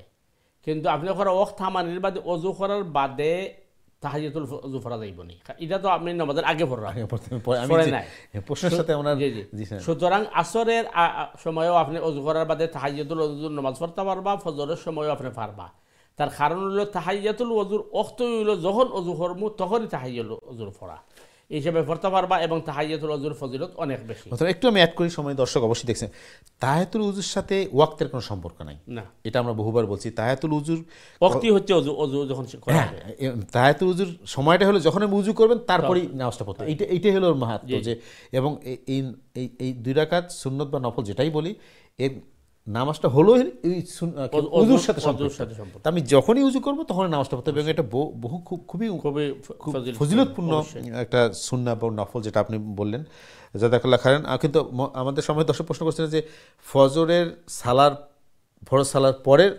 কিন্তু আপনি ওয়াক্ত থামানির বাদে ওযু করার বাদে তাহিয়াতুল ওযু পড়া যাইব না। এটা তো আপনি নামাজের আগে পড়া নাই প্রশ্নের সাথে আমরা। সুতরাং আসরের সময়ও আপনি ওযু করার বাদে তাহিয়াতুল ওযুর নামাজ পড়তে পারবা, ফজরের সময়ও আপনি পারবা। তার কারণ হলো তাহিয়াতুল ওযুর ওয়াক্ত হইল যখন ওযু করমু তখনই তাহিয়াতুল ওযুর পড়া এই হিসেবে পড়তে পারবা, এবং তাহিয়াতুল ওযুর ফজিলত অনেক বেশি। একটু আমি অ্যাড করি, সময় দর্শক অবশ্যই দেখছেন তাহিয়াতুল ওযুর সাথে ওয়াক্তের কোনো সম্পর্ক নাই না, এটা আমরা বহুবার বলছি। তাহিয়াতুল ওযুর ওয়াক্তই হচ্ছে ওযু যখন করা হবে। তাহিয়াতুল ওযুর সময়টা হলো যখন আপনি ওযু করবেন তারপরেই নামাজটা পড়তে, এইটাই হলো ওর মাহাত্ম্য। যে এবং এই দুই রাকাত সুন্নত বা নফল যেটাই বলি, এর নামাজটা হলো ওযুর সাথে সম্পর্ক। আমি যখনই উযু করবো তখন নামাজটা পড়তে হবে, এবং এটা খুবই ফজিলতপূর্ণ একটা সুন্নাহ বা নফল যেটা আপনি বললেন। জাযাকাল্লাহ খাইরান। কিন্তু আমাদের সময় দর্শক প্রশ্ন করছেন যে ফজরের ফরজ সালার পরের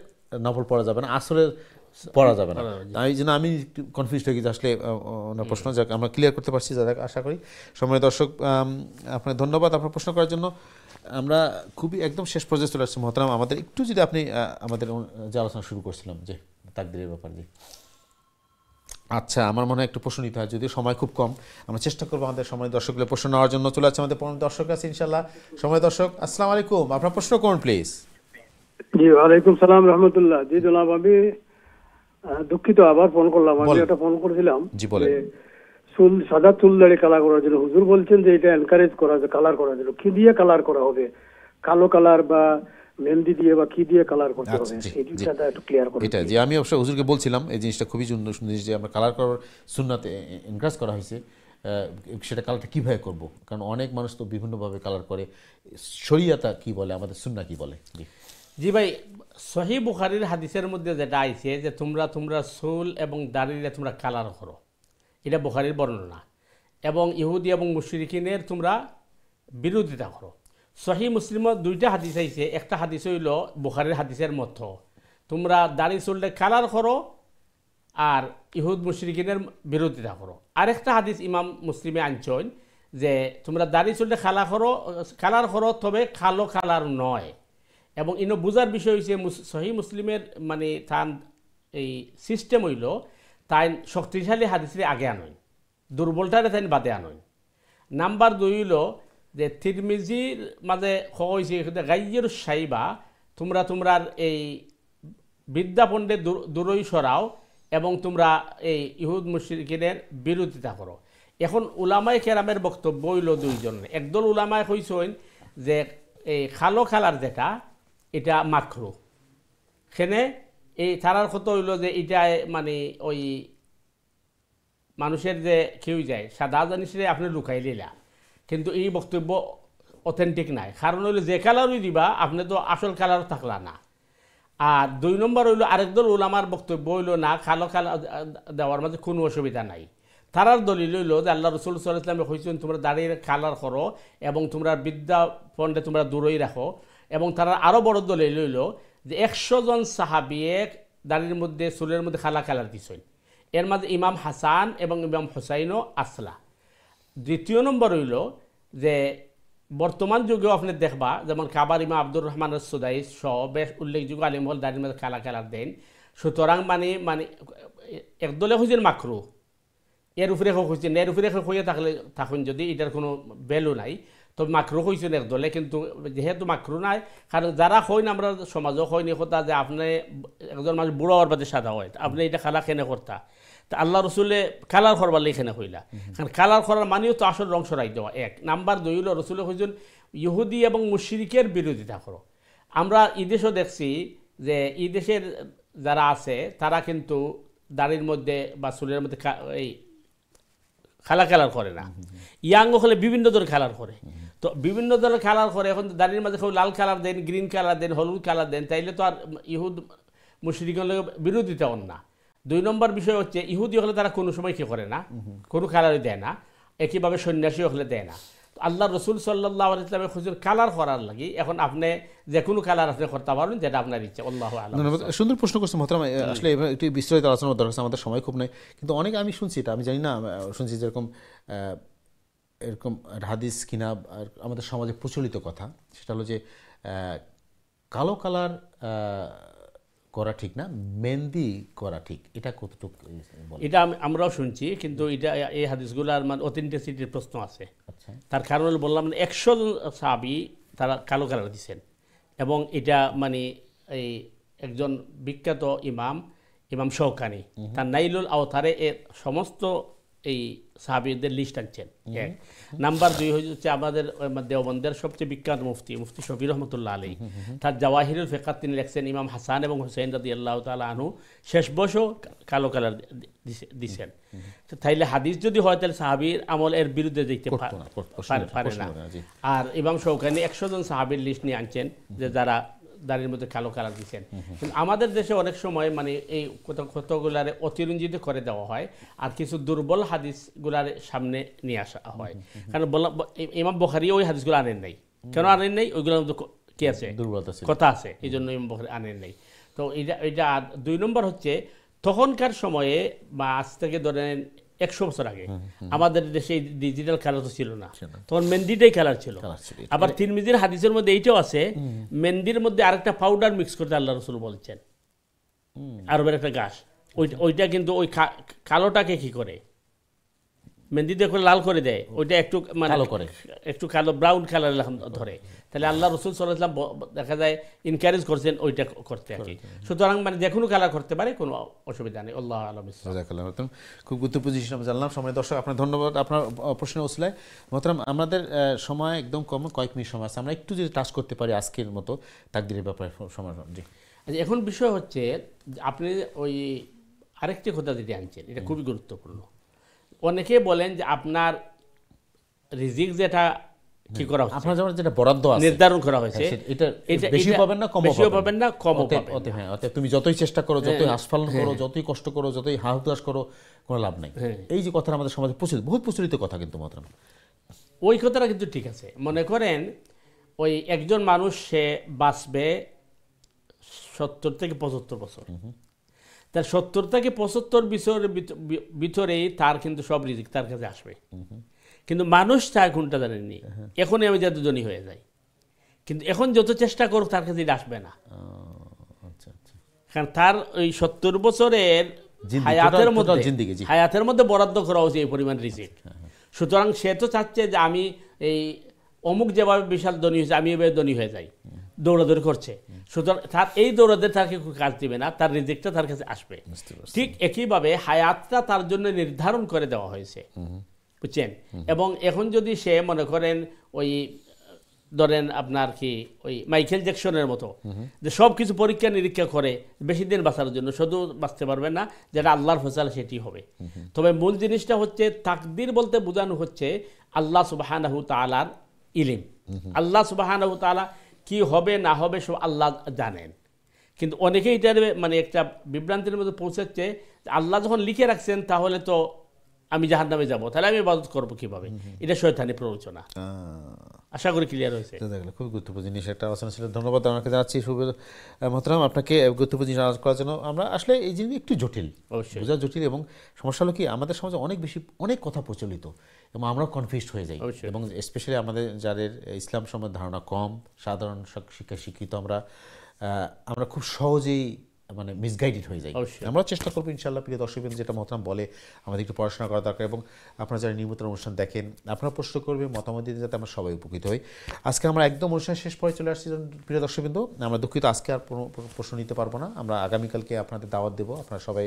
নফল পড়া যাবে না, আসরের পড়া যাবে না। এই জন্য আমি কনফিউজ হয়ে গেছি আসলে ওনার প্রশ্ন, যাক আমরা ক্লিয়ার করতে পারছি আশা করি। সময় দর্শক আপনাকে ধন্যবাদ আপনার প্রশ্ন করার জন্য। আমরা খুবই একদম শেষ পর্যায়ে চলে আসছি মহতারাম, আমাদের একটু যদি আপনি আমাদের যে আলোচনা শুরু করছিলাম যে তাকদীরের ব্যাপার দিয়ে। আচ্ছা, আমার মনে হয় একটু প্রশ্ন নিতে হয়, যদিও সময় খুব কম, আমরা চেষ্টা করবো আমাদের সময় দর্শকগুলো প্রশ্ন নেওয়ার জন্য। চলে আসছে আমাদের পরবর্তী দর্শক আছে ইনশাল্লাহ। সময় দর্শক, আসসালামু আলাইকুম, আপনার প্রশ্ন করুন প্লিজ। জি ওয়ালাইকুম সালাম রহমতুল্লাহ। জি জনাব, আমি দুঃখিত আবার ফোন করলাম। আমি একটা ফোন করেছিলাম চুল সাদা চুল দাড়ি কালার করার জন্য। হুজুর বলছেন যে এটা এনকারেজ করা যায় কালার করার জন্য। কি দিয়ে কালার করা হবে? কালো কালার বা মেহেন্দি দিয়ে বা কি দিয়ে কালার করতে হবে? এই জিনিসটা একটু ক্লিয়ার করুন। এটা যে আমি অবশ্য হুজুরকে বলছিলাম, এই জিনিসটা খুবই সুন্দর জিনিস যে আমরা কালার করার সুন্নাতে এনকারেজ করা হয়েছে। সেটা কালারটা কীভাবে করব, কারণ অনেক মানুষ তো বিভিন্নভাবে কালার করে। শরীয়তা কি বলে, আমাদের সুন্নাহ কি বলে? জি ভাই, সহিহ বুখারীর হাদিসের মধ্যে যেটা আইছে যে তোমরা চুল এবং দাড়িরে তোমরা কালার করো, এটা বুখারীর বর্ণনা। এবং ইহুদি এবং মুশরিকিনের তোমরা বিরোধিতা করো। সহিহ মুসলিমত দুইটা হাদিস আইছে, একটা হাদিস হইল বুখারীর হাদিসের মতো তোমরা দাড়ি চুলটা কালার করো আর ইহুদ মুশরিকিনের বিরোধিতা করো। আরেকটা হাদিস ইমাম মুসলিমে আনছেন যে তোমরা দাড়ি চুলটা কালার করো তবে কালো কালার নয়। এবং ইনো বুঝার বিষয় হয়েছে সহিহ মুসলিমের মানে তার এই সিস্টেম হইল তাই শক্তিশালী হাদিসে আগে আনয়, দুর্বলটারে তাই বাদে আনয়। নাম্বার 2 হইল যে তিরমিজির মাঝে হয়েছে গাইয়িরুশ শাইবা, তোমরার এই বিদ্যাপণ্ডে দূরই সরাও এবং তোমরা এই ইহুদ মুশরিকিনের বিরোধিতা করো। এখন উলামায়ে কেরামের বক্তব্য হইল দুইজনের। একদল উলামায়ে কইছেন যে এই খালো খালার যেটা এটা মাকরু, সেনে এই তারার কথা হইল যে এটা মানে ওই মানুষের যে কেউ যায় সাদা জানিসে আপনি লুকাই দিলা, কিন্তু এই বক্তব্য অথেন্টিক নাই। কারণ হইল যে কালারই দিবা আপনি তো আসল কালার থাকলা না। আর 2 নম্বর হইল আরেকদল উলামার বক্তব্য হইল না, কালো কালার দেওয়ার মাঝে কোনো অসুবিধা নাই। তারার দলিল হইল যে আল্লাহ রসুল সাল্লাল্লাহু আলাইহি ওয়াসাল্লাম কইছেন তোমরা দাড়ির কালার করো এবং তোমরা বিদ্যা পণ্ডে তোমরা দূরই রাখো। এবং তারা আরও বড় দলিল হইল যে 100 জন সাহাবিয়ে দাড়ির মধ্যে চুলের মধ্যে কালা কালার দিছেন, এর মাঝে ইমাম হাসান এবং ইমাম হুসাইনও আসলা। 2 নম্বর হইল যে বর্তমান যুগেও আপনি দেখবা যেমন কাবার ইমাম আব্দুর রহমান সুদাই সহ বেশ উল্লেখযোগ্য আলিম হল দাড়ির মধ্যে কালা কালার দেন। সুতরাং মানে একদলে হয়েছেন মাকরু, এর উপরে হয়েছেন, এর উপরে হয়ে থাকলে থাকুন যদি এটার কোনো ভ্যালু নাই, তবে মাকরু হয়েছেন একদলে। কিন্তু যেহেতু মাকরু নাই, কারণ যারা হইন আমরা সমাজও হয়নি কথা যে আপনি একজন মানুষ বুড়ো হওয়ার বাদে সাদা হয়, আপনি এটা খালা কেনে করতা, তা আল্লাহ রসুলে কালার করবার এখানে হইলা। কারণ কালার করার মানেও তো আসল রং সরাই দেওয়া 1 নাম্বার। 2 হইল রসুলে হইছেন ইহুদি এবং মুশরিকের বিরোধিতা করো। আমরা এই দেশও দেখছি যে এই দেশের যারা আছে তারা কিন্তু দাড়ির মধ্যে বা চুলের মধ্যে এই খালা কালার করে না, ইয়াং হলে বিভিন্ন ধরনের কালার করে। তো বিভিন্ন ধরনের কালার করে, এখন দাড়ির মাঝে কেউ লাল কালার দেন, গ্রিন কালার দেন, হলুদ কালার দেন, তাইলে তো আর ইহুদ মুশরিকের বিরোধিতা হন না। 2 নম্বর বিষয় হচ্ছে ইহুদি হলে তারা কোনো সময় কি করে না, কোনো কালারই দেয় না, একইভাবে সন্ন্যাসী হলে দেয় না। আল্লাহ রসুল সাল্লাল্লাহু আলাইহি ওয়াসাল্লামের হুজুর কালার করার লাগি এখন আপনি যে কোনো কালার আপনি করতে পারবেন যেটা আপনার ইচ্ছা। আল্লাহু আ'লাম। সুন্দর প্রশ্ন করছেন মোহতারাম। আসলে একটু বিস্তারিত আলোচনা দরকার, আমাদের সময় খুব নেই, কিন্তু অনেক আমি শুনছি, এটা আমি জানি না, শুনছি যেরকম এরকম হাদিস কিনা আমাদের সমাজে প্রচলিত কথা, সেটা হলো যে কালো কালার করা ঠিক না, মেহেন্দি করা ঠিক, এটা কতটুকু? এটা আমরাও শুনছি, কিন্তু এটা এই হাদিসগুলোর মানে অথেন্টিসিটির প্রশ্ন আছে। তার কারণ বললাম 100 সাহাবী তারা কালো কালার দিচ্ছেন, এবং এটা মানে এই একজন বিখ্যাত ইমাম শওকানি তার নাইলুল আওতারে এর সমস্ত এই সাহাবীদের লিস্ট আনছেন। 1 নাম্বার 2 হচ্ছে আমাদের দেওবন্দের সবচেয়ে বিখ্যাত মুফতি শফি রহমতুল্লাহ আলাইহি, তার জাওয়াহিরুল ফিকাহ তিনি লিখছেন ইমাম হাসান এবং হুসাইন রাদিয়াল্লাহু তাআলা আনহু শেষ বয়সও কালো কালার দিছেন। তাইলে হাদিস যদি হয় তাহলে সাহাবীর আমল এর বিরুদ্ধে যেতে পারে না। আর ইমাম শওকানি 100 জন সাহাবীর লিস্ট নিয়ে আনছেন যে যারা দাড়ির মধ্যে কালো কালার দিচ্ছেন। কিন্তু আমাদের দেশে অনেক সময় মানে এই কতগুলারে অতিরঞ্জিত করে দেওয়া হয়, আর কিছু দুর্বল হাদিসগুলার সামনে নিয়ে আসা হয়। কারণ বললাম ইমাম বুখারী ওই হাদিসগুলো আনেন নাই, কেন আনেন নাই? ওইগুলোর মধ্যে কি আছে, কথা আছে, এই জন্য ইমাম বুখারী আনেন নাই। তো এটা 2 নম্বর হচ্ছে তখনকার সময়ে বা আজ থেকে ধরেন 100 বছর আগে আমাদের দেশে ডিজিটাল কালার তো ছিল না, তখন মেহেন্দিটাই কালার ছিল। আবার তিরমিজির হাদিসের মধ্যে এইটাও আছে, মেহেন্দির মধ্যে আরেকটা পাউডার মিক্স করতে আল্লাহ রাসূল বলছেন, আরবের একটা গাছ, ওইটা কিন্তু ওই কালোটাকে কি করে মেহেন্দি দিয়ে লাল করে দেয়, ওইটা একটু মানে একটু কালো ব্রাউন কালার ধরে। তাহলে আল্লাহ রসুল সাল্লাল্লাহু আলাইহি ওয়াসাল্লাম দেখা যায় ইনকারেজ করছেন ওইটা করতে আর কি। সুতরাং মানে যে কোনো কালার করতে পারে, কোনো অসুবিধা নেই। আল্লাহু আ'লাম। খুব গুরুত্বপূর্ণ জিনিস আমরা জানলাম। সময় দর্শক আপনার ধন্যবাদ আপনার প্রশ্নের ওসিলায়। মোহতারাম, আমাদের সময় একদম কম, কয়েক মিনিট সময় আছে, আমরা একটু যদি টাচ করতে পারি আজকের মতো তাকদীরের ব্যাপারে সময়। জি, এখন বিষয় হচ্ছে আপনি ওই আরেকটি কথা যেটি আনছেন এটা খুবই গুরুত্বপূর্ণ। অনেকে বলেন যে আপনার রিজিক যেটা কি করা হচ্ছে, আপনার যেটা বরাদ্দ আছে নির্ধারণ করা হয়েছে, এটা বেশি পাবেন না, কমও পাবেন না, কমও পাবেন। হ্যাঁ, অতএব তুমি যতই চেষ্টা করো, যতই হাসপাতাল করো, যতই কষ্ট করো, যতই হাহুতাশ করো, কোনো লাভ নাই। এই যে কথাটা আমাদের সমাজে বহুত প্রচলিত কথা, কিন্তু মাত্র ওই কথাটা কিন্তু ঠিক আছে। মনে করেন ওই একজন মানুষ সে বাঁচবে 70 থেকে 75 বছর, তার 70 থেকে 75 বছরের ভিতরেই তার কিন্তু সব রিজিক তার কাছে আসবে। কিন্তু মানুষ চায় কোনটা জানেননি, এখনই আমি যাতে ধনী হয়ে যাই, কিন্তু এখন যত চেষ্টা করুক তার কাছে আসবে না। কারণ তার ওই 70 বছরের হায়াতের মধ্যে বরাদ্দ করা হয়েছে এই পরিমাণ রিজিক। সুতরাং সে তো চাচ্ছে যে আমি এই অমুক যেভাবে বিশাল ধনী হয়েছে আমি এভাবে ধনী হয়ে যাই। দৌড়াদৌড়ি করছে, সুতরাং তার এই দৌড়াদৌড়ি তাকে কাজ দিবে না, তার রিজিকটা তার কাছে আসবে। ঠিক একইভাবে হায়াতটা তার জন্য নির্ধারণ করে দেওয়া হয়েছে, বুঝছেন। এবং এখন যদি সে মনে করেন ওই ধরেন আপনার কি ওই মাইকেল জ্যাকসনের মতো যে সব কিছু পরীক্ষা নিরীক্ষা করে বেশি দিন বাঁচার জন্য, শুধু বাঁচতে পারবেন না, যেটা আল্লাহর ফয়সালা সেটি হবে। তবে মূল জিনিসটা হচ্ছে তাকদির বলতে বোঝানো হচ্ছে আল্লাহ সুবহানাহু তাআলার ইলম। আল্লাহ সুবহানাহু তাআলা কি হবে না হবে সব আল্লাহ জানেন। কিন্তু অনেকেই এটার মানে একটা বিভ্রান্তির মধ্যে পৌঁছাচ্ছে, আল্লাহ যখন লিখে রাখছেন তাহলে তো আমি জাহান্নামে যাব, তাহলে আমি ইবাদত করবো কিভাবে? এটা শয়তানি প্ররোচনা। আশা করি ক্লিয়ার হয়েছে। খুব গুরুত্বপূর্ণ জিনিস একটা আলোচনা ছিল, ধন্যবাদ আপনাকে জানাচ্ছি মোহতারাম, আপনাকে গুরুত্বপূর্ণ জিনিস আলোচনা করার জন্য। আমরা আসলে এই জিনিস একটু জটিল, বোঝা জটিল, এবং সমস্যা হলো কি আমাদের সমাজে অনেক কথা প্রচলিত এবং আমরাও কনফিউজড হয়ে যাই, এবং স্পেশালি আমাদের যাদের ইসলাম সম্বন্ধে ধারণা কম, সাধারণ শিক্ষায় শিক্ষিত আমরা খুব সহজেই মানে মিসগাইডেড হয়ে যাই। আমরা চেষ্টা করবো ইনশাআল্লাহ প্রিয় দর্শকবৃন্দ, যেটা মোহতারাম বলে আমাদের একটু পড়াশোনা করা দরকার, এবং আপনারা যারা নিয়মিত অনুষ্ঠান দেখেন আপনারা প্রশ্ন করবেন, মতামত দিতে, যাতে আমরা সবাই উপকৃত হই। আজকে আমরা একদম অনুষ্ঠান শেষ পরে চলে আসছি প্রিয় দর্শকবৃন্দ, আমরা দুঃখিত আজকে আর প্রশ্ন নিতে পারবো না। আমরা আগামীকালকে আপনাদের দাওয়াত দেবো, আপনারা সবাই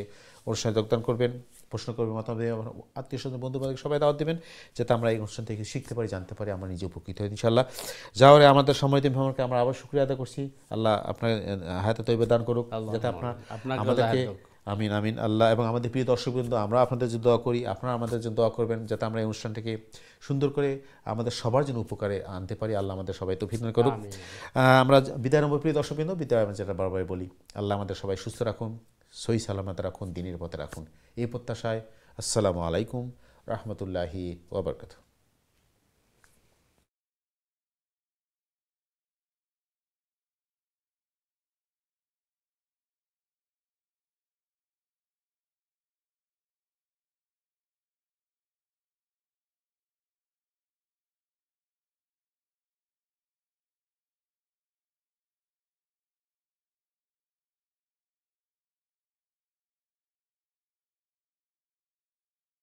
অনুষ্ঠানে যোগদান করবেন, প্রশ্ন করবেন, মতামত দেবেন, আত্মীয় স্বজন বন্ধু বান্ধব সবাই দাওয়াত দেবেন, যাতে আমরা এই অনুষ্ঠান থেকে শিখতে পারি, জানতে পারি, আমরা নিজে উপকৃত হই ইনশাআল্লাহ। যাওয়ারে আমাদের সম্মানিত মেহমানকে আমরা আবার শুকরিয়া আদায় করছি। আল্লাহ আপনার হায়াতে তৈবা দান করুক, যাতে আমাদেরকে আমিন আমিন আল্লাহ, এবং আমাদের প্রিয় দর্শকবৃন্দ আমরা আপনাদের জন্য দোয়া করি, আপনারা আমাদের জন্য দোয়া করবেন, যাতে আমরা এই অনুষ্ঠানটাকে সুন্দর করে আমাদের সবার জন্য উপকারে আনতে পারি। আল্লাহ আমাদের সবাই তৌফিক দান করুক। আমরা বিদায় নেব প্রিয় দর্শকবৃন্দ, বিদায় আমি যেটা বারবার বলি, আল্লাহ আমাদের সবাই সুস্থ রাখুন, সহি সালামত রাখুন, দিনের পথে রাখুন, এই প্রত্যাশায় আসসালামু আলাইকুম রহমতুল্লাহি ওয়া বারাকাতুহু।